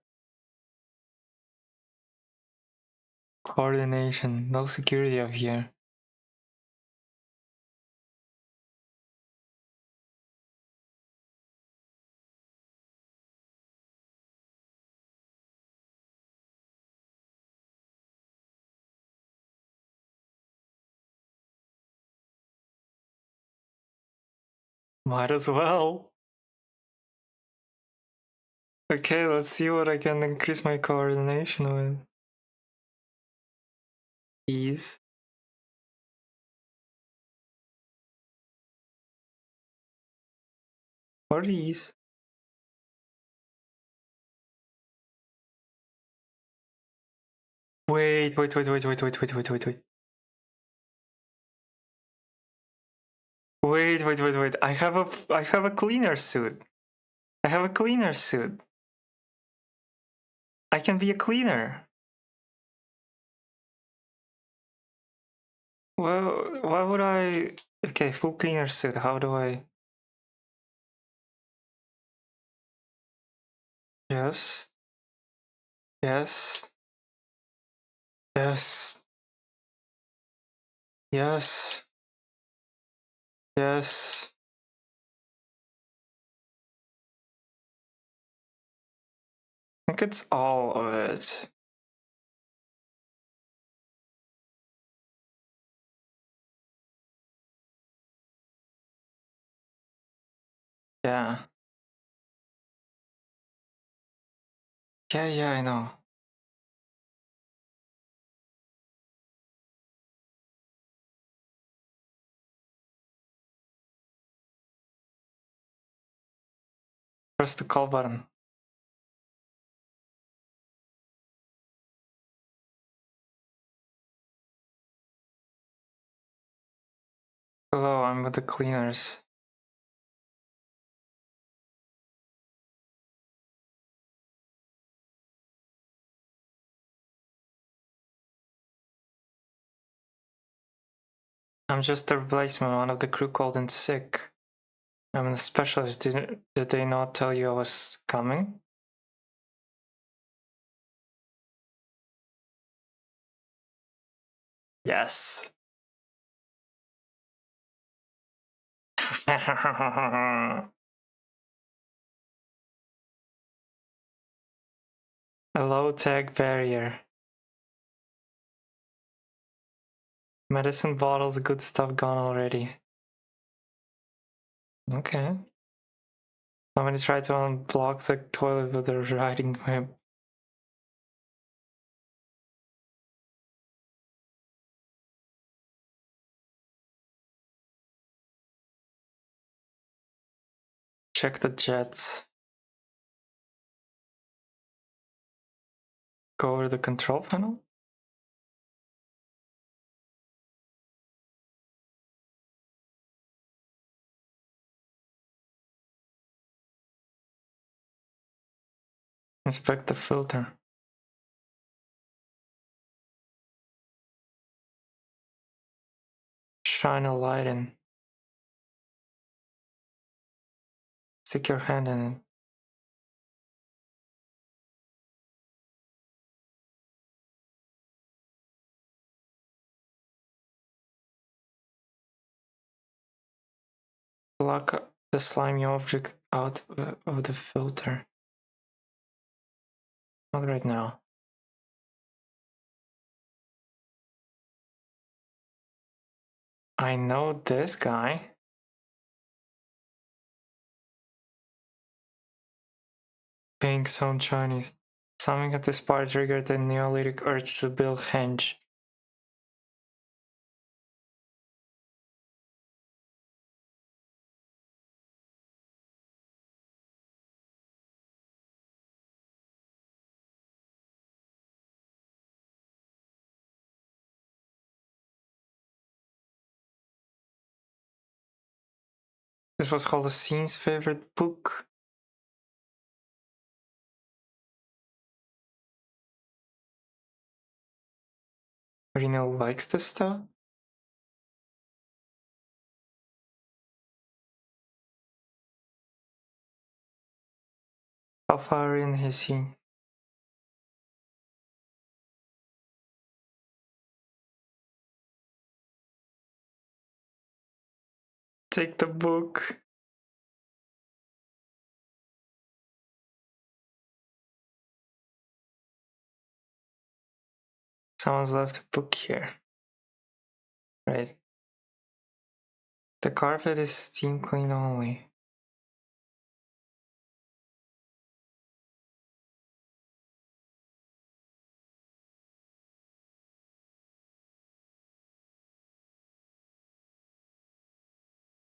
Coordination. No security up here. Might as well. Okay, let's see what I can increase my coordination with. Ease. What are these? Wait. Wait. I have a cleaner suit. I have a cleaner suit. I can be a cleaner. Well, why would I? Okay, full cleaner suit. How do I? Yes. Yes. Yes. Yes. Yes. I think it's all of it. Yeah. Yeah, I know. Press the call button. Hello, I'm with the cleaners. I'm just a replacement. One of the crew called in sick. I'm a specialist. Did they not tell you I was coming? Yes. A low-tech barrier. Medicine bottles, good stuff gone already. Okay. Somebody tried to unblock the toilet with a riding whip. Check the jets. Go over the control panel? Inspect the filter. Shine a light in. Stick your hand in it. Pluck the slimy object out of the filter. Not right now. I know this guy. Being so Chinese. Something at this part triggered the Neolithic urge to build henge. This was Holocine's favorite book. Reno likes this stuff. How far in is he? Take the book. Someone's left a book here. Right. The carpet is steam clean only.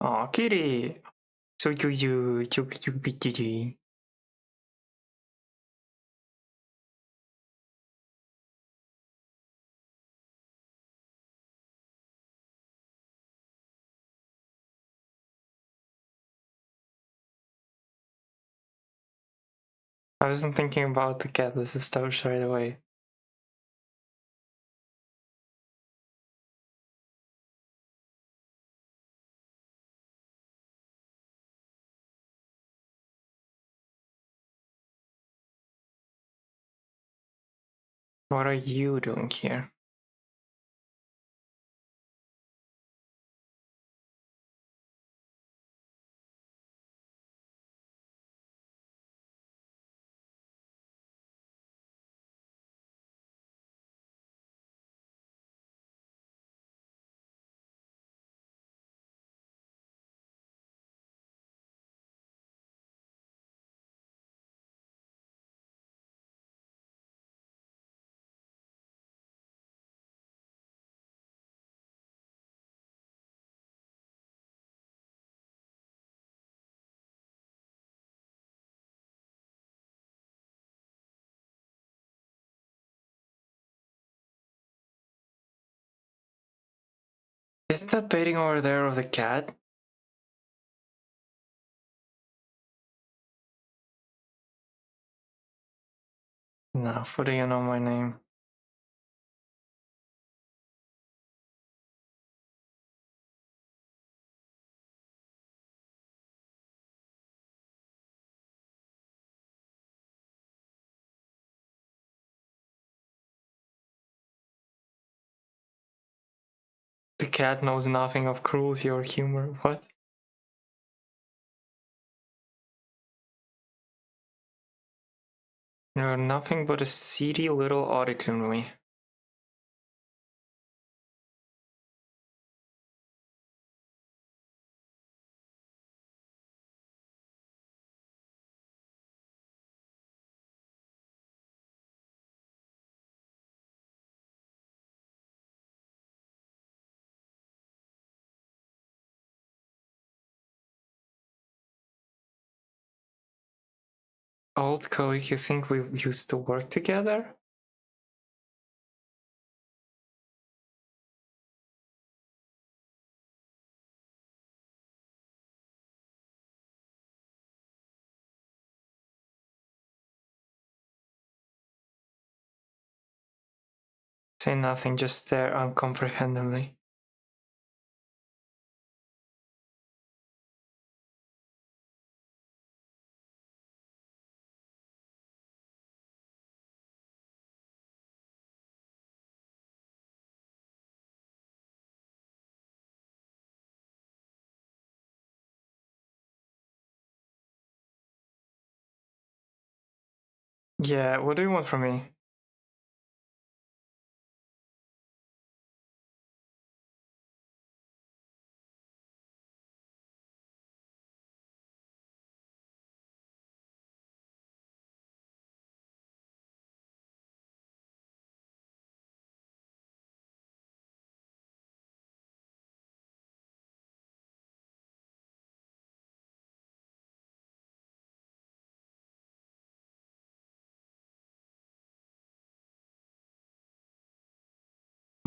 Aw, kitty! So you. I wasn't thinking about the cat. Let's establish right away. What are you doing here? Isn't that painting over there of the cat? No, how do you know my name? The cat knows nothing of cruelty or humor. What? You're nothing but a seedy little oddity to me. Old colleague, you think we used to work together? Say nothing, just stare uncomprehendingly. Yeah, what do you want from me?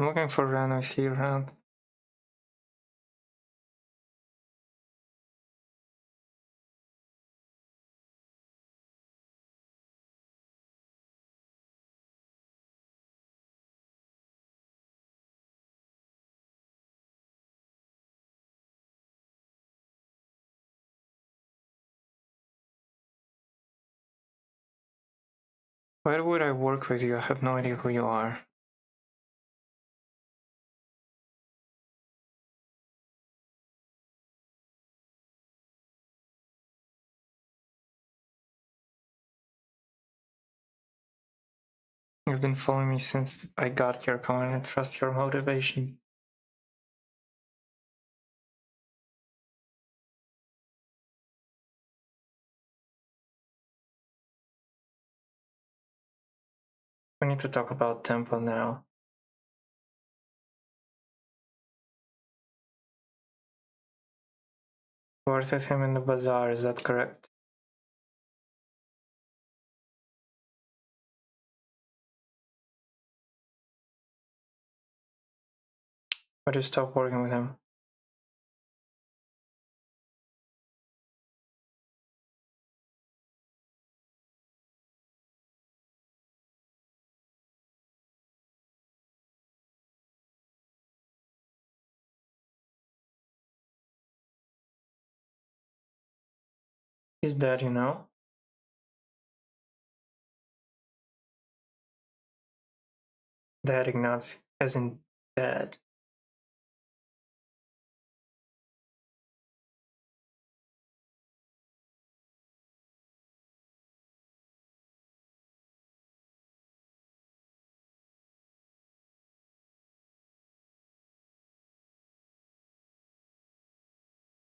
I'm looking for Rano. Is he around? Why would I work with you? I have no idea who you are. You've been following me since I got here. Come on, I trust your motivation. We need to talk about Temple now. Thwarted him in the bazaar, is that correct? Why did you stop working with him? He's dead, you know. Dead, Ignatz, as in dead.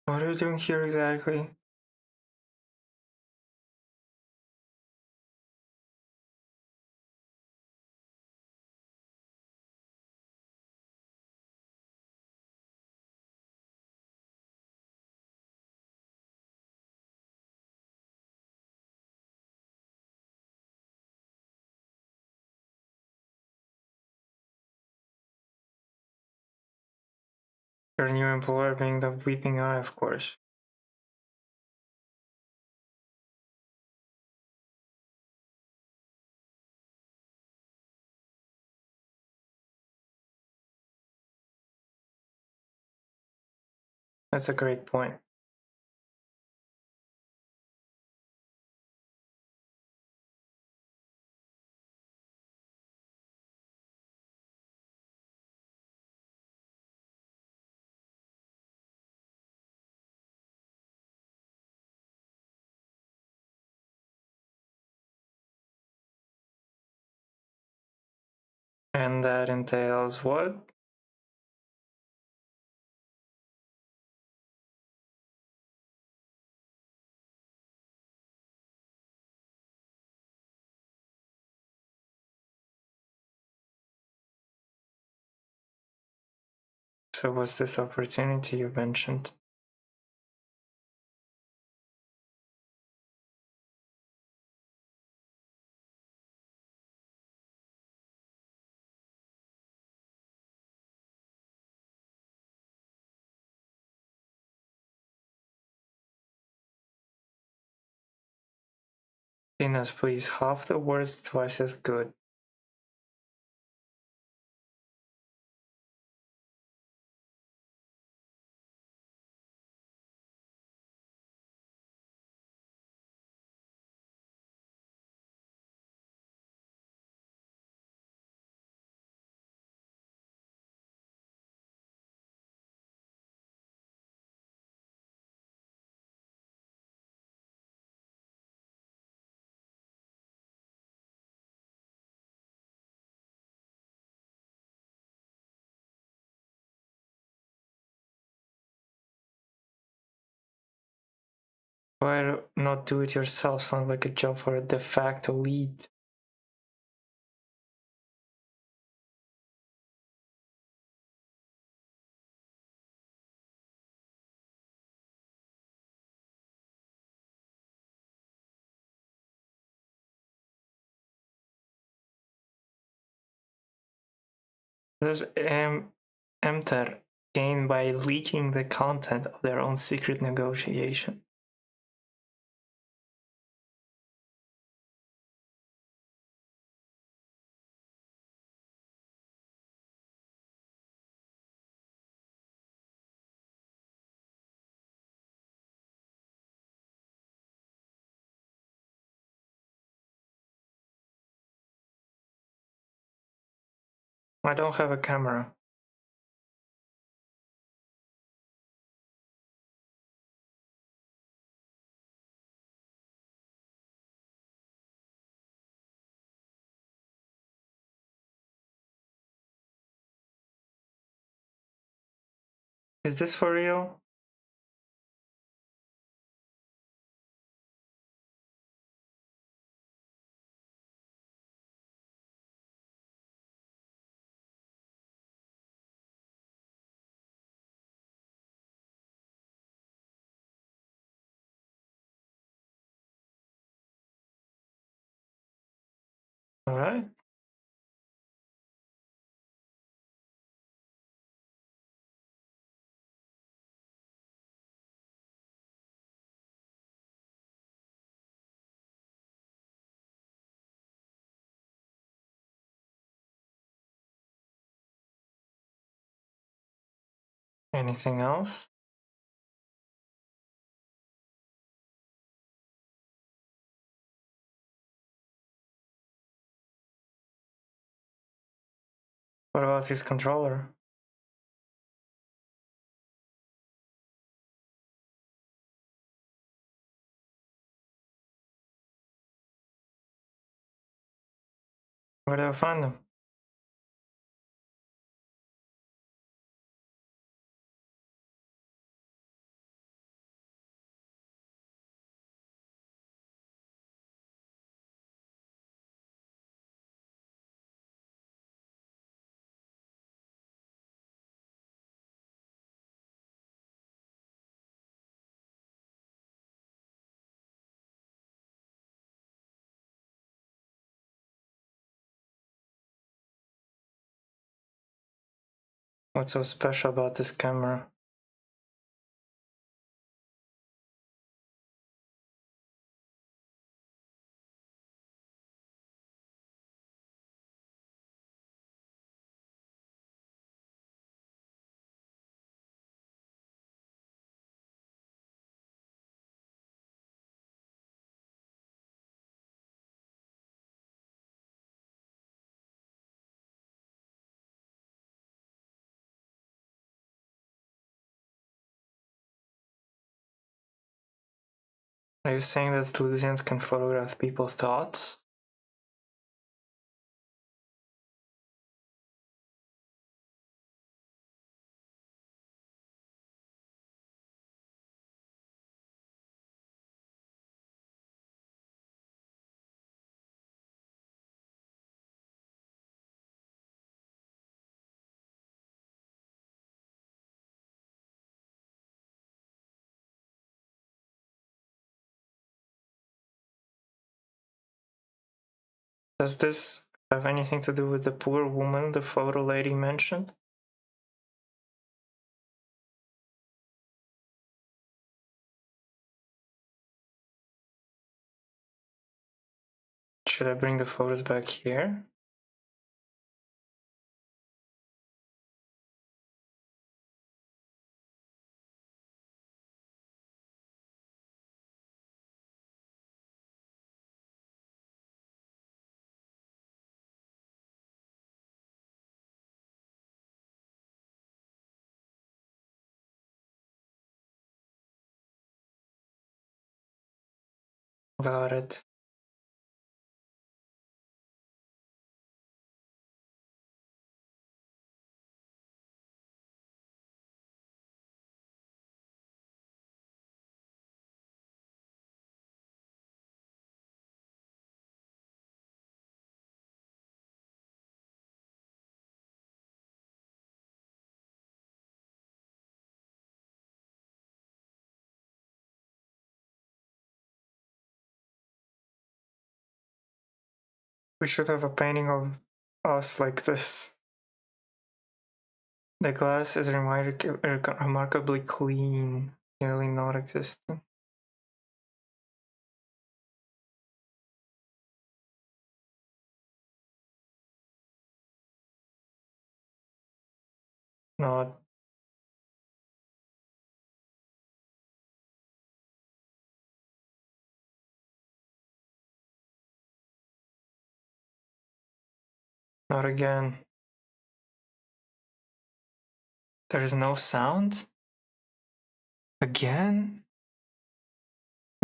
What are you doing here exactly? Your new employer being the Weeping Eye, of course. That's a great point. And that entails what? So what's this opportunity you mentioned? Venus, please, half the words twice as good. Why not do it yourself? Sounds like a job for a de facto lead. Does Emter gain by leaking the content of their own secret negotiation? I don't have a camera. Is this for real? Alright. Anything else? What about his controller? Where do I find them? What's so special about this camera? Are you saying that Lusians can photograph people's thoughts? Does this have anything to do with the poor woman the photo lady mentioned? Should I bring the photos back here? Got it. We should have a painting of us like this. The glass is remarkably clean, nearly not existent. Not Not again. There is no sound? Again?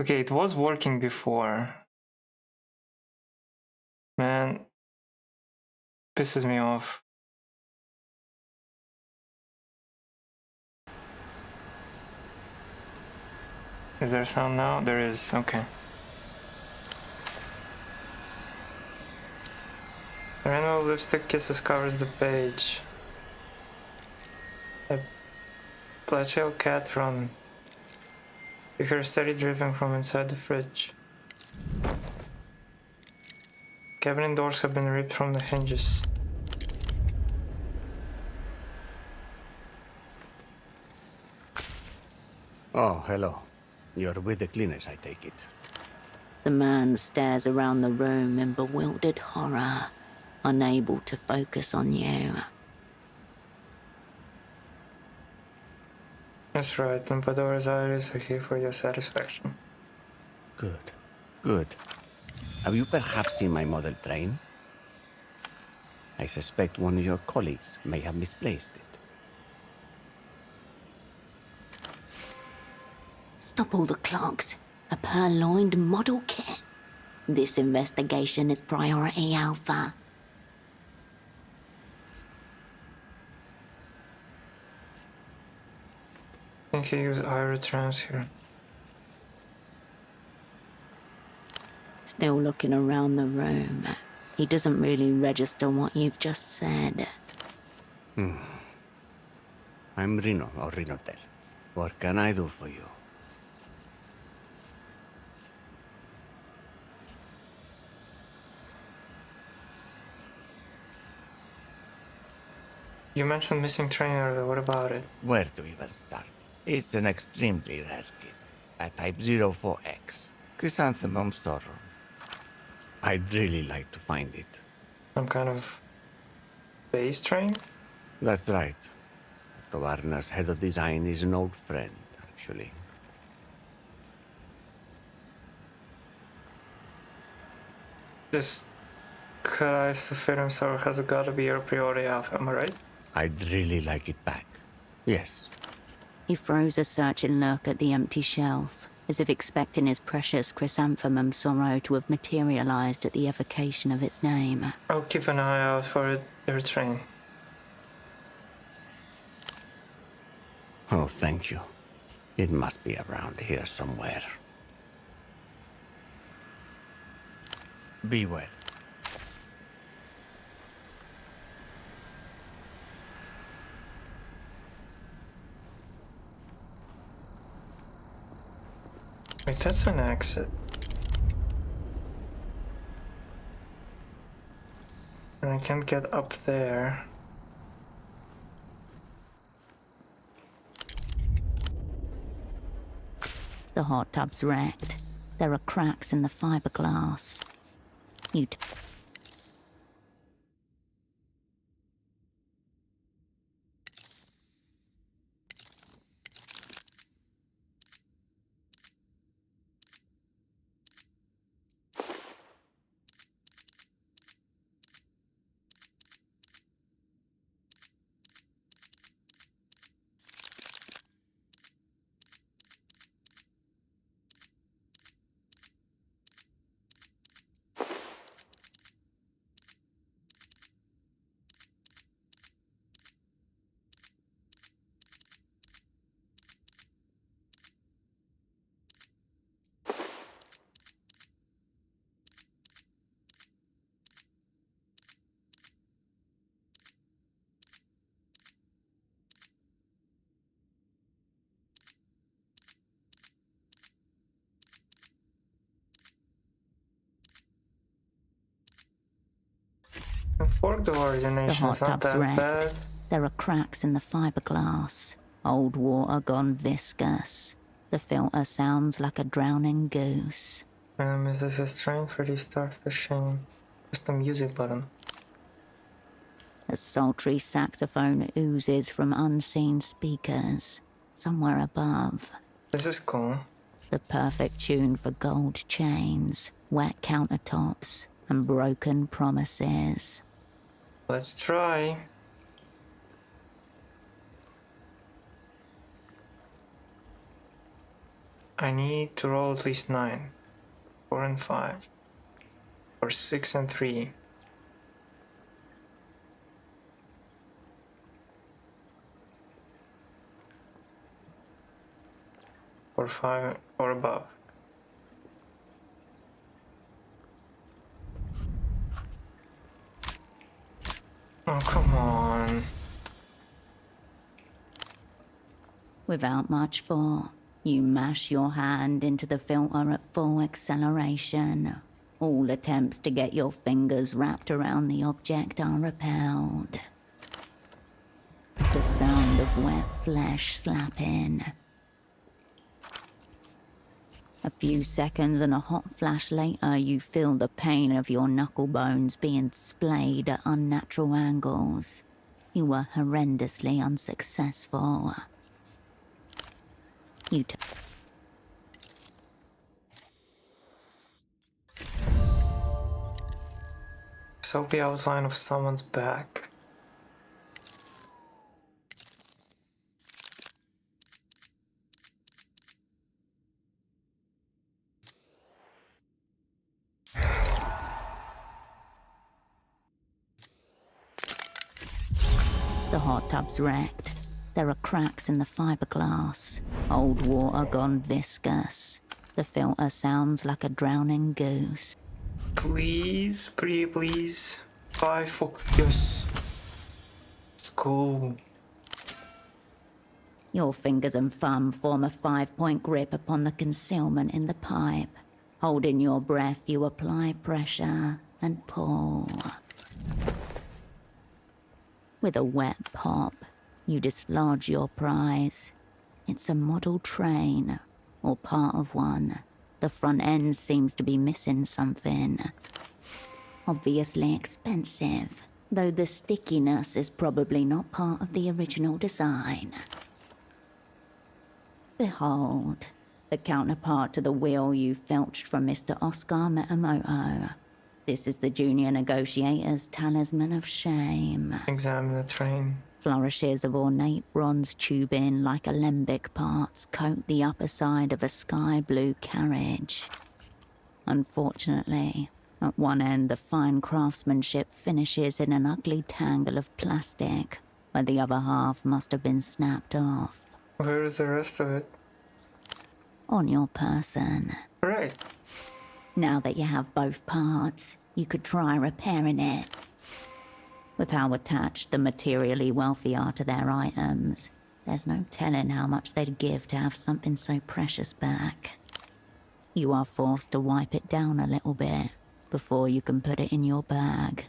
Okay, it was working before. Man, pisses me off. Is there sound now? There is, okay. The rainbow lipstick kisses covers the page. A plateau cat run. You hear steady dripping from inside the fridge. Cabinet doors have been ripped from the hinges. Oh, hello. You're with the cleaners, I take it. The man stares around the room in bewildered horror, unable to focus on you. That's right, Lampadora's eyes are here for your satisfaction. Good. Good. Have you perhaps seen my model train? I suspect one of your colleagues may have misplaced it. Stop all the clocks. A purloined model kit. This investigation is priority alpha. I think he used Irotrans here. Still looking around the room. He doesn't really register what you've just said. I'm Reno, or Rinotel. What can I do for you? You mentioned missing train earlier, what about it? Where to even start? It's an extremely rare kit. A Type 04X. Chrysanthemum Sorrow. I'd really like to find it. Some kind of base train? That's right. Kavarna's head of design is an old friend, actually. This Chrysophyrum Sorrow has gotta be your priority alpha, am I right? I'd really like it back. Yes. He throws a searching look at the empty shelf, as if expecting his precious chrysanthemum sorrow to have materialized at the evocation of its name. I'll keep an eye out for your train. Oh, thank you. It must be around here somewhere. Be well. Wait, that's an exit. And I can't get up there. The hot tub's wrecked. There are cracks in the fiberglass. You'd... Fork door The origination's hot not tub's that wrecked. bad. There are cracks in the fiberglass. Old water gone viscous. The filter sounds like a drowning goose. This is a strain for these starts the shame. Press the music button. A sultry saxophone oozes from unseen speakers. Somewhere above. This is cool. The perfect tune for gold chains, wet countertops, and broken promises. Let's try. I need to roll at least 9. 4 and 5. Or 6 and 3. Or 5 or above. Oh, come on. Without much thought, you mash your hand into the filter at full acceleration. All attempts to get your fingers wrapped around the object are repelled. The sound of wet flesh slapping. A few seconds and a hot flash later, you feel the pain of your knuckle bones being splayed at unnatural angles. You were horrendously unsuccessful. Soapy outline of someone's back. The hot tub's wrecked. There are cracks in the fiberglass. Old water gone viscous. The filter sounds like a drowning goose. Please, pretty please. 5, 4, yes. It's cool. Your fingers and thumb form a 5-point grip upon the concealment in the pipe. Holding your breath, you apply pressure and pull. With a wet pop, you dislodge your prize. It's a model train, or part of one. The front end seems to be missing something. Obviously expensive, though the stickiness is probably not part of the original design. Behold, the counterpart to the wheel you filched from Mr. Oscar Metamoto. This is the junior negotiator's talisman of shame. Examine the train. Flourishes of ornate bronze tubing like alembic parts coat the upper side of a sky blue carriage. Unfortunately, at one end the fine craftsmanship finishes in an ugly tangle of plastic, where the other half must have been snapped off. Where is the rest of it? On your person. Right. Now that you have both parts, you could try repairing it. With how attached the materially wealthy are to their items, there's no telling how much they'd give to have something so precious back. You are forced to wipe it down a little bit before you can put it in your bag.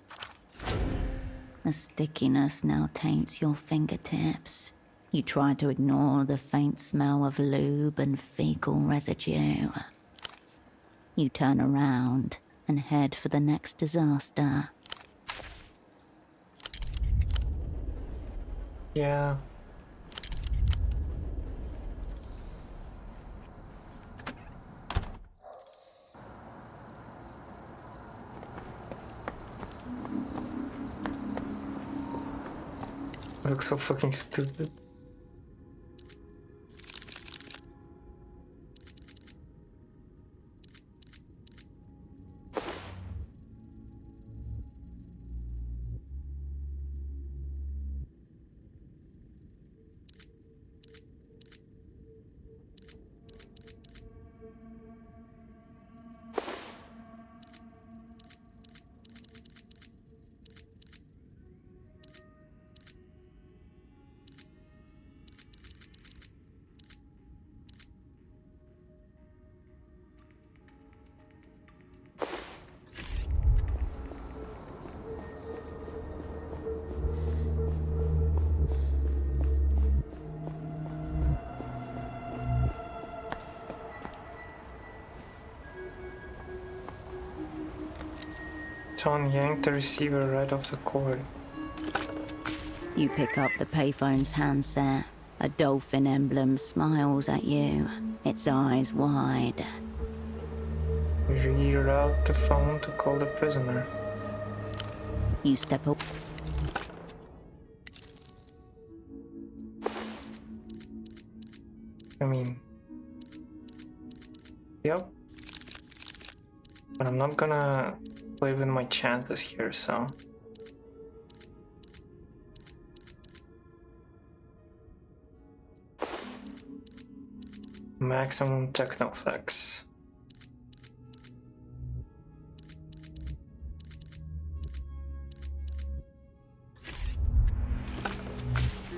The stickiness now taints your fingertips. You try to ignore the faint smell of lube and fecal residue. You turn around and head for the next disaster. Yeah. I look so fucking stupid. John yanked the receiver right off the cord. You pick up the payphone's handset. A dolphin emblem smiles at you, its eyes wide. Reroute the phone to call the prisoner. You step up. I mean, yep. But I'm not gonna play with my chances here, so. Maximum Technoflex.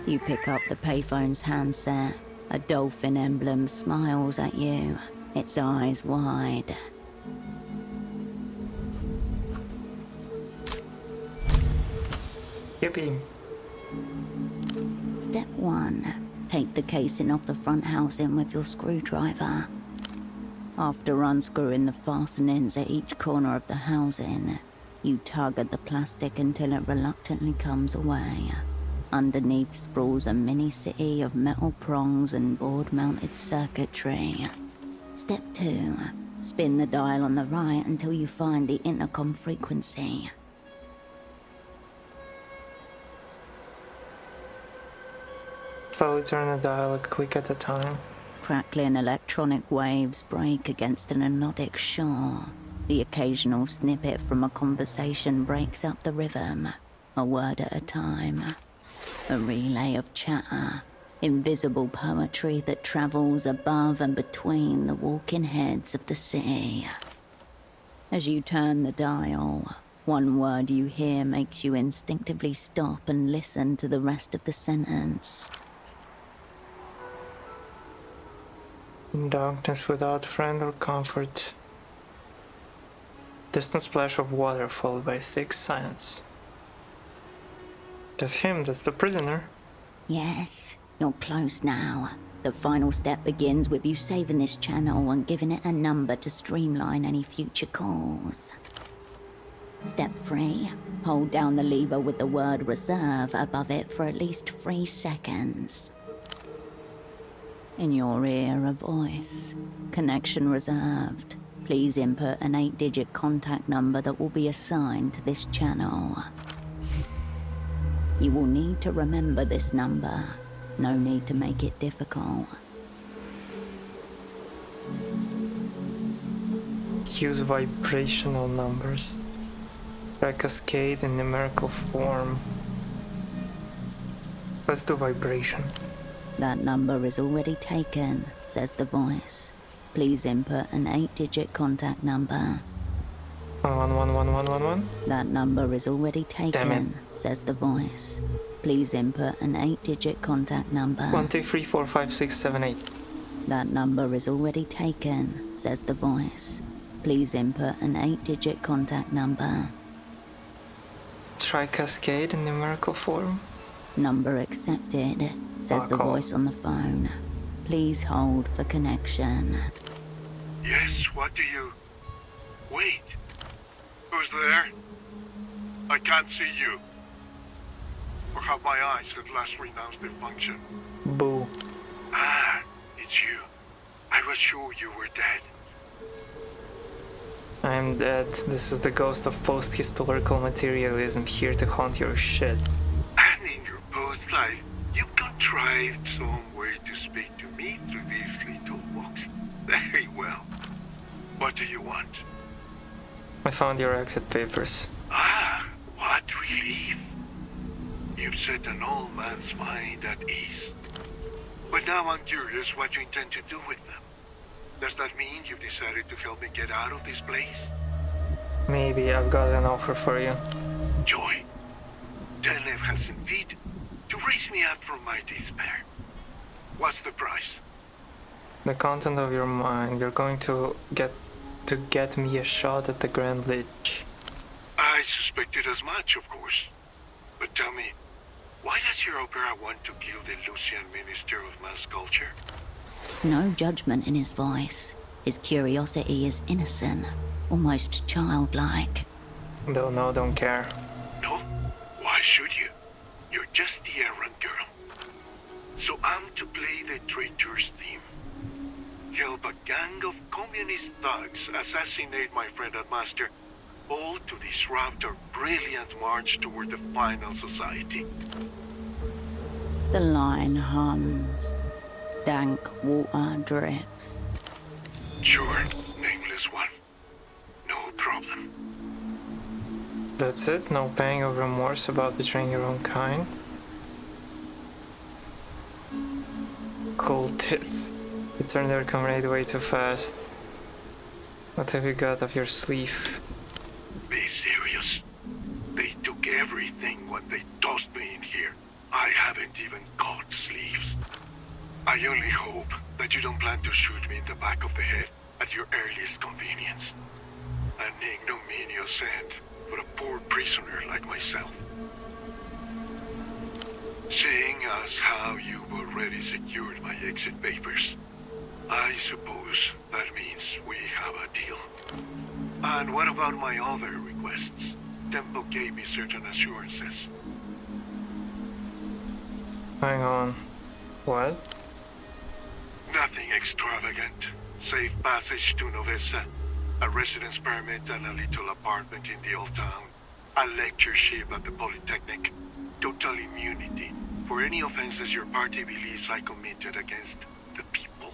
You pick up the payphone's handset. A dolphin emblem smiles at you, its eyes wide. Yippee. Step 1. Take the casing off the front housing with your screwdriver. After unscrewing the fastenings at each corner of the housing, you tug at the plastic until it reluctantly comes away. Underneath sprawls a mini-city of metal prongs and board-mounted circuitry. Step 2. Spin the dial on the right until you find the intercom frequency. Slowly turn the dial a click at a time. Crackling electronic waves break against an anodic shore. The occasional snippet from a conversation breaks up the rhythm, a word at a time. A relay of chatter, invisible poetry that travels above and between the walking heads of the city. As you turn the dial, one word you hear makes you instinctively stop and listen to the rest of the sentence. In darkness without friend or comfort. Distant splash of water followed by thick silence. That's him, that's the prisoner. Yes, you're close now. The final step begins with you saving this channel and giving it a number to streamline any future calls. Step 3. Hold down the lever with the word reserve above it for at least 3 seconds. In your ear, a voice. Connection reserved. Please input an 8-digit contact number that will be assigned to this channel. You will need to remember this number. No need to make it difficult. Use vibrational numbers. Try cascade in numerical form. Let's do vibration. That number is already taken, says the voice. Please input an 8-digit contact number. 1111111. That number is already taken, says the voice. Please input an 8-digit contact number. 1 2 3 4 5 6 7 8. That number is already taken, says the voice. Please input an 8-digit contact number. Try cascade in numerical form. Number accepted, says the voice on the phone. Please hold for connection. Yes, what do you... Wait. Who's there? I can't see you. Or have my eyes at last renounced their function? Boo. Ah, it's you. I was sure you were dead. I am dead. This is the ghost of post-historical materialism here to haunt your shit. And in your post-life, you contrived some way to speak to me through these little books. Very well. What do you want? I found your exit papers. Ah, what relief. You've set an old man's mind at ease. But now I'm curious what you intend to do with them. Does that mean you've decided to help me get out of this place? Maybe I've got an offer for you. Joy. Telev has feet to raise me up from my despair. What's the price? The content of your mind. You're going to get me a shot at the Grand Lich. I suspected as much, of course. But tell me, why does your opera want to kill the Lucian Minister of Mass Culture? No judgment in his voice. His curiosity is innocent, almost childlike. Don't know, don't care. No? Why should you? You're just the errand girl. So I'm to play the traitor's theme. Help a gang of communist thugs assassinate my friend and master, all to disrupt our brilliant march toward the final society. The line hums. Dank water drips. Sure, nameless one. No problem. That's it? No pang of remorse about betraying your own kind? Cold tits. You turned their comrade way too fast. What have you got up your sleeve? Be serious. They took everything when they tossed me in here. I haven't even caught sleeves. I only hope that you don't plan to shoot me in the back of the head at your earliest convenience. An ignominious end for a poor prisoner like myself. Seeing as how you've already secured my exit papers, I suppose that means we have a deal. And what about my other requests? Tempo gave me certain assurances. Hang on. What? Nothing extravagant. Safe passage to Novessa, a residence permit and a little apartment in the old town, a lectureship at the Polytechnic, total immunity for any offenses your party believes I committed against the people.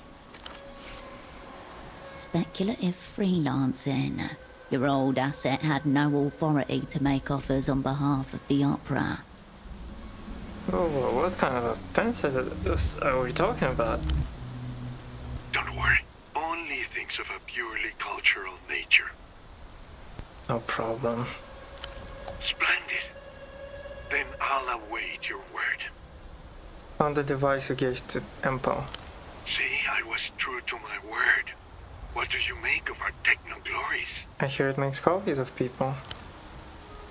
Speculative freelancing. Your old asset had no authority to make offers on behalf of the opera. Oh, what kind of offenses are we talking about? Don't worry. Only things of a purely cultural nature. No problem. Splendid. Then I'll await your word. On the device you gave to Empo. See, I was true to my word. What do you make of our techno-glories? I hear it makes copies of people.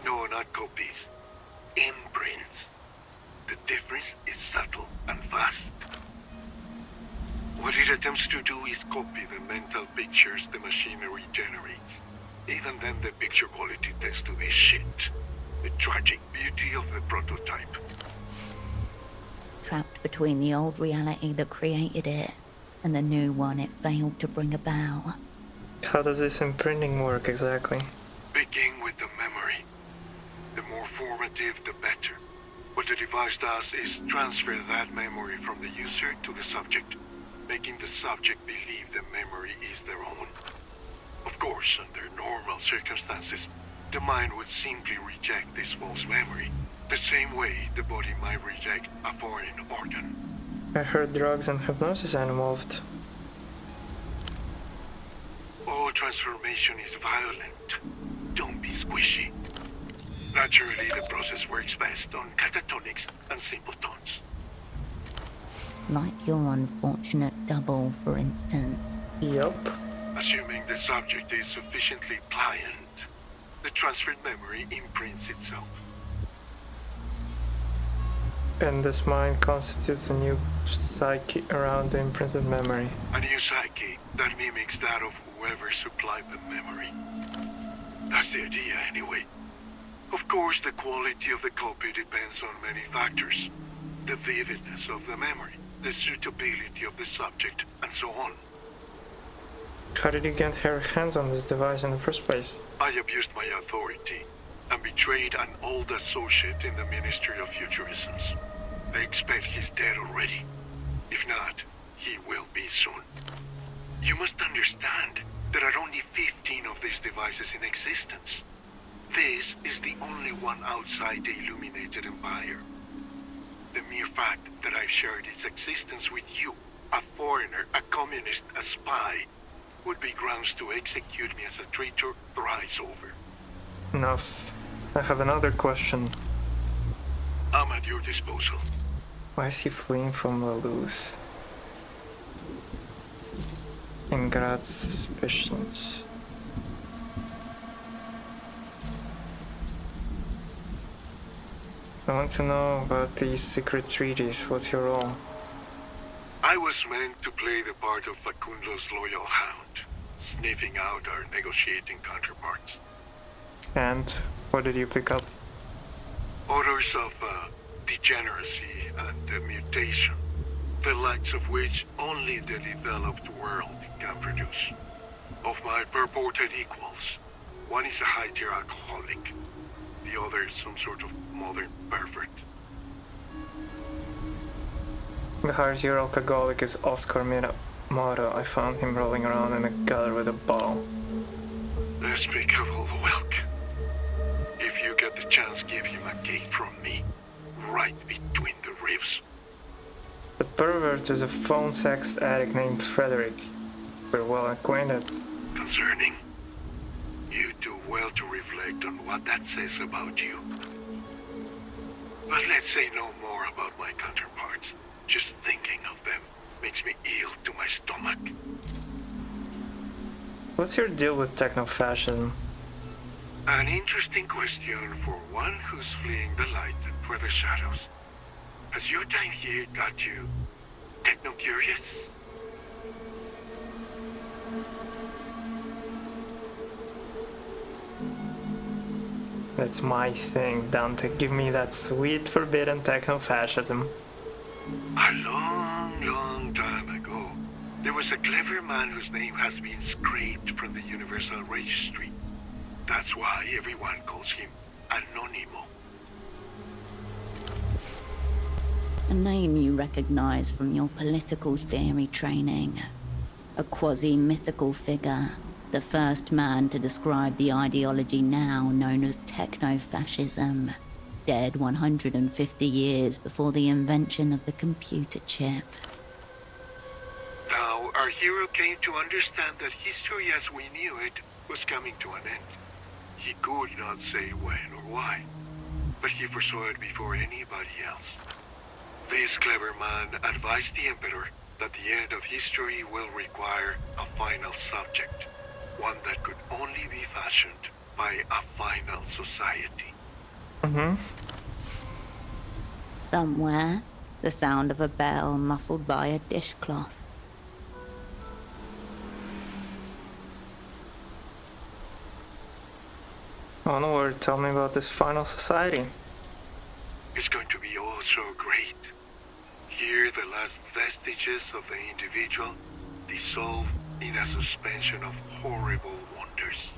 No, not copies. Imprints. The difference is subtle and fast. What it attempts to do is copy the mental pictures the machinery generates. Even then, the picture quality tends to be shit. The tragic beauty of the prototype. Trapped between the old reality that created it and the new one it failed to bring about. How does this imprinting work exactly? Begin with the memory. The more formative, the better. What the device does is transfer that memory from the user to the subject, making the subject believe the memory is their own. Of course, under normal circumstances, the mind would simply reject this false memory, the same way the body might reject a foreign organ. I heard drugs and hypnosis are involved. All transformation is violent. Don't be squishy. Naturally, the process works best on catatonics and simpletons. Like your unfortunate double, for instance. Yup. Assuming the subject is sufficiently pliant, the transferred memory imprints itself. And this mind constitutes a new psyche around the imprinted memory. A new psyche that mimics that of whoever supplied the memory. That's the idea, anyway. Of course, the quality of the copy depends on many factors. The vividness of the memory, the suitability of the subject, and so on. How did you get her hands on this device in the first place? I abused my authority and betrayed an old associate in the Ministry of Futurisms. I expect he's dead already. If not, he will be soon. You must understand, there are only 15 of these devices in existence. This is the only one outside the Illuminated Empire. The mere fact that I've shared its existence with you, a foreigner, a communist, a spy, would be grounds to execute me as a traitor thrice over. Enough. I have another question. I'm at your disposal. Why is he fleeing from La Luz? Ingrat's suspicions. I want to know about these secret treaties. What's your role? I was meant to play the part of Facundo's loyal hound, sniffing out our negotiating counterparts. And what did you pick up? Odors of degeneracy and mutation, the likes of which only the developed world can produce. Of my purported equals, one is a high-tier alcoholic, the other is some sort of modern pervert. The higher-tier alcoholic is Oscar Minamoto. I found him rolling around in a gutter with a bottle. Despicable whelk. If you get the chance, give him a cake from me, right between the ribs. The pervert is a phone sex addict named Frederick. We're well acquainted. Concerning? You do well to reflect on what that says about you. But let's say no more about my counterparts. Just thinking of them makes me ill to my stomach. What's your deal with techno-fascism? An interesting question for one who's fleeing the light for the shadows. Has your time here got you techno-curious? That's my thing, Dante. Give me that sweet forbidden techno-fascism. A long time ago, there was a clever man whose name has been scraped from the Universal Registry. That's why everyone calls him Anonimo. A name you recognize from your political theory training. A quasi-mythical figure. The first man to describe the ideology now known as techno-fascism. Dead 150 years before the invention of the computer chip. Now, our hero came to understand that history as we knew it was coming to an end. He could not say when or why, but he foresaw it before anybody else. This clever man advised the Emperor that the end of history will require a final subject, one that could only be fashioned by a final society. Somewhere, the sound of a bell muffled by a dishcloth. Onward, tell me about this final society. It's going to be all so great. Here, the last vestiges of the individual dissolve in a suspension of horrible wonders.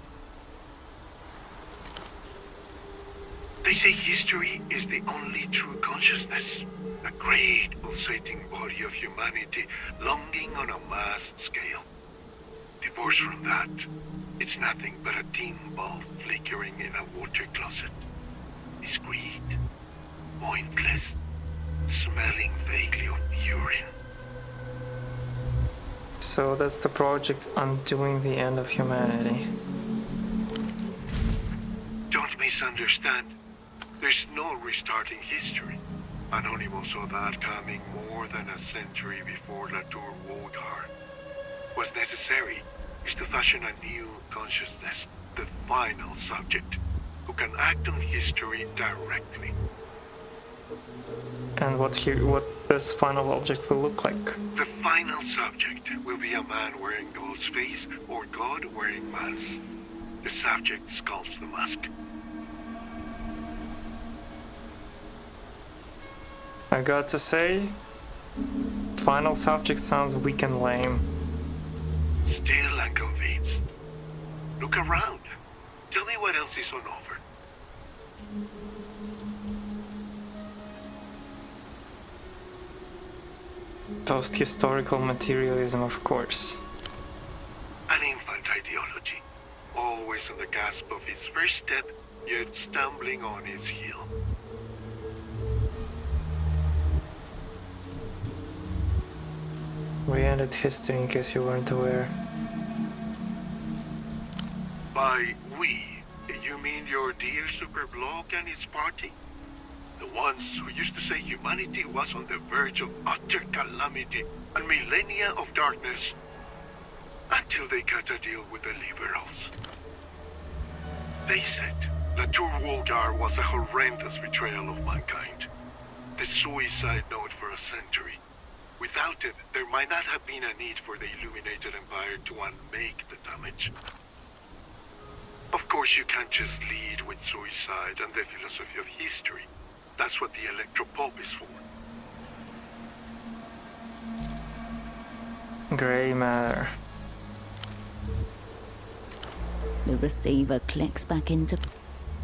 They say history is the only true consciousness, a great pulsating body of humanity longing on a mass scale. Divorced from that, it's nothing but a tin ball flickering in a water closet. Discreet, pointless, smelling vaguely of urine. So that's the project undoing the end of humanity. Don't misunderstand. There's no restarting history. Anonymous saw that coming more than a century before Latour Woldar. What's necessary is to fashion a new consciousness, the final subject, who can act on history directly. And what this final object will look like? The final subject will be a man wearing God's face or God wearing man's. The subject sculpts the mask. I got to say, final subject sounds weak and lame. Still unconvinced. Look around. Tell me what else is on offer. Post-historical materialism, of course. An infant ideology, always on the cusp of its first step, yet stumbling on its heel. We ended history in case you weren't aware. By we, you mean your dear Superblog and its party? The ones who used to say humanity was on the verge of utter calamity and millennia of darkness, until they cut a deal with the liberals. They said Latour Woldar was a horrendous betrayal of mankind. The suicide note for a century. Without it, there might not have been a need for the Illuminated Empire to unmake the damage. Of course, you can't just lead with suicide and the philosophy of history. That's what the Electropop is for. Grey matter. The receiver clicks back into...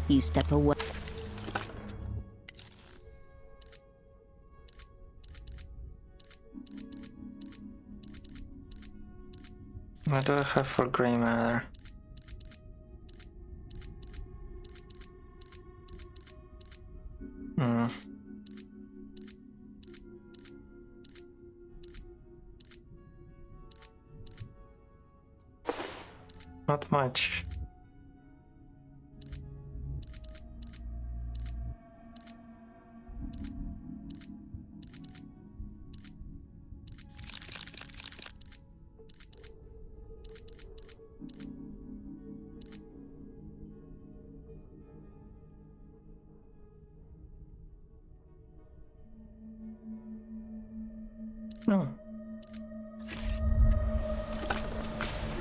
You step away. What do I have for grey matter? Not much.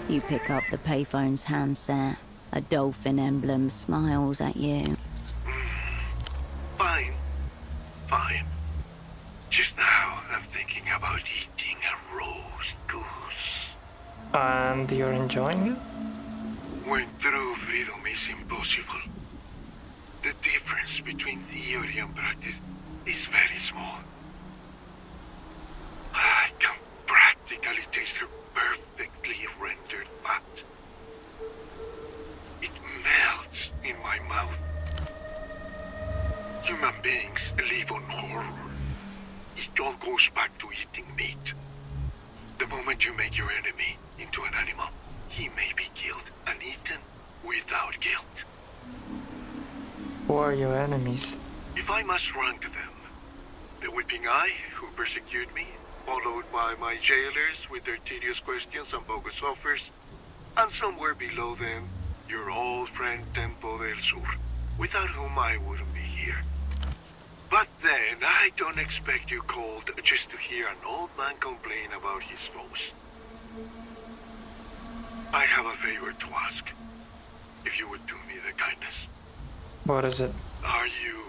You pick up the payphone's handset. A dolphin emblem smiles at you. Fine. Fine. Just now, I'm thinking about eating a roast goose. And you're enjoying it? When true freedom is impossible, the difference between theory and practice is very small. Human beings live on horror. It all goes back to eating meat. The moment you make your enemy into an animal, he may be killed and eaten without guilt. Who are your enemies? If I must rank them, the Weeping Eye, who persecute me, followed by my jailers with their tedious questions and bogus offers, and somewhere below them, your old friend Tempo del Sur, without whom I wouldn't be here. But then, I don't expect you cold just to hear an old man complain about his foes. I have a favor to ask, if you would do me the kindness. What is it? Are you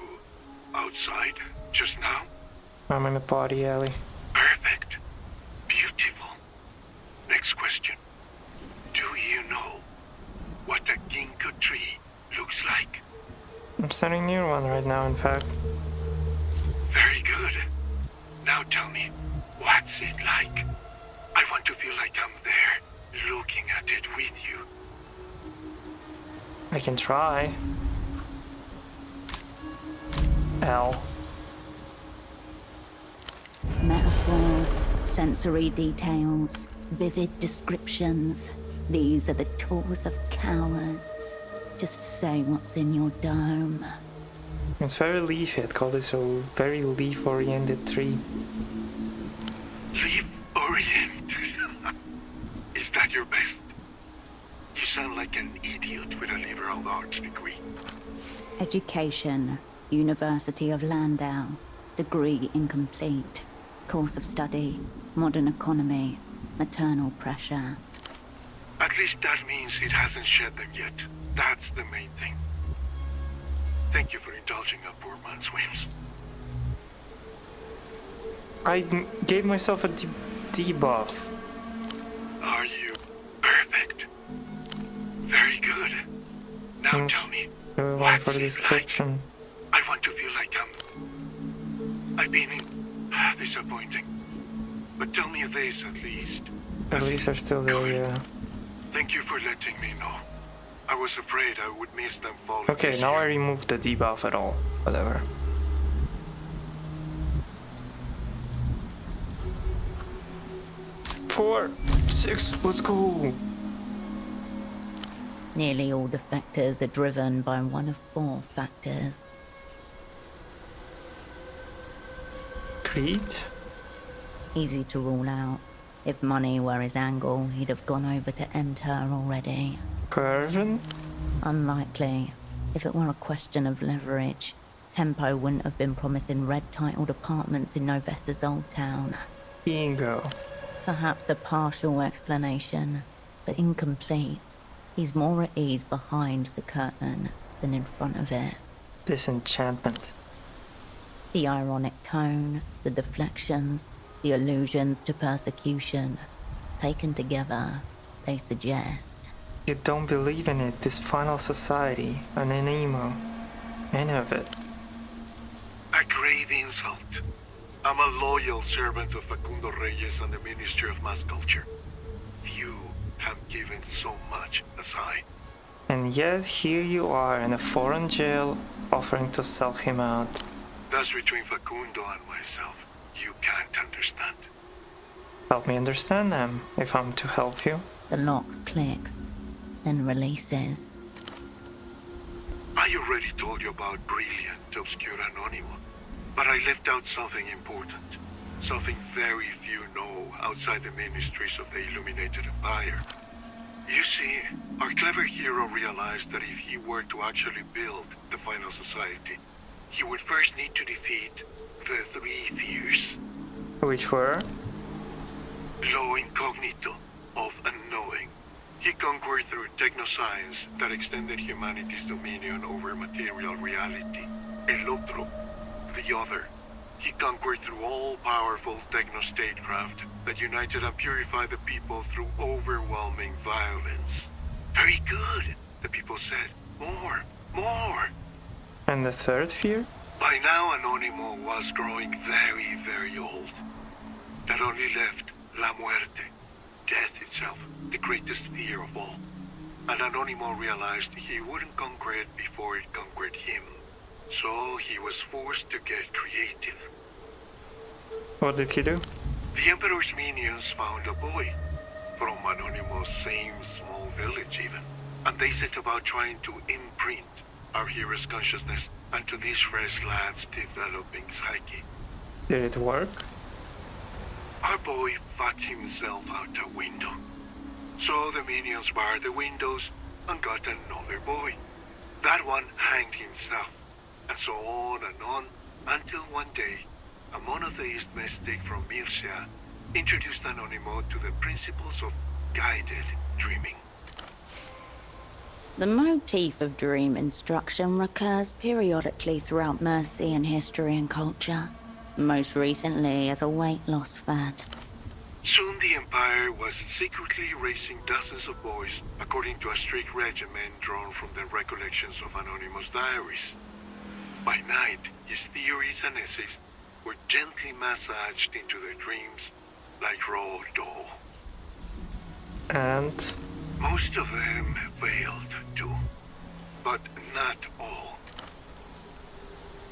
outside just now? I'm in a party alley. Perfect. Beautiful. Next question. Do you know what a ginkgo tree looks like? I'm standing near one right now, in fact. Very good. Now tell me, what's it like? I want to feel like I'm there, looking at it with you. I can try. L. Metaphors, sensory details, vivid descriptions. These are the tools of cowards. Just say what's in your dome. It's very leafy. I'd call this a very leaf-oriented tree. Leaf-oriented? Is that your best? You sound like an idiot with a liberal arts degree. Education, University of Landau. Degree incomplete. Course of study, modern economy, maternal pressure. At least that means it hasn't shed them yet. That's the main thing. Thank you for indulging a poor man's whims. I gave myself a debuff. Are you perfect? Very good. Now tell me, what's for the description? I want to feel like I've been disappointing. But tell me this at least. The leaves are still there, yeah. Thank you for letting me know. I was afraid I would miss them falling. Okay, now I removed the debuff at all. Whatever. Four, 6, let's go. Nearly all defectors are driven by one of 4 factors. Greed? Easy to rule out. If money were his angle, he'd have gone over to Emter already. Coercion? Unlikely. If it were a question of leverage, Tempo wouldn't have been promising red-titled apartments in Novessa's old town. Bingo. Perhaps a partial explanation, but incomplete. He's more at ease behind the curtain than in front of it. Disenchantment. The ironic tone, the deflections, the allusions to persecution. Taken together, they suggest... You don't believe in it, this final society, an enemo. Any of it. A grave insult. I'm a loyal servant of Facundo Reyes and the Ministry of Mass Culture. Few have given so much as I. And yet here you are in a foreign jail, offering to sell him out. That's between Facundo and myself. You can't understand. Help me understand them, if I'm to help you. The lock clicks, then releases. I already told you about Brilliant Obscure Anonymous, but I left out something important. Something very few know outside the ministries of the Illuminated Empire. You see, our clever hero realized that if he were to actually build the final society, he would first need to defeat the 3 fears. Which were? Lo incognito, of unknowing. He conquered through technoscience that extended humanity's dominion over material reality. El otro, the other. He conquered through all-powerful techno-statecraft that united and purified the people through overwhelming violence. Very good, the people said. More, more. And the 3rd fear? By now, Anonymous was growing very, very old. That only left La Muerte, death itself, the greatest fear of all. And Anonymous realized he wouldn't conquer it before it conquered him. So he was forced to get creative. What did he do? The Emperor's minions found a boy from Anonymous' same small village even, and they set about trying to imprint our hero's consciousness onto this fresh lad's developing psyche. Did it work? Our boy fucked himself out a window. So the minions barred the windows and got another boy. That one hanged himself, and so on and on, until one day, a monotheist mystic from Mircea introduced Anonymous to the principles of guided dreaming. The motif of dream instruction recurs periodically throughout Mercian history and culture, most recently as a weight loss fad. Soon the Empire was secretly raising dozens of boys according to a strict regimen drawn from the recollections of Anonymous diaries. By night, his theories and essays were gently massaged into their dreams like raw dough. And? Most of them failed too, but not all.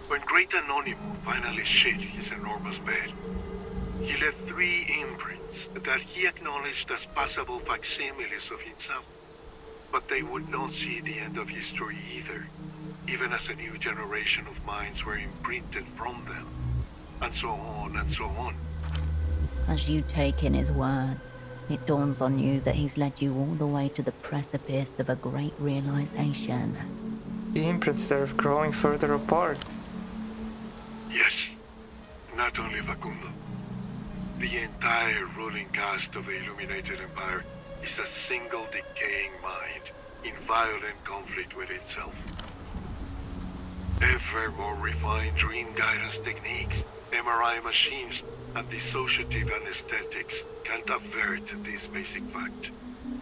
When Great Anonymous finally shit his enormous bed, he left 3 imprints that he acknowledged as possible facsimiles of himself. But they would not see the end of history either, even as a new generation of minds were imprinted from them, and so on and so on. As you take in his words, it dawns on you that he's led you all the way to the precipice of a great realization. The imprints are growing further apart. Yes, not only Facundo. The entire ruling caste of the Illuminated Empire is a single decaying mind in violent conflict with itself. Ever more refined dream guidance techniques, MRI machines, and dissociative anesthetics can't avert this basic fact.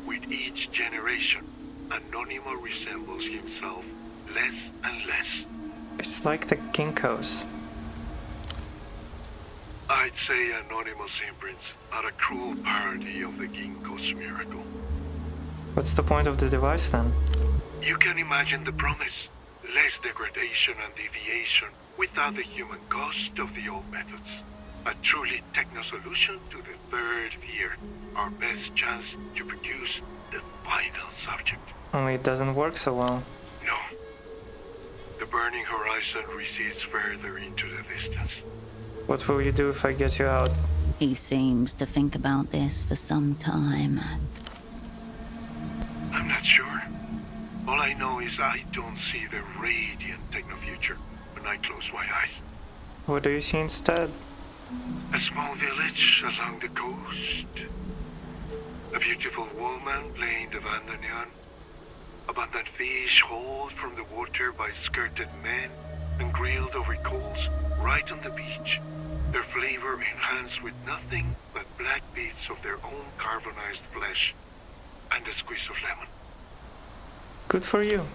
With each generation, Anonymous resembles himself less and less. It's like the Ginkgos. I'd say Anonymous imprints are a cruel parody of the Ginkgo's miracle. What's the point of the device then? You can imagine the promise. Less degradation and deviation without the human cost of the old methods. A truly techno solution to the third fear, our best chance to produce the final subject. Only it doesn't work so well. No. The burning horizon recedes further into the distance. What will you do if I get you out? He seems to think about this for some time. I'm not sure. All I know is I don't see the radiant techno-future when I close my eyes. What do you see instead? A small village along the coast. A beautiful woman playing the bandoneon. Abundant fish hauled from the water by skirted men and grilled over coals right on the beach. Their flavor enhanced with nothing but black bits of their own carbonized flesh and a squeeze of lemon. Good for you.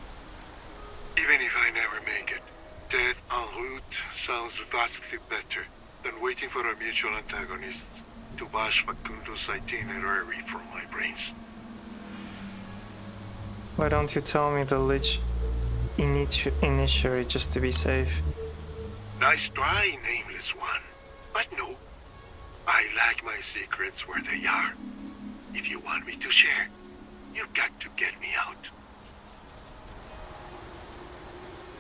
Even if I never make it, death en route sounds vastly better than waiting for our mutual antagonists to bash Facundo's itinerary from my brains. Why don't you tell me the Lich initiary just to be safe? Nice try, nameless one. But no. I like my secrets where they are. If you want me to share, you've got to get me out.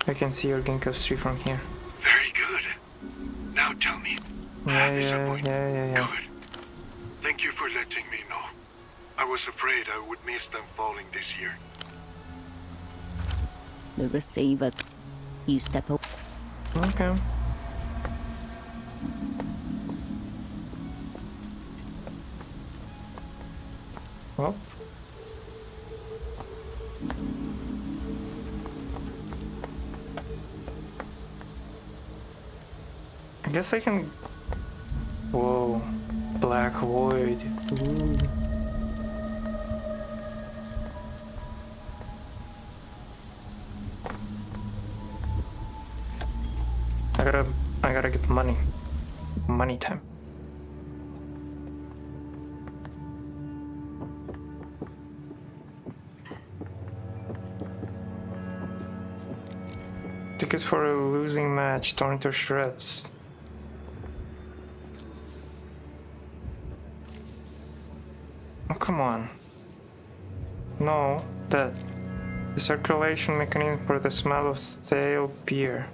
I can see your Ginkgos tree from here. Very good. Now tell me. Yeah. Good. Thank you for letting me know. I was afraid I would miss them falling this year. The receiver. You step up. Okay. Well. I guess I can... Whoa. Black Void. Ooh. I gotta get money. Money time. To Tickets for a losing match, torn to shreds. Oh, come on. No, that. The circulation mechanism for the smell of stale beer.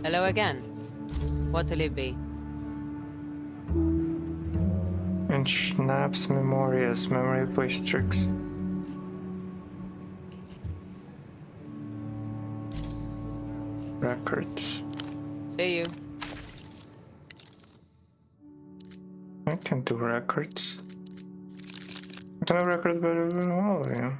Hello again. What'll it be? And Schnapps Memorias, memory place tricks. Records. See you. I can do records. I can have records better than all of you.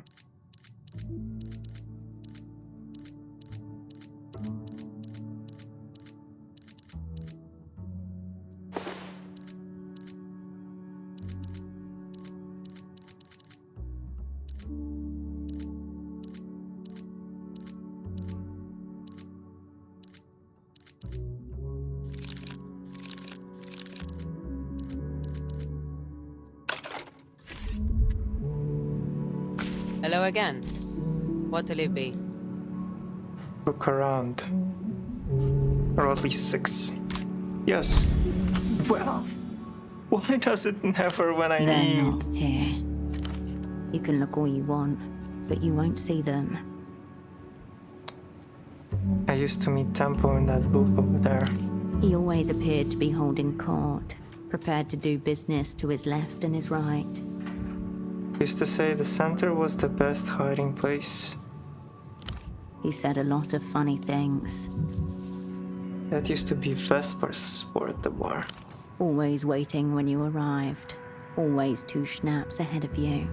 Hello again. What'll it be? Look around. Or at least 6. Yes. Well, why does it never when I They're need? not here. You can look all you want, but you won't see them. I used to meet Tempo in that booth over there. He always appeared to be holding court, prepared to do business to his left and his right. Used to say the center was the best hiding place. He said a lot of funny things. That used to be Vesper's sport at the bar. Always waiting when you arrived. Always 2 schnapps ahead of you.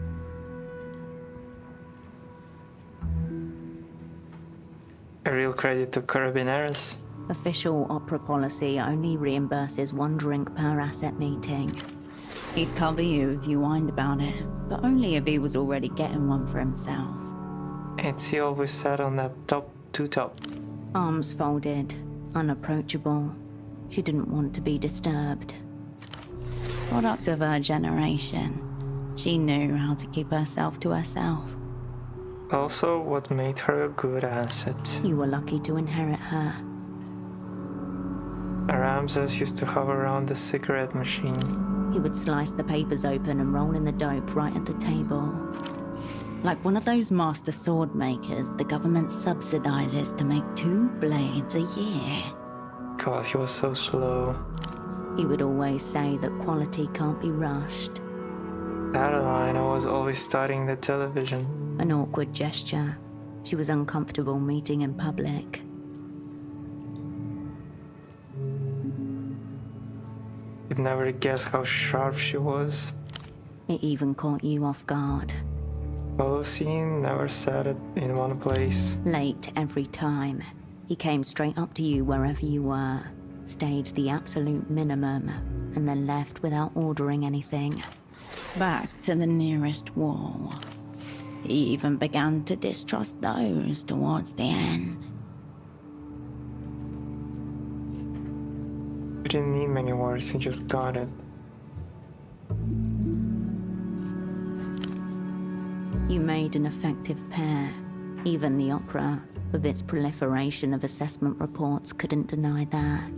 A real credit to Carabineros. Official opera policy only reimburses 1 drink per asset meeting. He'd cover you if you whined about it, but only if he was already getting one for himself. He always sat on that top. Arms folded, unapproachable. She didn't want to be disturbed. Product of her generation. She knew how to keep herself to herself. Also, what made her a good asset. You were lucky to inherit her. Ramses used to hover around the cigarette machine. He would slice the papers open and roll in the dope right at the table. Like one of those master sword makers the government subsidizes to make 2 blades a year. God, he was so slow. He would always say that quality can't be rushed. Adeline was always studying the television. An awkward gesture. She was uncomfortable meeting in public. You'd never guess how sharp she was. It even caught you off guard. Holocene never sat in one place. Late every time. He came straight up to you wherever you were, stayed the absolute minimum, and then left without ordering anything. Back to the nearest wall. He even began to distrust those towards the end. You didn't need many words, he just got it. You made an effective pair. Even the opera, with its proliferation of assessment reports, couldn't deny that.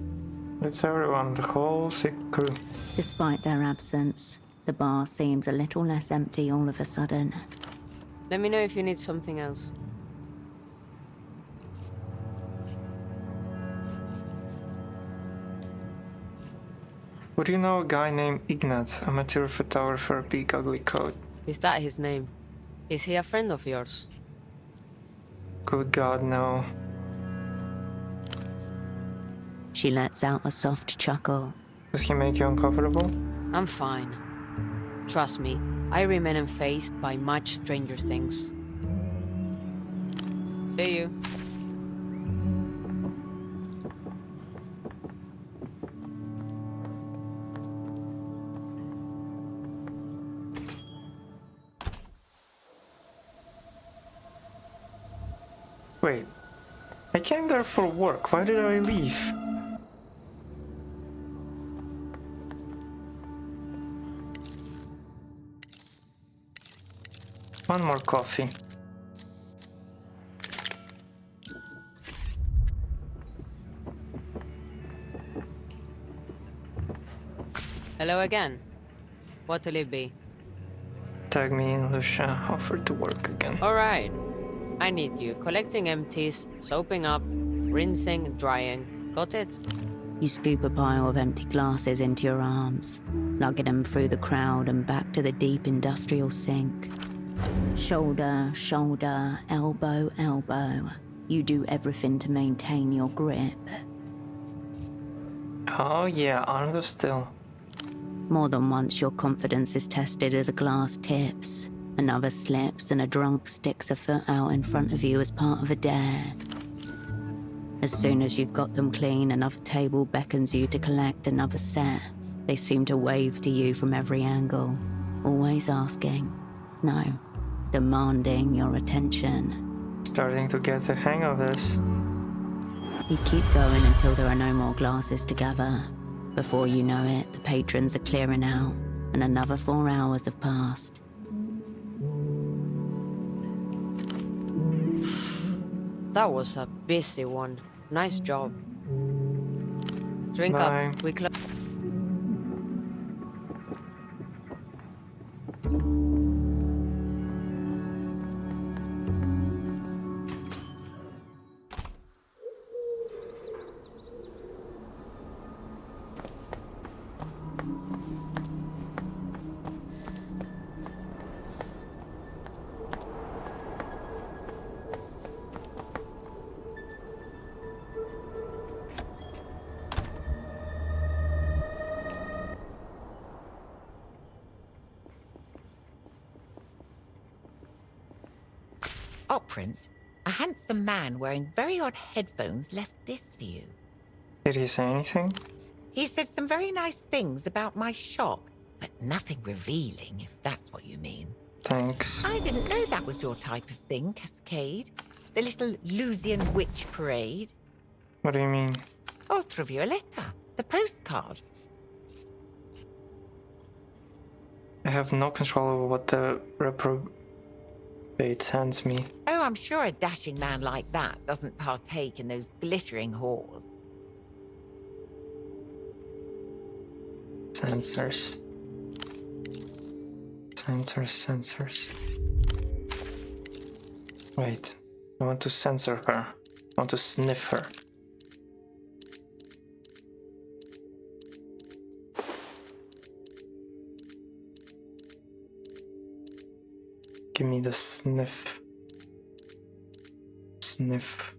It's everyone, the whole sick crew. Despite their absence, the bar seems a little less empty all of a sudden. Let me know if you need something else. Would you know a guy named Ignaz, amateur photographer, big ugly coat? Is that his name? Is he a friend of yours? Good God, no. She lets out a soft chuckle. Does he make you uncomfortable? I'm fine. Trust me, I remain unfazed by much stranger things. See you. Wait, I came there for work. Why did I leave? One more coffee. Hello again. What'll it be? Tag me in, Lucia. Offered to work again. Alright. I need you collecting empties, soaping up, rinsing, drying. Got it? You scoop a pile of empty glasses into your arms, lugging them through the crowd and back to the deep industrial sink. Shoulder, shoulder, elbow, elbow. You do everything to maintain your grip. Oh yeah, arm still. More than once your confidence is tested as a glass tips, another slips and a drunk sticks a foot out in front of you as part of a dare. As soon as you've got them clean, another table beckons you to collect another set. They seem to wave to you from every angle, always asking, no, demanding your attention. Starting to get the hang of this. You keep going until there are no more glasses to gather. Before you know it, the patrons are clearing out, and another 4 hours have passed. That was a busy one. Nice job. Drink Bye. up. We close. Operant, a handsome man wearing very odd headphones left this for you. Did he say anything? He said some very nice things about my shop, but nothing revealing, if that's what you mean. Thanks. I didn't know that was your type of thing, Cascade. The little Lusian witch parade. What do you mean? Ultravioletta, the postcard. I have no control over what the reprobate sends me. Oh, I'm sure a dashing man like that doesn't partake in those glittering whores. Sensors. Sensors. Wait. I want to censor her. I want to sniff her. Give me the sniff. Sniff.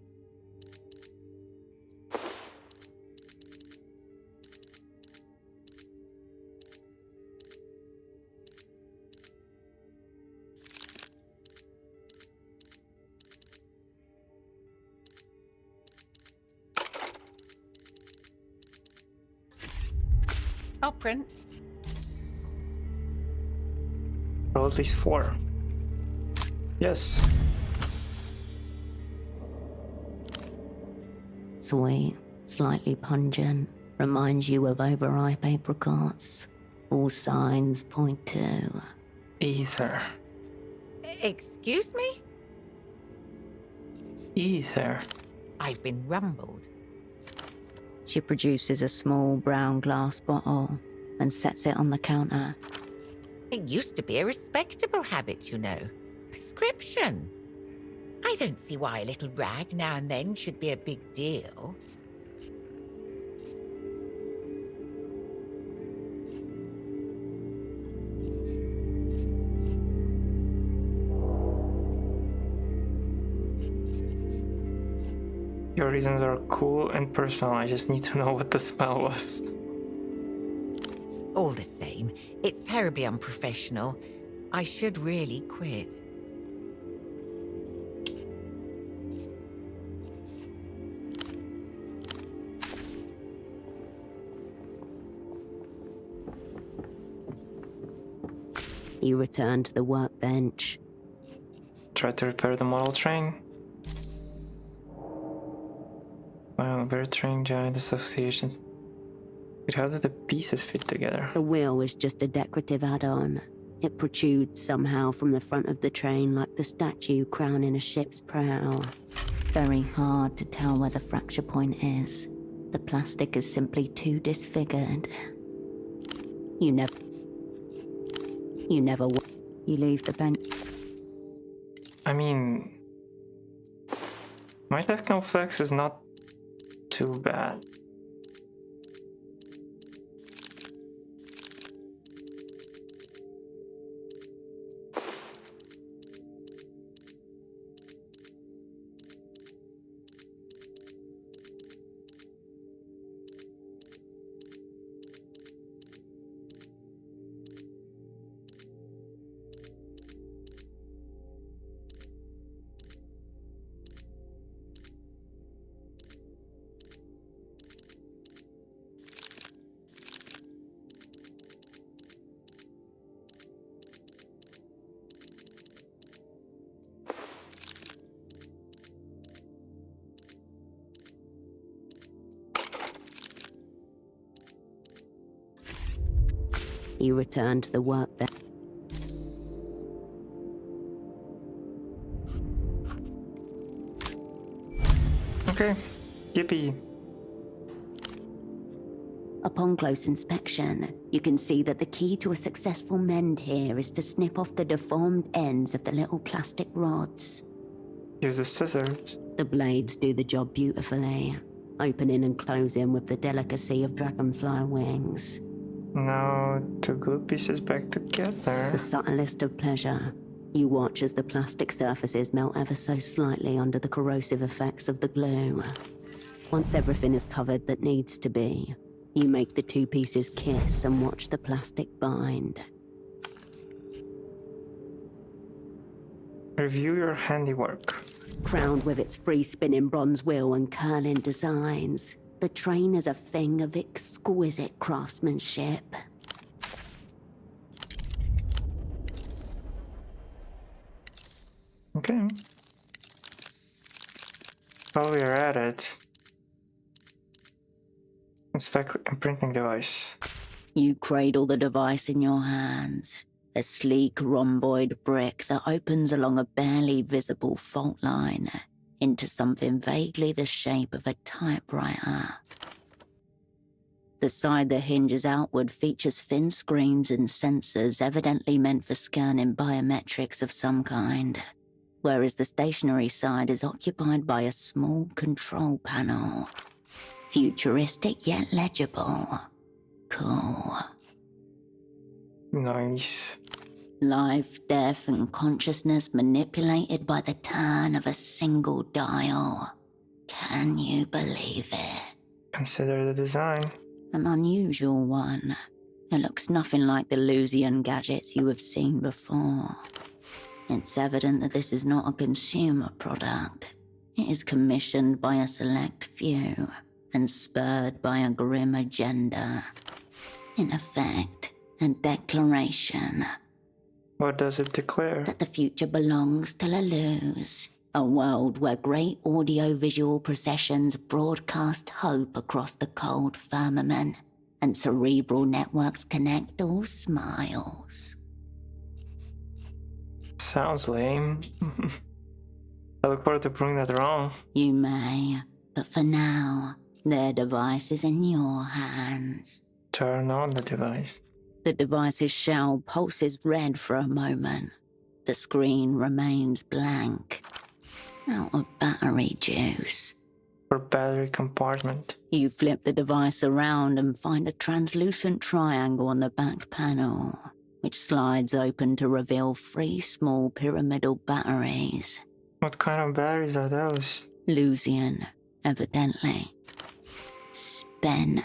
I'll print. Roll at least 4. Yes. Sweet, slightly pungent, reminds you of overripe apricots. All signs point to... Ether. Excuse me? Ether. I've been rumbled. She produces a small brown glass bottle and sets it on the counter. It used to be a respectable habit, you know. Prescription. I don't see why a little rag now and then should be a big deal. Your reasons are cool and personal. I just need to know what the smell was. All the same, it's terribly unprofessional. I should really quit. You return to the workbench. Try to repair the model train. Wow, very train giant associations. But how do the pieces fit together? The wheel is just a decorative add-on. It protrudes somehow from the front of the train like the statue crowning a ship's prow. Very hard to tell where the fracture point is. The plastic is simply too disfigured. You never... You leave the bench. I mean, my techno flex is not too bad. You return to the work then. Okay, yippee. Upon close inspection, you can see that the key to a successful mend here is to snip off the deformed ends of the little plastic rods. Use the scissors. The blades do the job beautifully, opening and closing with the delicacy of dragonfly wings. Now to glue pieces back together. The subtlest of pleasure. You watch as the plastic surfaces melt ever so slightly under the corrosive effects of the glue. Once everything is covered that needs to be, you make the two pieces kiss and watch the plastic bind. Review your handiwork. Crowned with its free-spinning bronze wheel and curling designs, the train is a thing of exquisite craftsmanship. Okay. While we are at it, inspect imprinting device. You cradle the device in your hands, a sleek rhomboid brick that opens along a barely visible fault line into something vaguely the shape of a typewriter. The side that hinges outward features thin screens and sensors evidently meant for scanning biometrics of some kind, whereas the stationary side is occupied by a small control panel. Futuristic yet legible. Cool. Nice. Life, death, and consciousness manipulated by the turn of a single dial. Can you believe it? Consider the design. An unusual one. It looks nothing like the Lusian gadgets you have seen before. It's evident that this is not a consumer product. It is commissioned by a select few and spurred by a grim agenda. In effect, a declaration. What does it declare? That the future belongs to La Luz. A world where great audio-visual processions broadcast hope across the cold firmament, and cerebral networks connect all smiles. Sounds lame. I look forward to proving that wrong. You may, but for now, their device is in your hands. Turn on the device. The device's shell pulses red for a moment. The screen remains blank. Out of battery juice. For battery compartment. You flip the device around and find a translucent triangle on the back panel, which slides open to reveal 3 small pyramidal batteries. What kind of batteries are those? Lusian, evidently. Spin.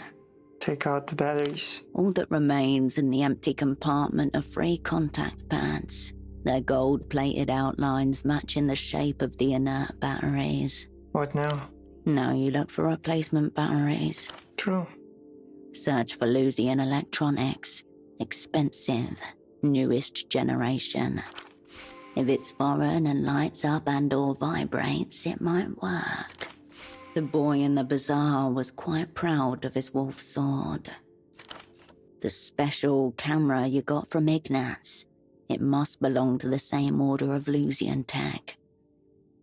Take out the batteries. All that remains in the empty compartment are 3 contact pads. Their gold-plated outlines matching the shape of the inert batteries. What now? Now you look for replacement batteries. True. Search for Lusian Electronics. Expensive, newest generation. If it's foreign and lights up and/or vibrates, it might work. The boy in the bazaar was quite proud of his wolf sword. The special camera you got from Ignatz. It must belong to the same order of Lusian tech.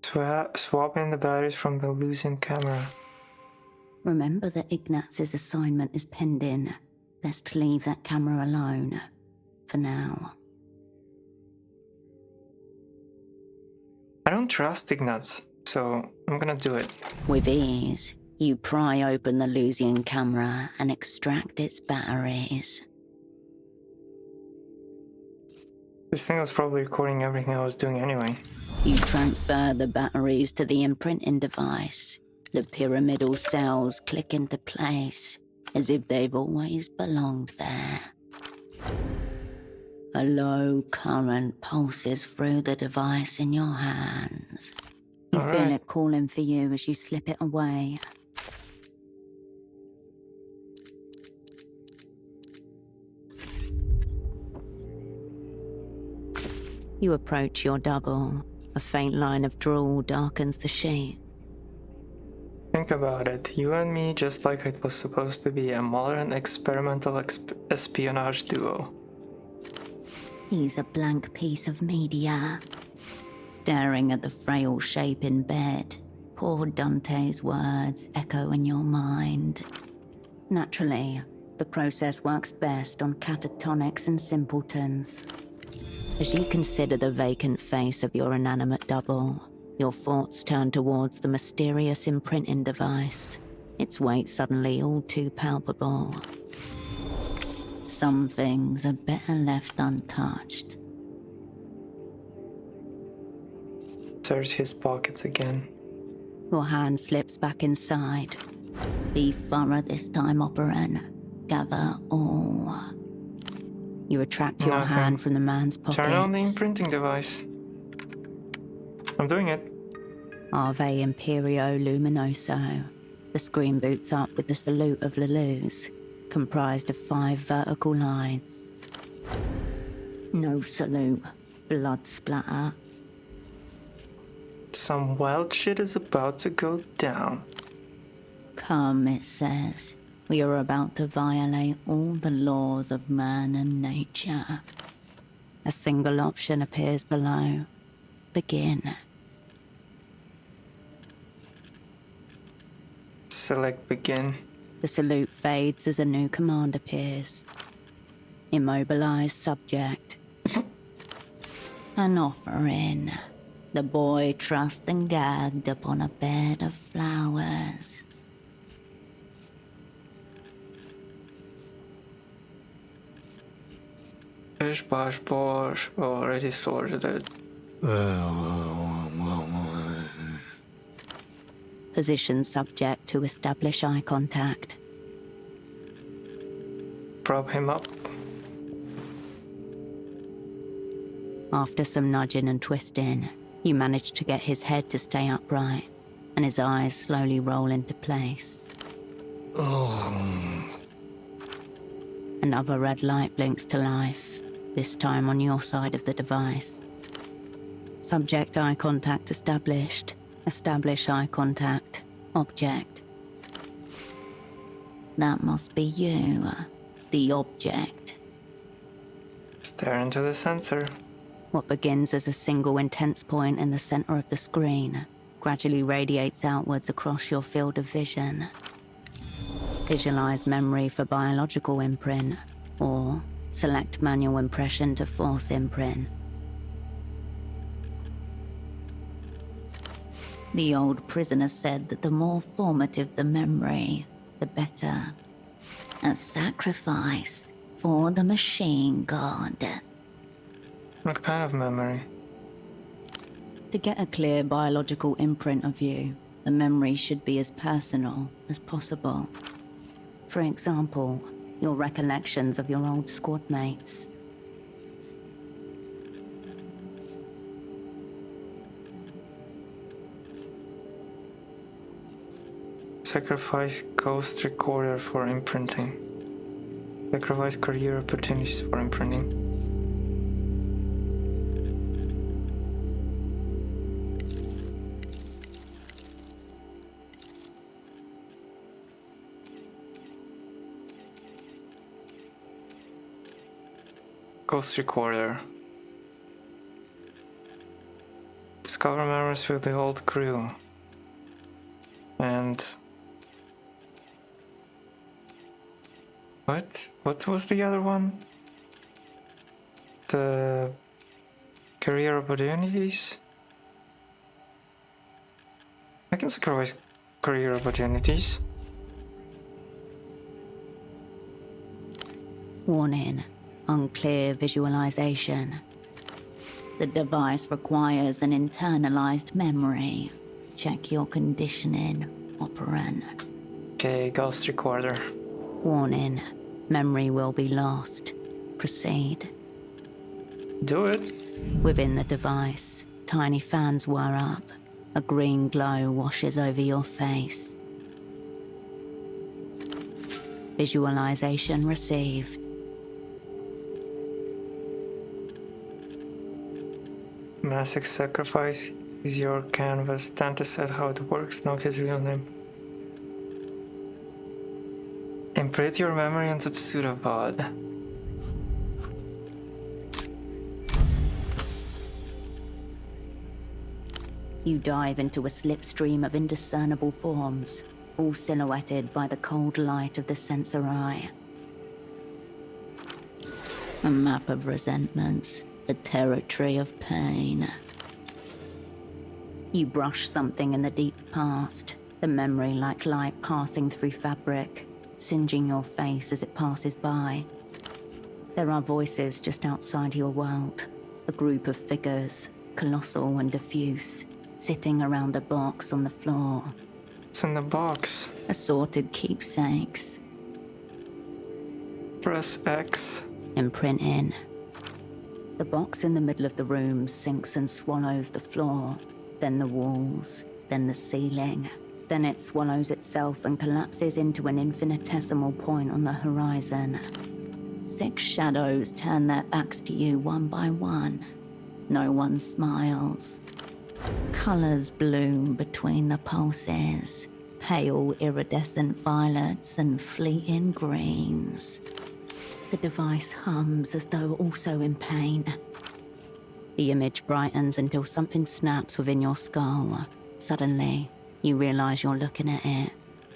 Swap in the batteries from the Lusian camera. Remember that Ignatz's assignment is pending. Best leave that camera alone. For now. I don't trust Ignatz, so I'm gonna do it. With ease, you pry open the Lusian camera and extract its batteries. This thing was probably recording everything I was doing anyway. You transfer the batteries to the imprinting device. The pyramidal cells click into place, as if they've always belonged there. A low current pulses through the device in your hands. You feel it calling for you as you slip it away. You approach your double. A faint line of drool darkens the sheet. Think about it. You and me, just like it was supposed to be, a modern experimental espionage duo. He's a blank piece of media. Staring at the frail shape in bed, poor Dante's words echo in your mind. Naturally, the process works best on catatonics and simpletons. As you consider the vacant face of your inanimate double, your thoughts turn towards the mysterious imprinting device, its weight suddenly all too palpable. Some things are better left untouched. Search his pockets again. Your hand slips back inside. Be thorough this time, Operan. Gather all. You retract your hand from the man's pockets. Turn on the imprinting device. I'm doing it. Ave Imperio Luminoso. The screen boots up with the salute of Lelou's, comprised of 5 vertical lines. No salute. Blood splatter. Some wild shit is about to go down. Come, it says. We are about to violate all the laws of man and nature. A single option appears below. Begin. Select begin. The salute fades as a new command appears. Immobilize subject. An offering. The boy trussed and gagged upon a bed of flowers. Bish bosh bosh. Already sorted it. Position subject to establish eye contact. Prop him up. After some nudging and twisting, you manage to get his head to stay upright, and his eyes slowly roll into place. Another red light blinks to life, this time on your side of the device. Subject eye contact established. Establish eye contact. Object. That must be you, the object. Stare into the sensor. What begins as a single intense point in the center of the screen gradually radiates outwards across your field of vision. Visualize memory for biological imprint, or select manual impression to force imprint. The old prisoner said that the more formative the memory, the better. A sacrifice for the machine god. What kind of memory? To get a clear biological imprint of you, the memory should be as personal as possible. For example, your recollections of your old squad mates. Sacrifice ghost recorder for imprinting. Sacrifice career opportunities for imprinting. Ghost recorder. Discover memories with the old crew. And What? What was the other one? The career opportunities? I can sacrifice career opportunities. Warning, unclear visualization. The device requires an internalized memory. Check your conditioning, operand. Okay, ghost recorder. Warning, memory will be lost. Proceed. Do it. Within the device, tiny fans whir up. A green glow washes over your face. Visualization received. Massive sacrifice is your canvas. Dante said how it works, not his real name. Imprint your memory on the pseudopod. You dive into a slipstream of indiscernible forms, all silhouetted by the cold light of the sensor eye. A map of resentments, a territory of pain. You brush something in the deep past, the memory like light passing through fabric, singeing your face as it passes by. There are voices just outside your world, a group of figures, colossal and diffuse, sitting around a box on the floor. What's in the box? Assorted keepsakes. Press X. Imprint in. The box in the middle of the room sinks and swallows the floor, then the walls, then the ceiling. Then it swallows itself and collapses into an infinitesimal point on the horizon. 6 shadows turn their backs to you one by one. No one smiles. Colors bloom between the pulses. Pale iridescent violets and fleeting greens. The device hums as though also in pain. The image brightens until something snaps within your skull. Suddenly, you realize you're looking at it.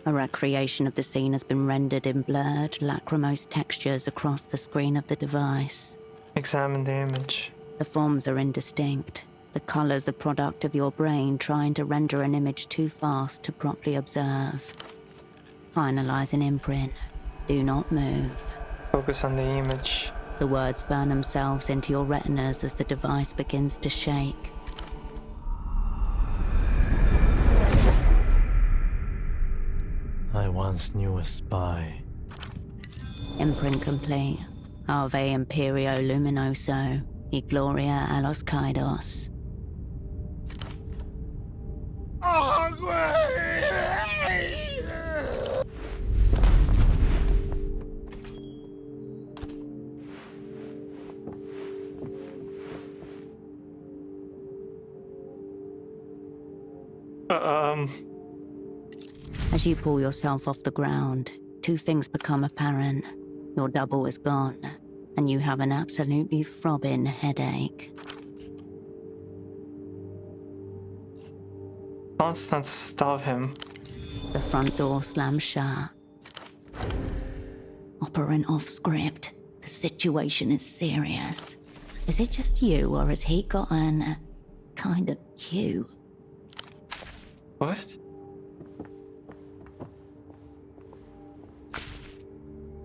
A recreation of the scene has been rendered in blurred, lachrymose textures across the screen of the device. Examine the image. The forms are indistinct. The colors a product of your brain trying to render an image too fast to properly observe. Finalize an imprint. Do not move. Focus on the image. The words burn themselves into your retinas as the device begins to shake. I once knew a spy. Imprint complete. Ave Imperio Luminoso. Y Gloria a los Kaidos. As you pull yourself off the ground, 2 things become apparent. Your double is gone, and you have an absolutely throbbing headache. Constance, stop him. The front door slams shut. Operant off script. The situation is serious. Is it just you, or has he gotten kind of cute? What?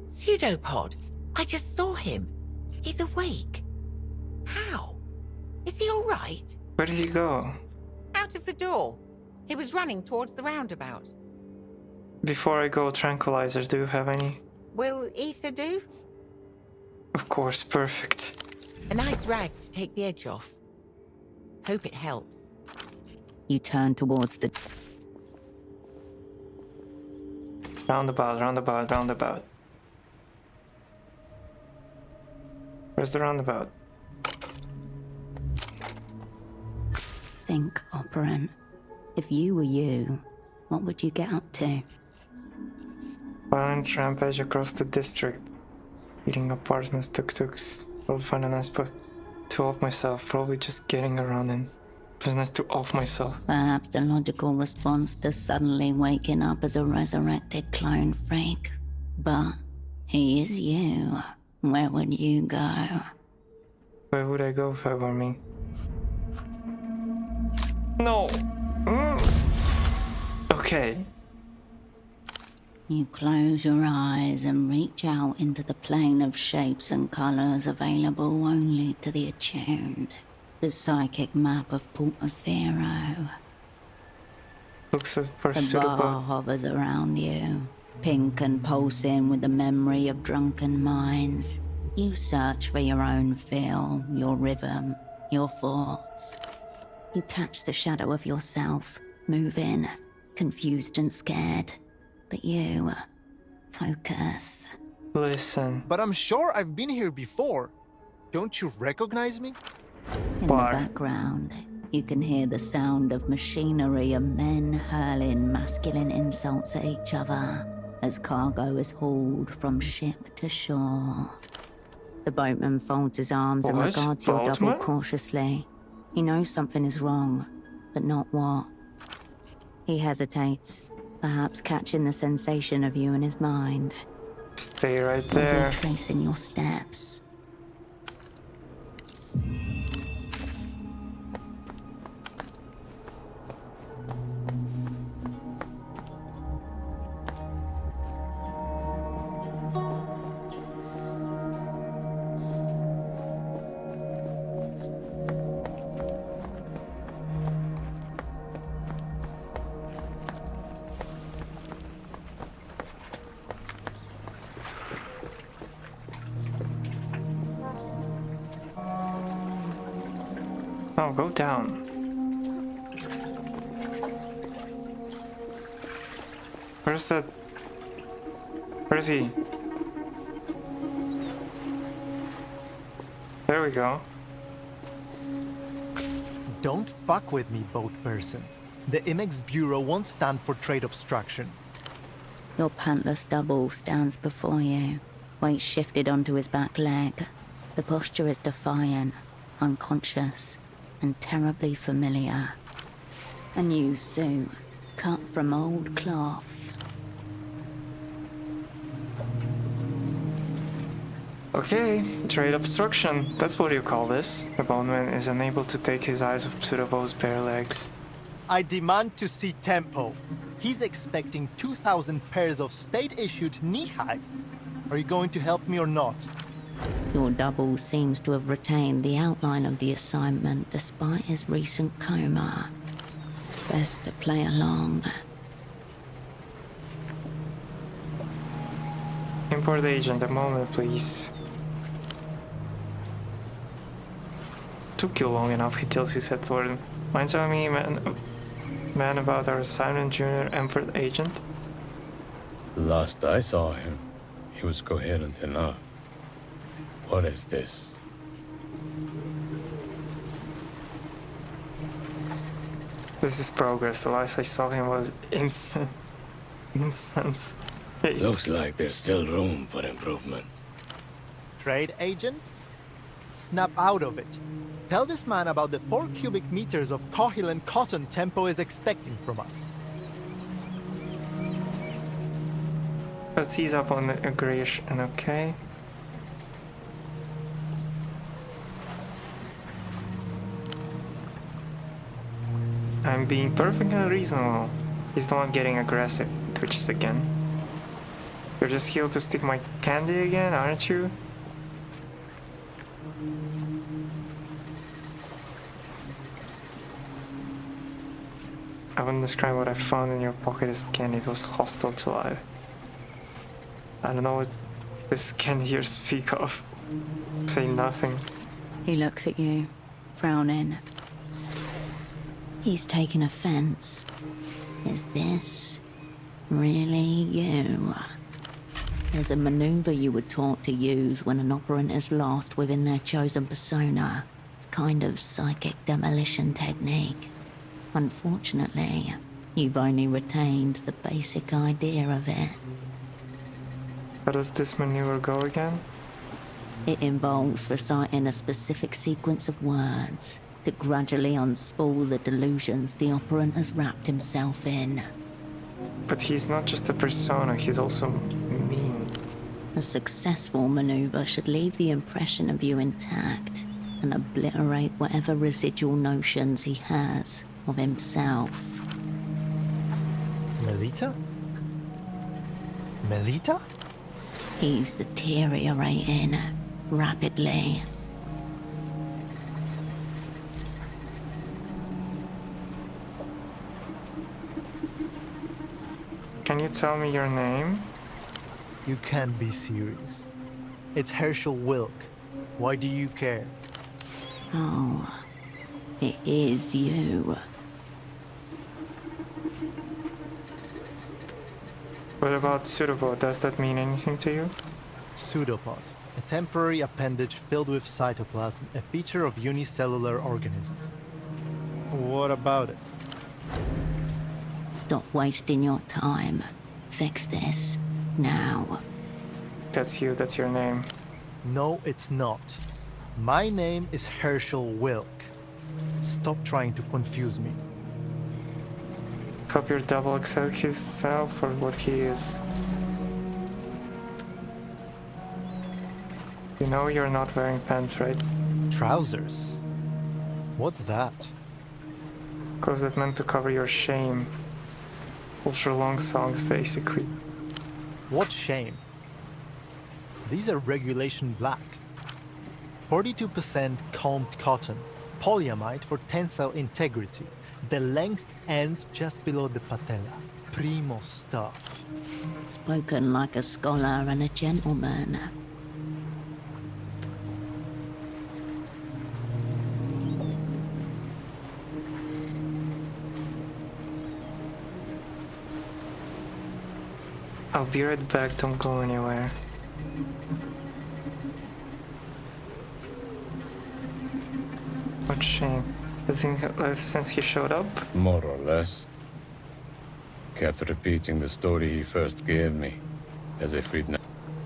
Pseudopod. I just saw him. He's awake. How? Is he all right? Where did he go? Out of the door. He was running towards the roundabout. Before I go, tranquilizers, do you have any? Will ether do? Of course, perfect. A nice rag to take the edge off. Hope it helps. You turn towards the... Roundabout, roundabout, roundabout. Where's the roundabout? Think, Operant. If you were you, what would you get up to? Violent rampage across the district. Eating apartments, tuk-tuks. Probably find a nice spot to off myself. Probably just getting around and it was nice to off myself. Perhaps the logical response to suddenly waking up as a resurrected clone freak. But He is you. Where would you go? Where would I go if I were me? No! Okay. You close your eyes and reach out into the plane of shapes and colors available only to the attuned. The psychic map of Portofino. Looks for The bar suitable. hovers around you, pink and pulsing with the memory of drunken minds. You search for your own feel, your rhythm, your thoughts. You catch the shadow of yourself, moving, confused and scared. But you focus. Listen. But I'm sure I've been here before. Don't you recognize me? In the background, you can hear the sound of machinery and men hurling masculine insults at each other as cargo is hauled from ship to shore. The boatman folds his arms and What? regards your double Boatman? cautiously. He knows something is wrong, but not what. He hesitates, perhaps catching the sensation of you in his mind. Stay right there. Tracing your steps. Oh, go down. Where's that? Where's he? There we go. Don't fuck with me, boat person. The Imex Bureau won't stand for trade obstruction. Your pantless double stands before you, weight shifted onto his back leg. The posture is defiant, unconscious, and terribly familiar. A new suit, cut from old cloth. Okay, trade obstruction. That's what you call this. The boatman is unable to take his eyes off Pseudobo's bare legs. I demand to see Tempo. He's expecting 2,000 pairs of state-issued knee-highs. Are you going to help me or not? Your double seems to have retained the outline of the assignment despite his recent coma. Best to play along. Import agent, a moment, please. Took you long enough, he tilts his head toward him. Mind telling me, man, about our assignment, Junior Import agent? Last I saw him, he was coherent enough. What is this? This is progress. The last I saw him was instant state. Looks like there's still room for improvement. Trade agent? Snap out of it. Tell this man about the 4 cubic meters of Cohilan cotton Tempo is expecting from us. Let's ease up on the aggression, okay? I'm being perfectly reasonable. He's the one getting aggressive. Twitches again. You're just here to stick my candy again, aren't you? I wouldn't describe what I found in your pocket as candy. It was hostile to life. I don't know what this candy here speak of. Say nothing. He looks at you, frowning. He's taken offense. Is this really you? There's a maneuver you were taught to use when an operant is lost within their chosen persona. A kind of psychic demolition technique. Unfortunately, you've only retained the basic idea of it. How does this maneuver go again? It involves reciting a specific sequence of words that gradually unspool the delusions the operant has wrapped himself in. But he's not just a persona, he's also mean. A successful maneuver should leave the impression of you intact and obliterate whatever residual notions he has of himself. Melita? Melita? He's deteriorating rapidly. Can you tell me your name? You can't be serious. It's Herschel Wilk. Why do you care? Oh, it is you. What about pseudopod? Does that mean anything to you? Pseudopod, a temporary appendage filled with cytoplasm, a feature of unicellular organisms. What about it? Stop wasting your time. Fix this. Now. That's you, that's your name. No, it's not. My name is Herschel Wilk. Stop trying to confuse me. Cop your double accept himself for what he is. You know you're not wearing pants, right? Trousers? What's that? Clothes that meant to cover your shame. Ultra long songs, basically. What shame? These are regulation black. 42% combed cotton, polyamide for tensile integrity. The length ends just below the patella. Primo stuff. Spoken like a scholar and a gentleman. I'll be right back, don't go anywhere. What shame. You think since he showed up? More or less. Kept repeating the story he first gave me, as if we'd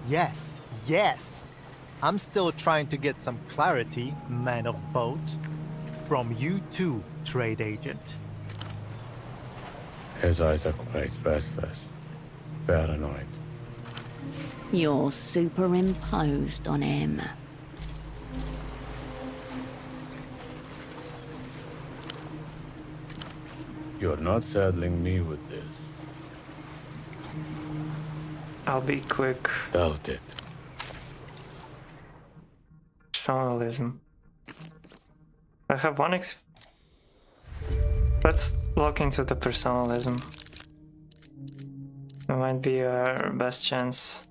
Yes, yes. I'm still trying to get some clarity, man of boat. From you too, trade agent. His eyes are quite restless. Paranoid. You're superimposed on him. You're not saddling me with this. I'll be quick. Doubt it. Personalism. I have one Let's look into the personalism. It might be our best chance.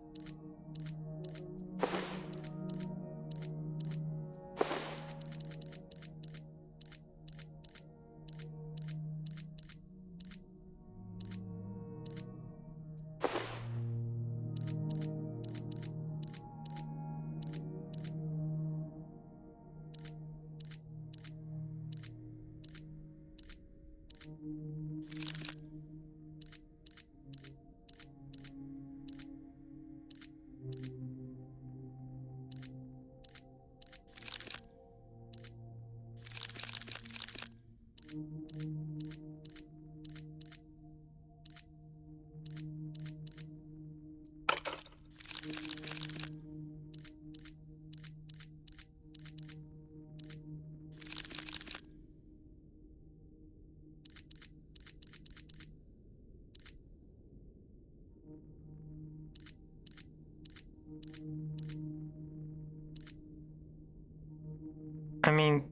I mean,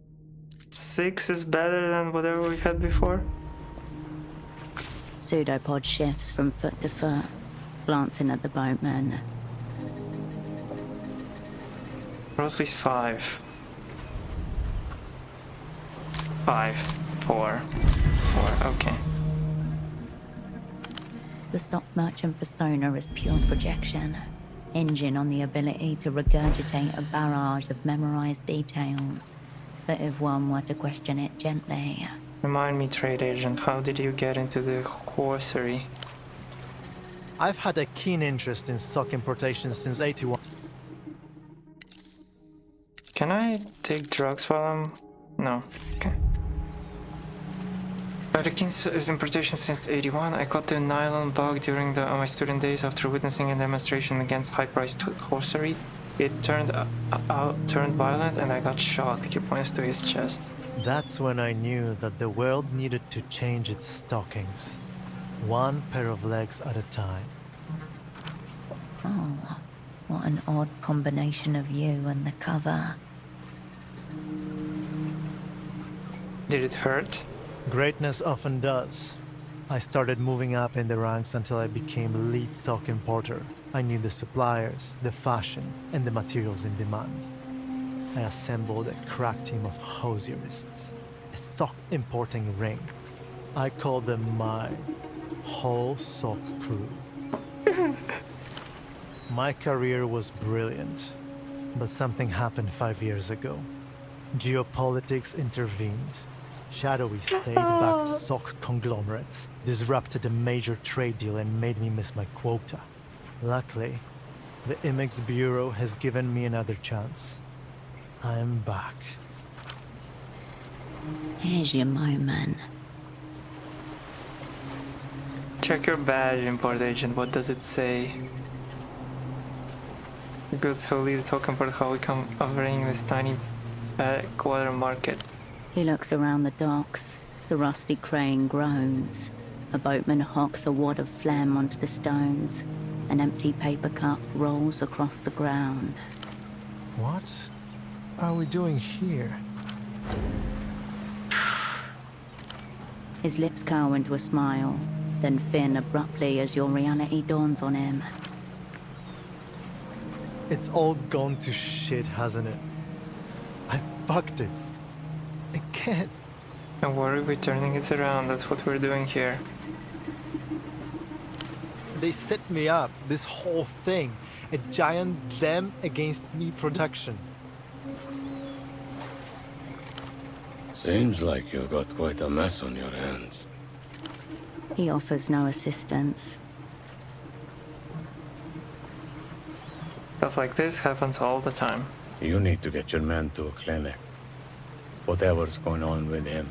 6 is better than whatever we had before. Pseudopod shifts from foot to foot, glancing at the boatman. Or at least 5. 5, 4, 4, okay. The sock merchant persona is pure projection, hinging on the ability to regurgitate a barrage of memorized details. But if one were to question it gently... Remind me, trade agent, how did you get into the horsery? I've had a keen interest in sock importation since 81. Can I take drugs while I'm... No, okay. Americans is importation since '81. I got the nylon bug during my student days after witnessing a demonstration against high-priced hosiery. It turned violent, and I got shocked. He points to his chest. That's when I knew that the world needed to change its stockings, one pair of legs at a time. Oh, what an odd combination of you and the cover. Did it hurt? Greatness often does. I started moving up in the ranks until I became lead sock importer. I knew the suppliers, the fashion, and the materials in demand. I assembled a crack team of hosierists, a sock importing ring. I called them my whole sock crew. My career was brilliant, but something happened 5 years ago. Geopolitics intervened. Shadowy state-backed sock conglomerates disrupted a major trade deal and made me miss my quota. Luckily, the Imix Bureau has given me another chance. I'm back. Here's your moment. Check your badge, import agent. What does it say? Good, so lead talk about how we come operating this tiny quarter market. He looks around the docks. The rusty crane groans. A boatman hocks a wad of phlegm onto the stones. An empty paper cup rolls across the ground. What are we doing here? His lips curl into a smile, then thin abruptly as your reality dawns on him. It's all gone to shit, hasn't it? I fucked it. I can't. Don't worry, we're turning it around. That's what we're doing here. They set me up, this whole thing. A giant them against me production. Seems like you've got quite a mess on your hands. He offers no assistance. Stuff like this happens all the time. You need to get your man to a clinic. Whatever's going on with him.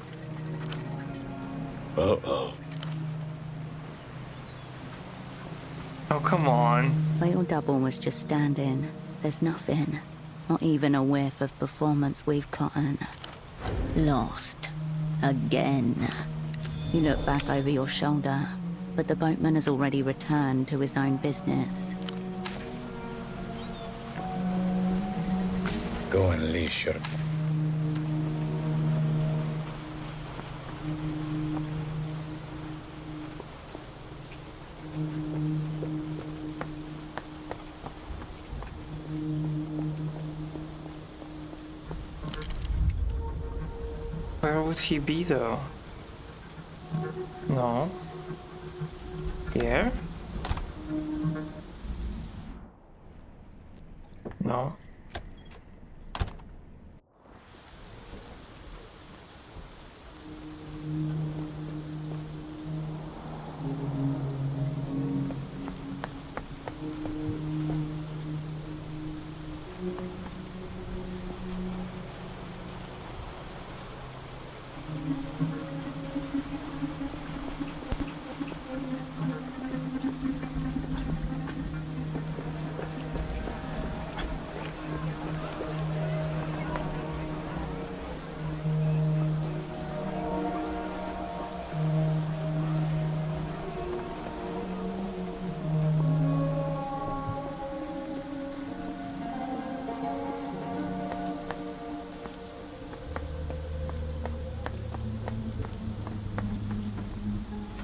Uh-oh. Oh, come on. Where your double was just standing, there's nothing. Not even a whiff of performance weave cotton. Lost. Again. You look back over your shoulder, but the boatman has already returned to his own business. Go and leash your... Where would he be, though? No. Here? No.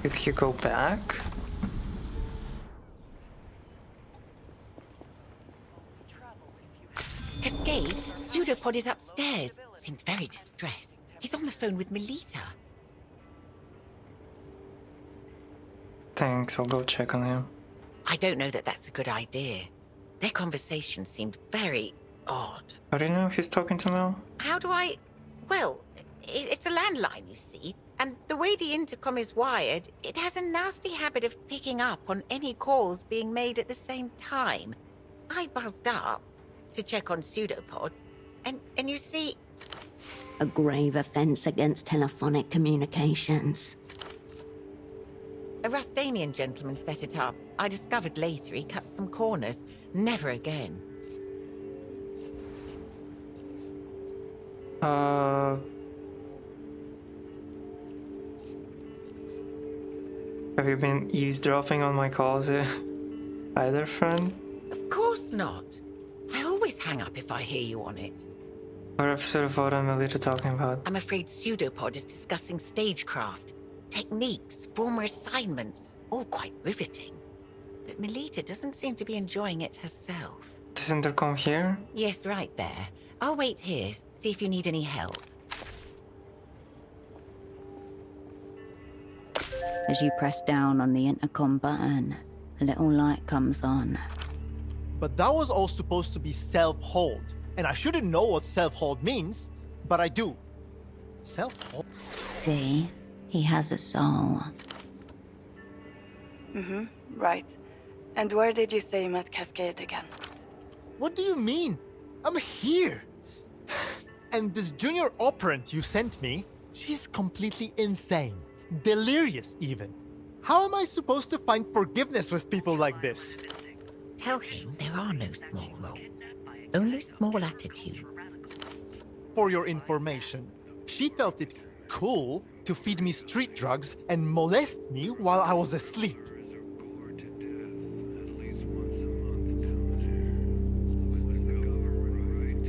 Did he go back? Cascade, Pseudopod is upstairs. Seemed very distressed. He's on the phone with Melita. Thanks, I'll go check on him. I don't know that that's a good idea. Their conversation seemed very odd. How do you know if he's talking to Mel? How do I... Well, it's a landline, you see. And the way the intercom is wired, it has a nasty habit of picking up on any calls being made at the same time. I buzzed up to check on Pseudopod, and you see... A grave offense against telephonic communications. A Rustanian gentleman set it up. I discovered later he cut some corners. Never again. Have you been eavesdropping on my calls either, friend? Of course not. I always hang up if I hear you on it. What episode of what I'm Melita talking about? I'm afraid Pseudopod is discussing stagecraft, techniques, former assignments, all quite riveting. But Melita doesn't seem to be enjoying it herself. This intercom here? Yes, right there. I'll wait here, see if you need any help. As you press down on the intercom button, a little light comes on. But that was all supposed to be self-hold. And I shouldn't know what self-hold means, but I do. Self-hold? See? He has a soul. Mm-hmm, right. And where did you say you met Cascade again? What do you mean? I'm here! And this junior operant you sent me, she's completely insane. Delirious, even. How am I supposed to find forgiveness with people like this? Tell him there are no small roles, only small attitudes. For your information, she felt it cool to feed me street drugs and molest me while I was asleep.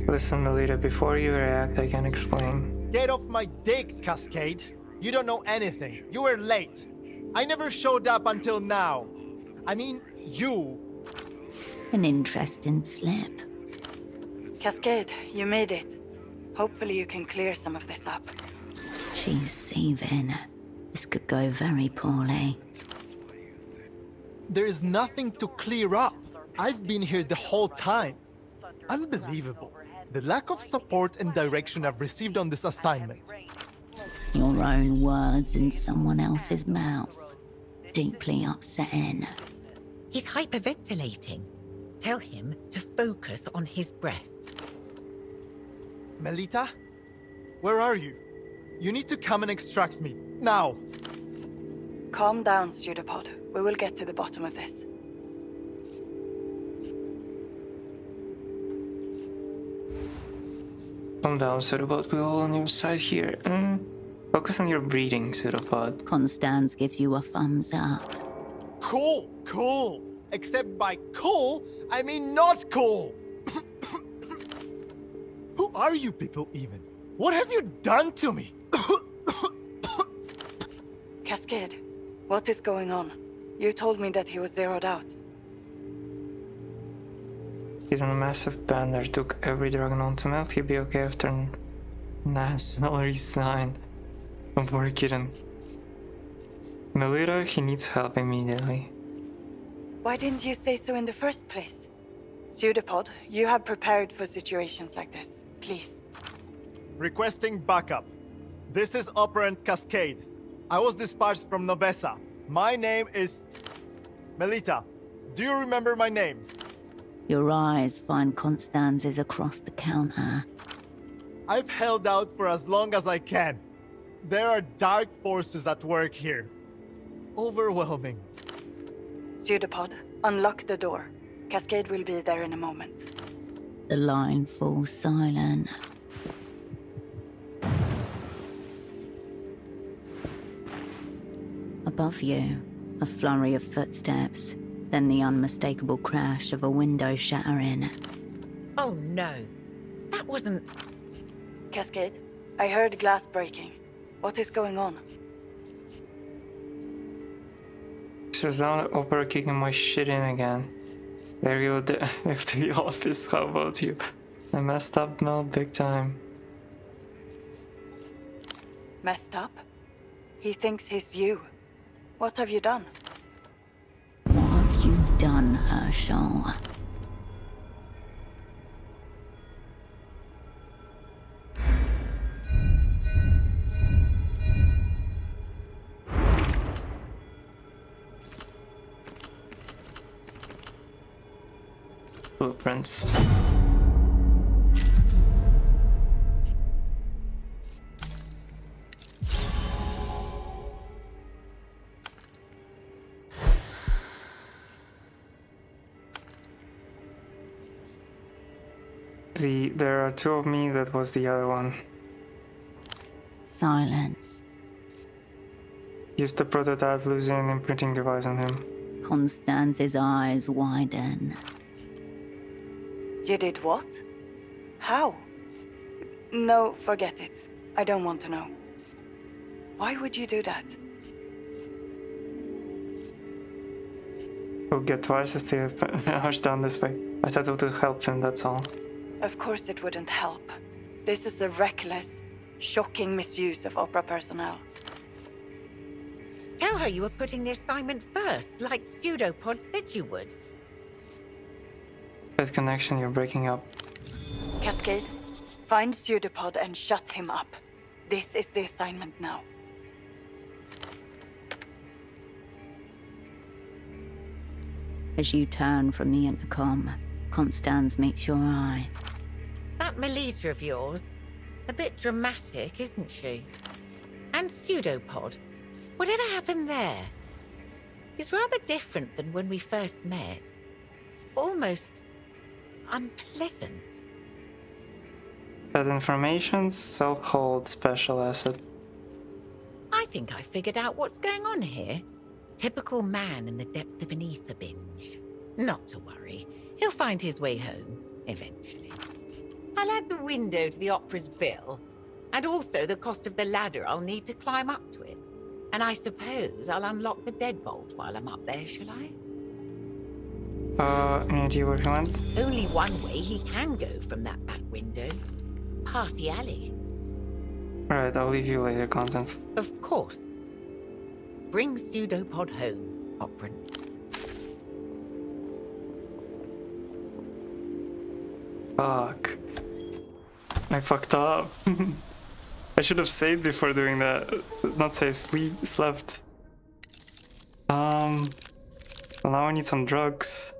Listen, Melita, before you react, I can explain. Get off my dick, Cascade. You don't know anything. You were late. I never showed up until now. I mean, you. An interesting slip. Cascade, you made it. Hopefully you can clear some of this up. She's seething. This could go very poorly. There is nothing to clear up. I've been here the whole time. Unbelievable. The lack of support and direction I've received on this assignment. Your own words in someone else's mouth. Deeply upsetting. He's hyperventilating. Tell him to focus on his breath. Melita? Where are you? You need to come and extract me. Now! Calm down, Pseudopod. We will get to the bottom of this. Calm down, Pseudopod. We're all on your side here. Focus on your breathing, Pseudopod. Constance gives you a thumbs up. Cool, cool. Except by cool, I mean not cool. Who are you people even? What have you done to me? Cascade, what is going on? You told me that he was zeroed out. He's on a massive bender, took every drug known to melt. He'll be okay after National resign. Don't worry, kitten. Melita, he needs help immediately. Why didn't you say so in the first place? Pseudopod, you have prepared for situations like this. Please. Requesting backup. This is Operant Cascade. I was dispatched from Novesa. My name is... Melita, do you remember my name? Your eyes find Constance's across the counter. I've held out for as long as I can. There are dark forces at work here. Overwhelming. Pseudopod, unlock the door. Cascade will be there in a moment. The line falls silent. Above you, a flurry of footsteps, then the unmistakable crash of a window shattering. Oh no, that wasn't... Cascade, I heard glass breaking. What is going on? She's down at Opera kicking my shit in again. There you go, if the office, how about you? I messed up, Mel, big time. Messed up? He thinks he's you. What have you done? What have you done, Herschel? Footprints. There are two of me, that was the other one. Silence. Used the prototype, losing an imprinting device on him. Constance's eyes widen. You did what? How? No, forget it. I don't want to know. Why would you do that? We'll get twice as the horse down this way. I thought it would help him, that's all. Of course it wouldn't help. This is a reckless, shocking misuse of Opera personnel. Tell her you were putting the assignment first, like Pseudopod said you would. Bad connection, you're breaking up. Cascade, find Pseudopod and shut him up. This is the assignment now. As you turn from the intercom, Constance meets your eye. That Melita of yours, a bit dramatic, isn't she? And Pseudopod, whatever happened there? He's rather different than when we first met. Almost unpleasant. That information's self-hold special asset. I think I figured out what's going on here. Typical man in the depth of an ether binge. Not to worry, he'll find his way home, eventually. I'll add the window to the opera's bill, and also the cost of the ladder I'll need to climb up to it. And I suppose I'll unlock the deadbolt while I'm up there, shall I? Any idea where he went? Only one way he can go from that back window. Party Alley. Right, I'll leave you later, Constance. Of course. Bring Pseudopod home, Operant. Fuck. I fucked up. I should have saved before doing that. Not say slept. Well, now I need some drugs.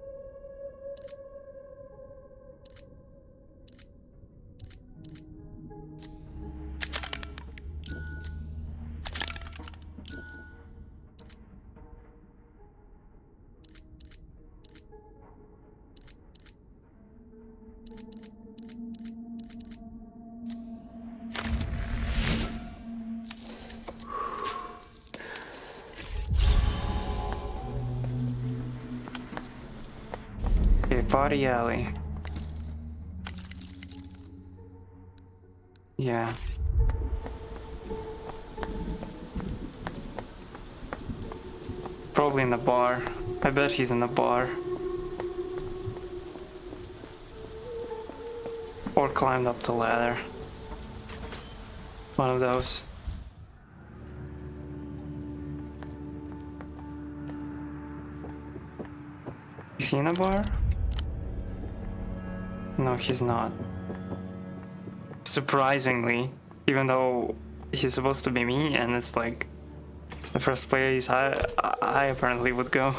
Party Alley. Yeah. Probably in the bar. I bet he's in the bar. Or climbed up the ladder. One of those. Is he in a bar? No, he's not. Surprisingly, even though he's supposed to be me, and it's like the first place I apparently would go.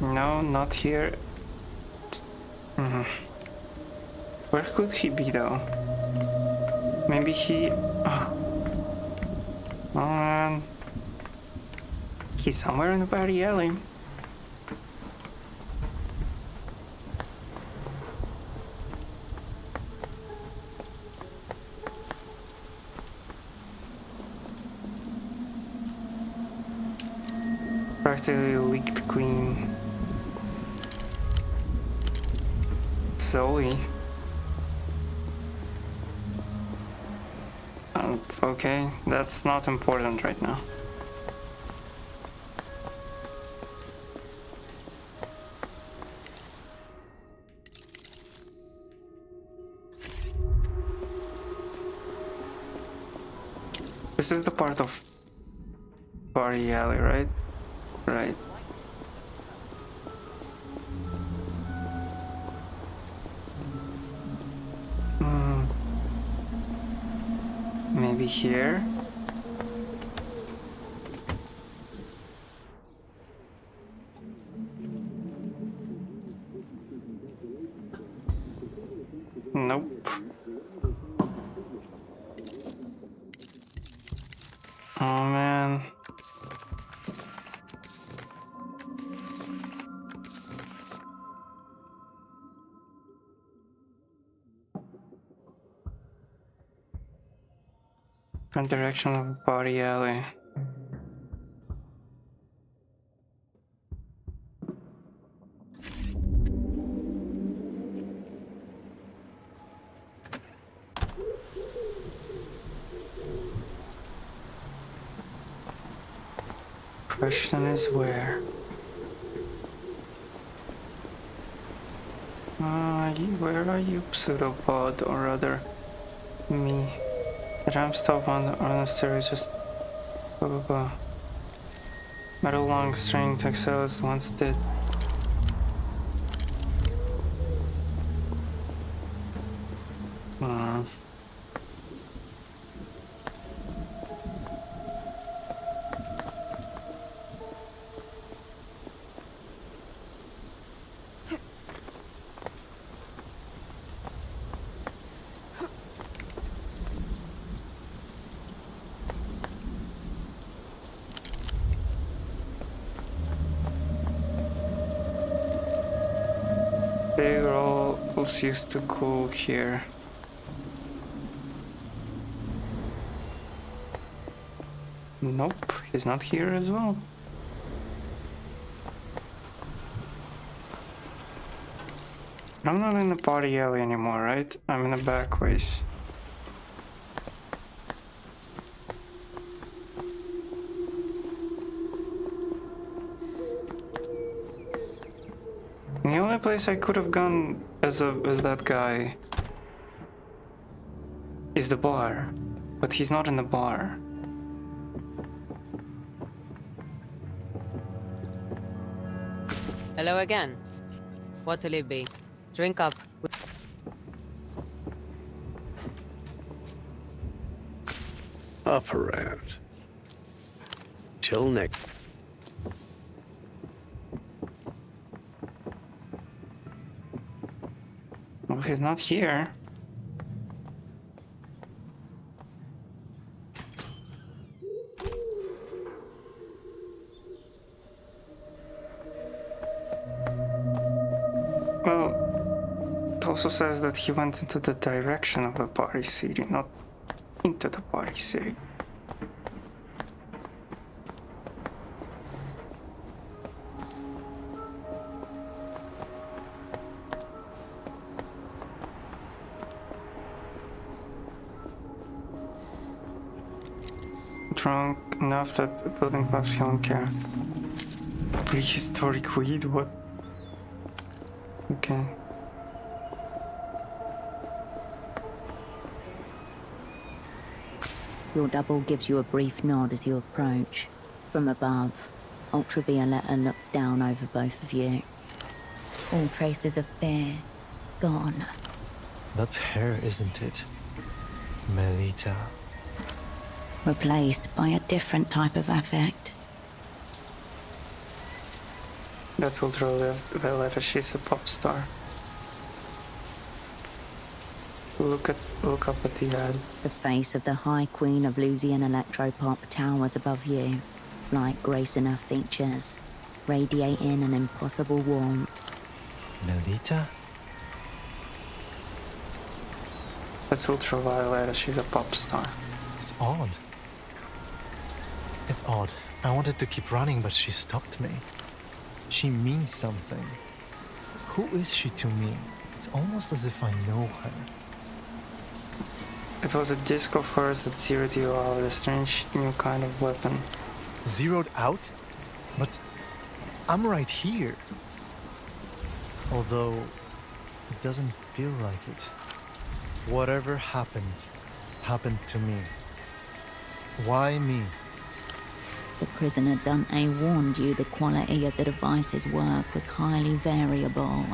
No, not here. Where could he be though? Maybe he... Oh man. He's somewhere in the party alley. Practically leaked clean. Zoe. Okay, that's not important right now. This is the part of Party Alley, right? Right. Maybe here? Nope. Oh man. Front direction of Body Alley. Question is where? Where are you, pseudopod, or rather, me? The ramp stop on the stairs just blah blah blah. Metal long string textiles once did. Big rolls used to cool here. Nope, he's not here as well. I'm not in the party alley anymore, right? I'm in the back ways. The only place I could have gone as that guy is the bar, but he's not in the bar. Hello again. What'll it be? Drink up. Up around. Till next. Well, he's not here. Well, it also says that he went into the direction of the party city, not into the party city. Drunk enough that the building claps he don't care. Prehistoric weed? What? Okay. Your double gives you a brief nod as you approach. From above, Ultravioletta looks down over both of you. All traces of fear gone. That's her, isn't it? Melita. Replaced by a different type of affect. That's Ultravioletta, she's a pop star. Look up at the ad. The face of the High Queen of Lusian Electropop towers above you, like grace in her features, radiating an impossible warmth. Melita? That's Ultravioletta, she's a pop star. It's odd. It's odd. I wanted to keep running, but she stopped me. She means something. Who is she to me? It's almost as if I know her. It was a disc of hers that zeroed you out, a strange new kind of weapon. Zeroed out? But I'm right here. Although, it doesn't feel like it. Whatever happened, happened to me. Why me? The prisoner Dante warned you the quality of the device's work was highly variable.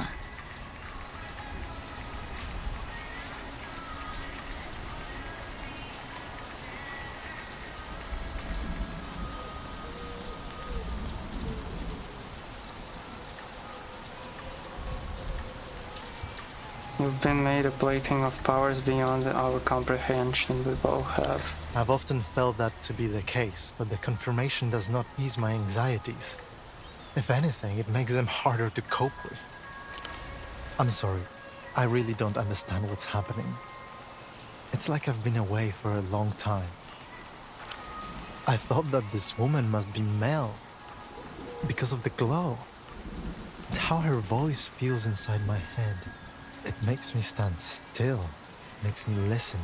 You've been made a plaything of powers beyond our comprehension, we both have. I've often felt that to be the case, but the confirmation does not ease my anxieties. If anything, it makes them harder to cope with. I'm sorry. I really don't understand what's happening. It's like I've been away for a long time. I thought that this woman must be Mel because of the glow. It's how her voice feels inside my head. It makes me stand still, makes me listen.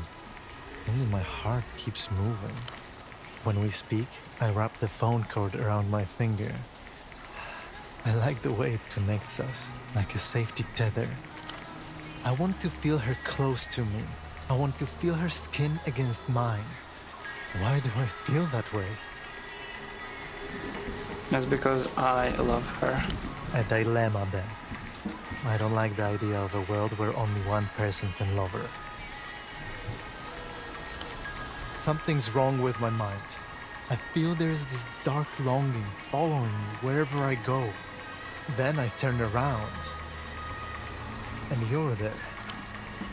Only my heart keeps moving. When we speak, I wrap the phone cord around my finger. I like the way it connects us, like a safety tether. I want to feel her close to me. I want to feel her skin against mine. Why do I feel that way? That's because I love her. A dilemma then. I don't like the idea of a world where only one person can love her. Something's wrong with my mind. I feel there's this dark longing following me wherever I go. Then I turn around, and you're there.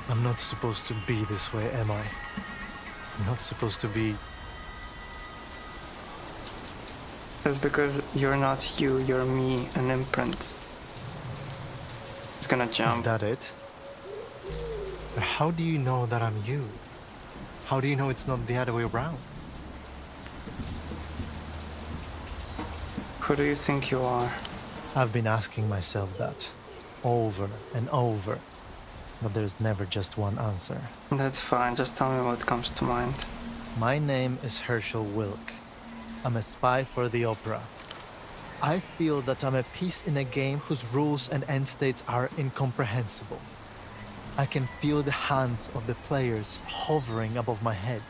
I'm not supposed to be this way, am I? I'm not supposed to be... That's because you're not you, you're me, an imprint. It's gonna jump. Is that it? But how do you know that I'm you? How do you know it's not the other way around? Who do you think you are? I've been asking myself that over and over, but there's never just one answer. That's fine, just tell me what comes to mind. My name is Herschel Wilk. I'm a spy for the Opera. I feel that I'm a piece in a game whose rules and end states are incomprehensible. I can feel the hands of the players hovering above my head.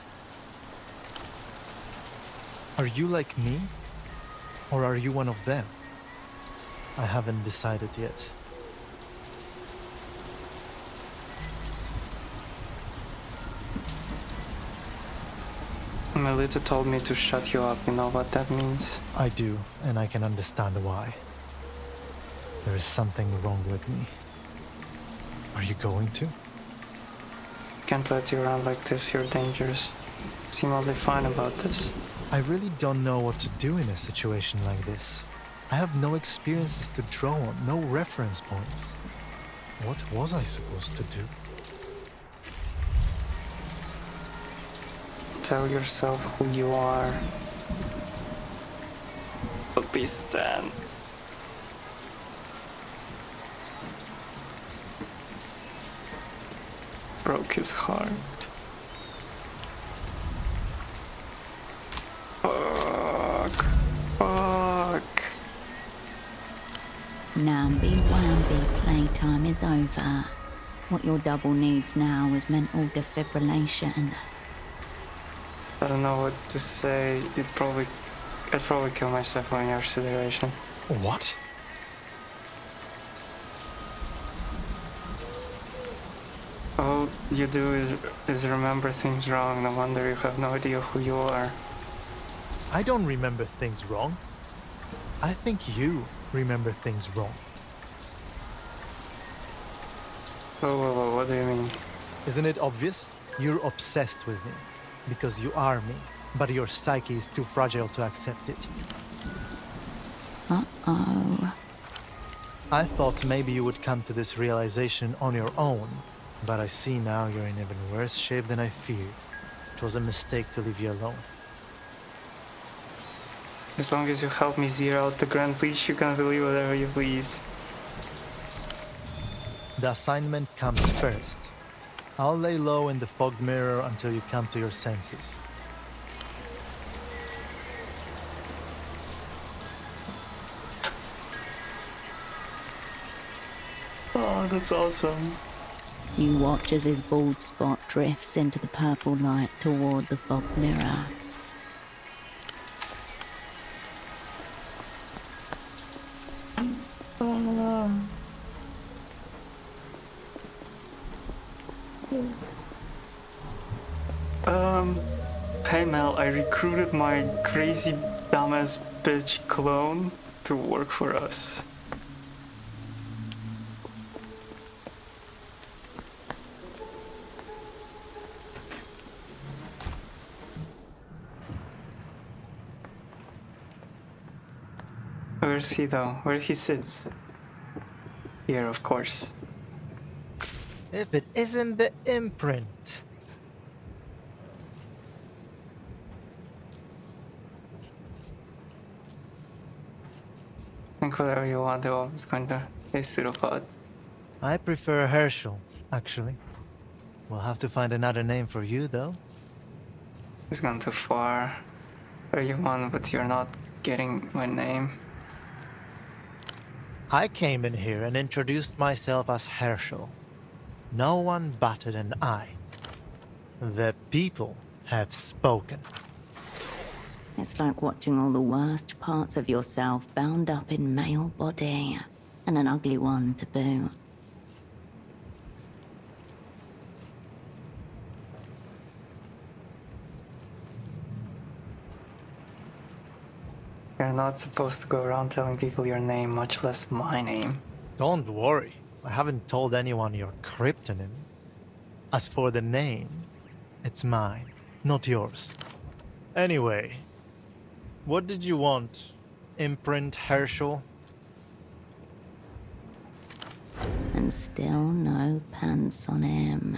Are you like me? Or are you one of them? I haven't decided yet. Melita told me to shut you up, you know what that means? I do, and I can understand why. There is something wrong with me. Are you going to? Can't let you around like this, you're dangerous. Seem oddly fine about this. I really don't know what to do in a situation like this. I have no experiences to draw on, no reference points. What was I supposed to do? Tell yourself who you are. Please stand. Broke his heart. Fuck. Namby-wamby, playtime is over. What your double needs now is mental defibrillation. I don't know what to say. I'd probably kill myself in your situation. What? All you do is remember things wrong. No wonder you have no idea who you are. I don't remember things wrong. I think you remember things wrong. Whoa, what do you mean? Isn't it obvious? You're obsessed with me. Because you are me, but your psyche is too fragile to accept it. Uh-oh. I thought maybe you would come to this realization on your own, but I see now you're in even worse shape than I feared. It was a mistake to leave you alone. As long as you help me zero out the Grand Leech, you can believe whatever you please. The assignment comes first. I'll lay low in the fog mirror until you come to your senses. Oh, that's awesome. You watch as his bald spot drifts into the purple light toward the fog mirror. Hey Mel, I recruited my crazy dumbass bitch clone to work for us. Where's he though? Where he sits? Here, of course. If it isn't the imprint. Think whatever you want, the wolf is going to be pseudopod. I prefer Herschel, actually. We'll have to find another name for you, though. It's gone too far. Where you want, but you're not getting my name. I came in here and introduced myself as Herschel. No one better than I. The people have spoken. It's like watching all the worst parts of yourself bound up in male body, and an ugly one to boot. You're not supposed to go around telling people your name, much less my name. Don't worry. I haven't told anyone your cryptonym. As for the name, it's mine, not yours. Anyway, what did you want, Imprint Herschel? And still no pants on him.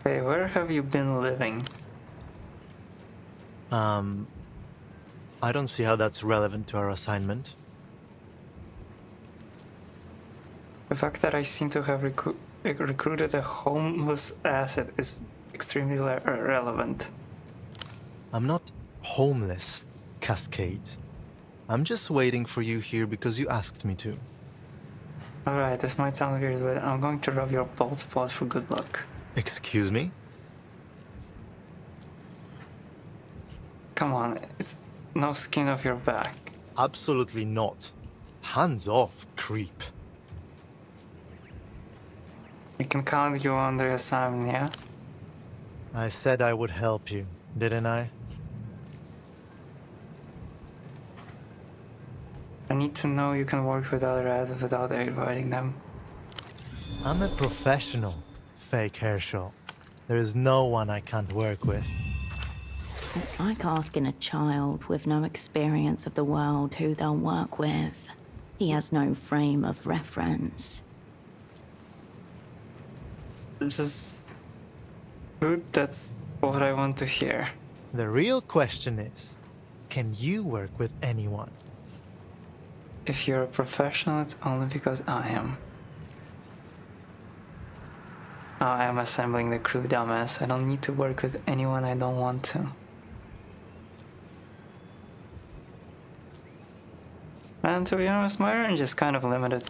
Hey, where have you been living? I don't see how that's relevant to our assignment. The fact that I seem to have recruited a homeless asset is extremely relevant. I'm not homeless, Cascade. I'm just waiting for you here because you asked me to. Alright, this might sound weird, but I'm going to rub your bald spot for good luck. Excuse me? Come on, it's no skin off your back. Absolutely not. Hands off, creep. We can count you on the assignment, yeah? I said I would help you, didn't I? I need to know you can work with other assets without inviting them. I'm a professional, fake Herschel. There is no one I can't work with. It's like asking a child with no experience of the world who they'll work with. He has no frame of reference. It's just good, that's what I want to hear. The real question is, can you work with anyone? If you're a professional, it's only because I am. I am assembling the crew, dumbass. I don't need to work with anyone I don't want to. And to be honest, my range is kind of limited.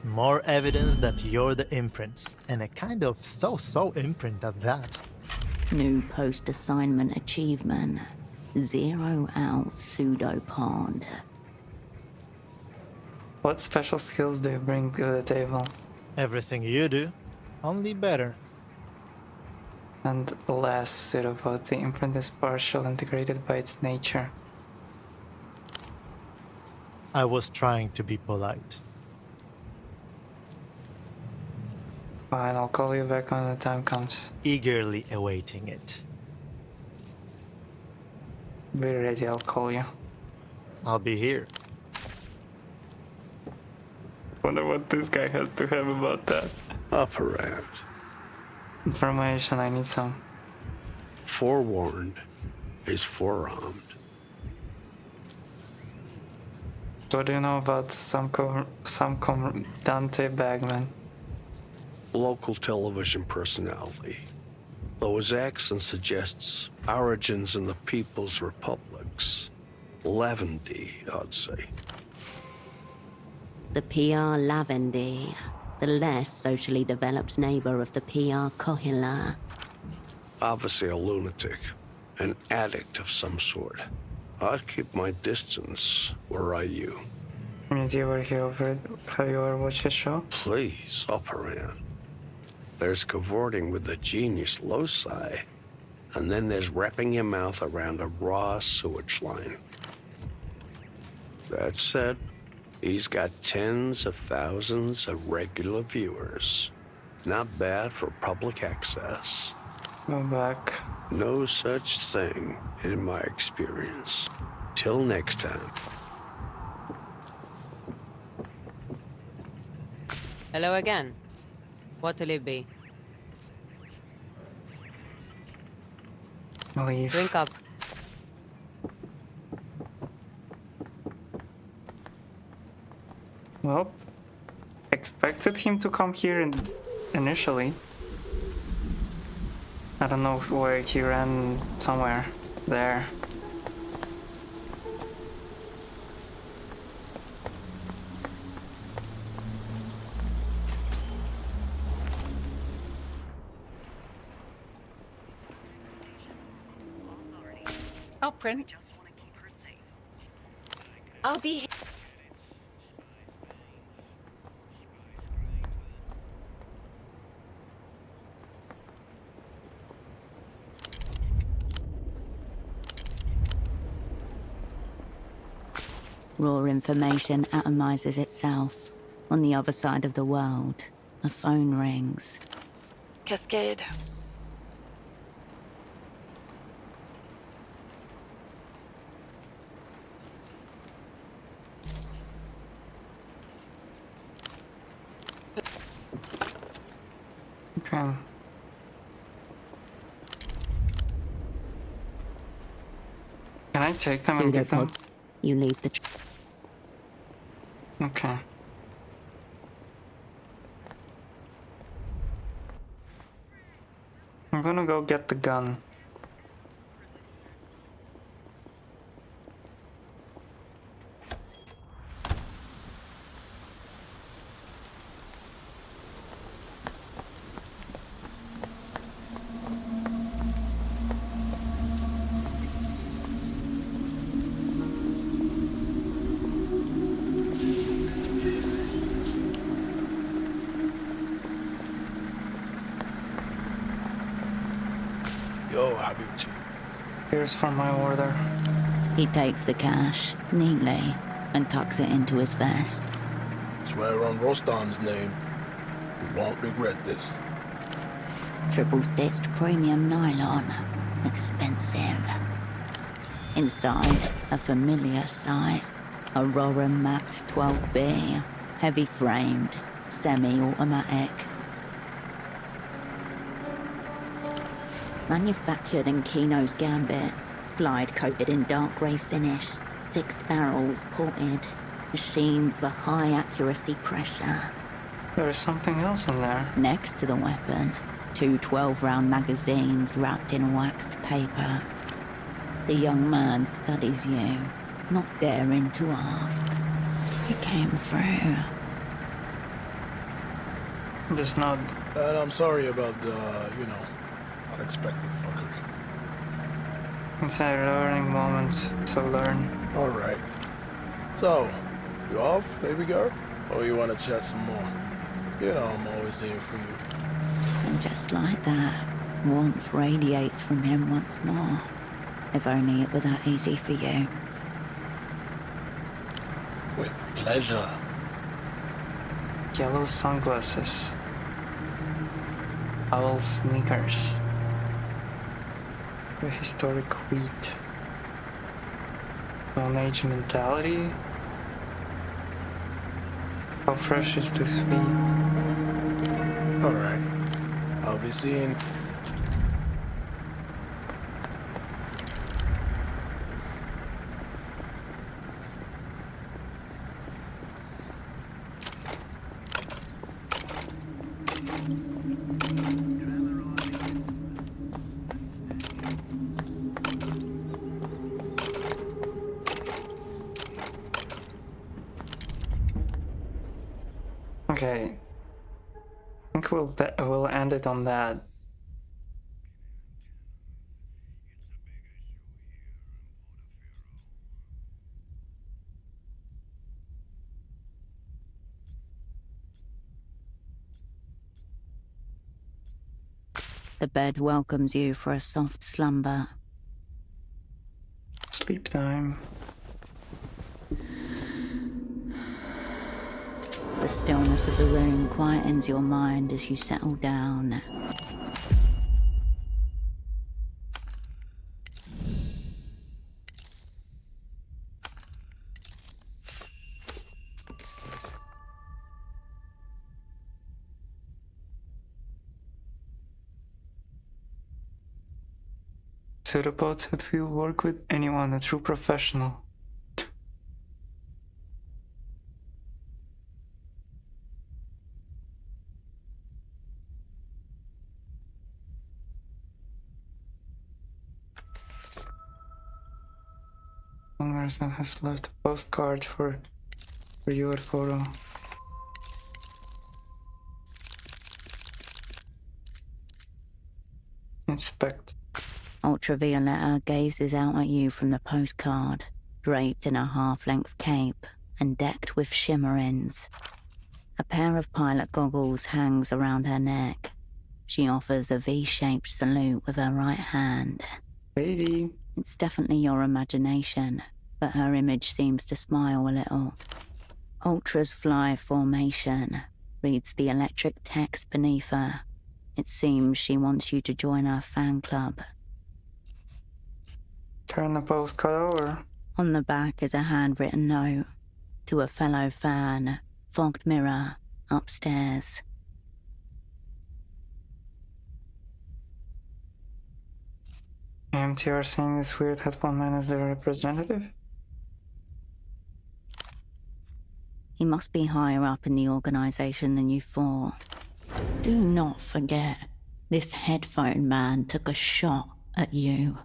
More evidence that you're the imprint, and a kind of so-so imprint at that. New post-assignment achievement. Zero out pseudopod. What special skills do you bring to the table? Everything you do, only better. And less pseudopod, the imprint is partial integrated by its nature. I was trying to be polite. Fine, I'll call you back when the time comes. Eagerly awaiting it. Be ready, I'll call you. I'll be here. Wonder what this guy has to have about that. Operant. Information, I need some. Forewarned is forearmed. What do you know about some Dante Bagman? Local television personality. Though his accent suggests origins in the People's Republics. Lavendy, I'd say. The PR Lavendy, the less socially developed neighbor of the PR Kohila. Obviously a lunatic, an addict of some sort. I'd keep my distance, were I you. Have you ever watched his show? Please, Operan. There's cavorting with the genius loci, and then there's wrapping your mouth around a raw sewage line. That said, he's got tens of thousands of regular viewers. Not bad for public access. Go back. No such thing in my experience. Till next time. Hello again. What'll it be? Leave. Drink up. Well, expected him to come here initially. I don't know where he ran, somewhere there. Oh, Print. I'll be here. Raw information atomizes itself. On the other side of the world, a phone rings. Cascade. Okay. Can I take them and give them? Pseudopods. You leave the... Okay. I'm gonna go get the gun. Yo, Habibchi. Here's for my order. He takes the cash neatly and tucks it into his vest. Swear on Rostam's name. You won't regret this. Triple stitched premium nylon. Expensive. Inside, a familiar sight. A Roram mapped 12B. Heavy framed. Semi-automatic. Manufactured in Kino's Gambit. Slide coated in dark grey finish. Fixed barrels ported. Machined for high accuracy pressure. There's something else in there. Next to the weapon, 2 12-round magazines wrapped in waxed paper. The young man studies you, not daring to ask. It came through. Just nod. And I'm sorry about the, unexpected fuckery. It's a learning moment to learn. Alright. So, you off, baby girl? Or you wanna chat some more? You know I'm always here for you. And just like that, warmth radiates from him once more. If only it were that easy for you. With pleasure. Yellow sunglasses. Owl sneakers. Prehistoric wheat. Stone Age mentality. How fresh is this wheat? Alright. I'll be seeing... Okay. I think we'll end it on that. The bed welcomes you for a soft slumber. Sleep time. The stillness of the room quietens your mind as you settle down. Pseudopod that will work with anyone, a true professional. One person has left a postcard for your photo. Inspect. Ultravioletta gazes out at you from the postcard, draped in a half-length cape and decked with shimmerings. A pair of pilot goggles hangs around her neck. She offers a V-shaped salute with her right hand. Baby. It's definitely your imagination, but her image seems to smile a little. Ultra's fly formation reads the electric text beneath her. It seems she wants you to join her fan club. Turn the postcard over. On the back is a handwritten note. To a fellow fan, fogged mirror, upstairs. MTR saying this weird headphone man is their representative? He must be higher up in the organization than you thought. Do not forget, this headphone man took a shot at you.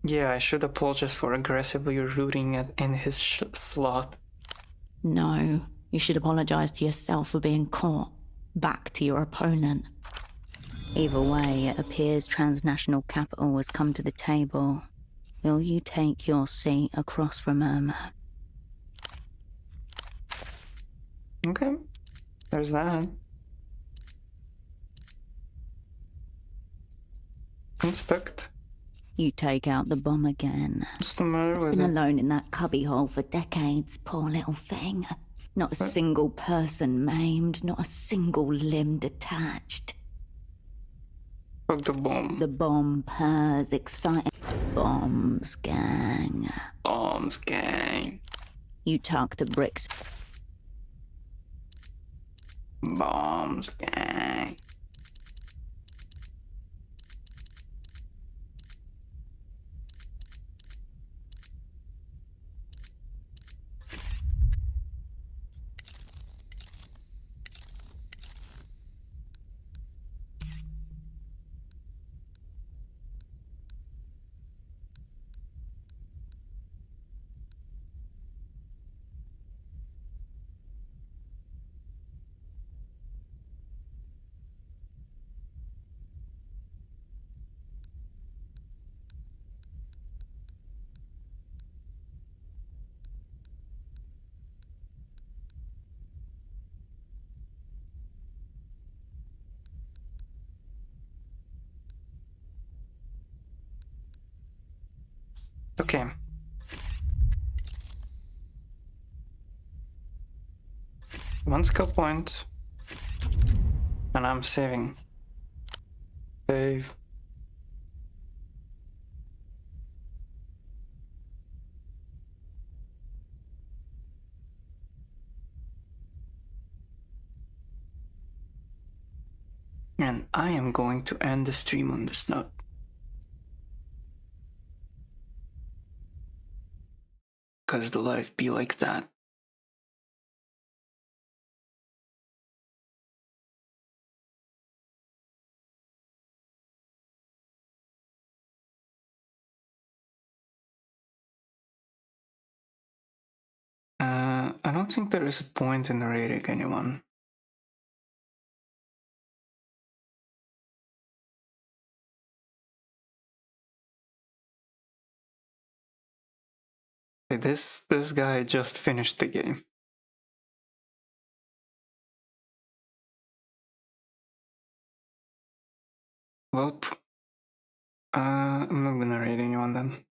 Yeah, I should apologize for aggressively rooting in his slot. No, you should apologize to yourself for being caught. Back to your opponent. Either way, it appears transnational capital has come to the table. Will you take your seat across from him? Okay, there's that. Inspect. You take out the bomb again. What's the matter It's with been it? alone in that cubbyhole for decades, poor little thing. Not a single person maimed, not a single limb detached. Fuck the bomb. The bomb purrs, excited. Bombs, gang. Bombs, gang. You tuck the bricks. Bombs, gang. Okay. One skill point. And I'm saving. Save. And I am going to end the stream on this note. Cause the life be like that. I don't think there is a point in raiding anyone. This guy just finished the game. Well, I'm not gonna raid anyone then.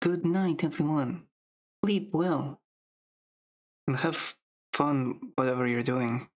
Good night, everyone. sleep well, and have fun whatever you're doing.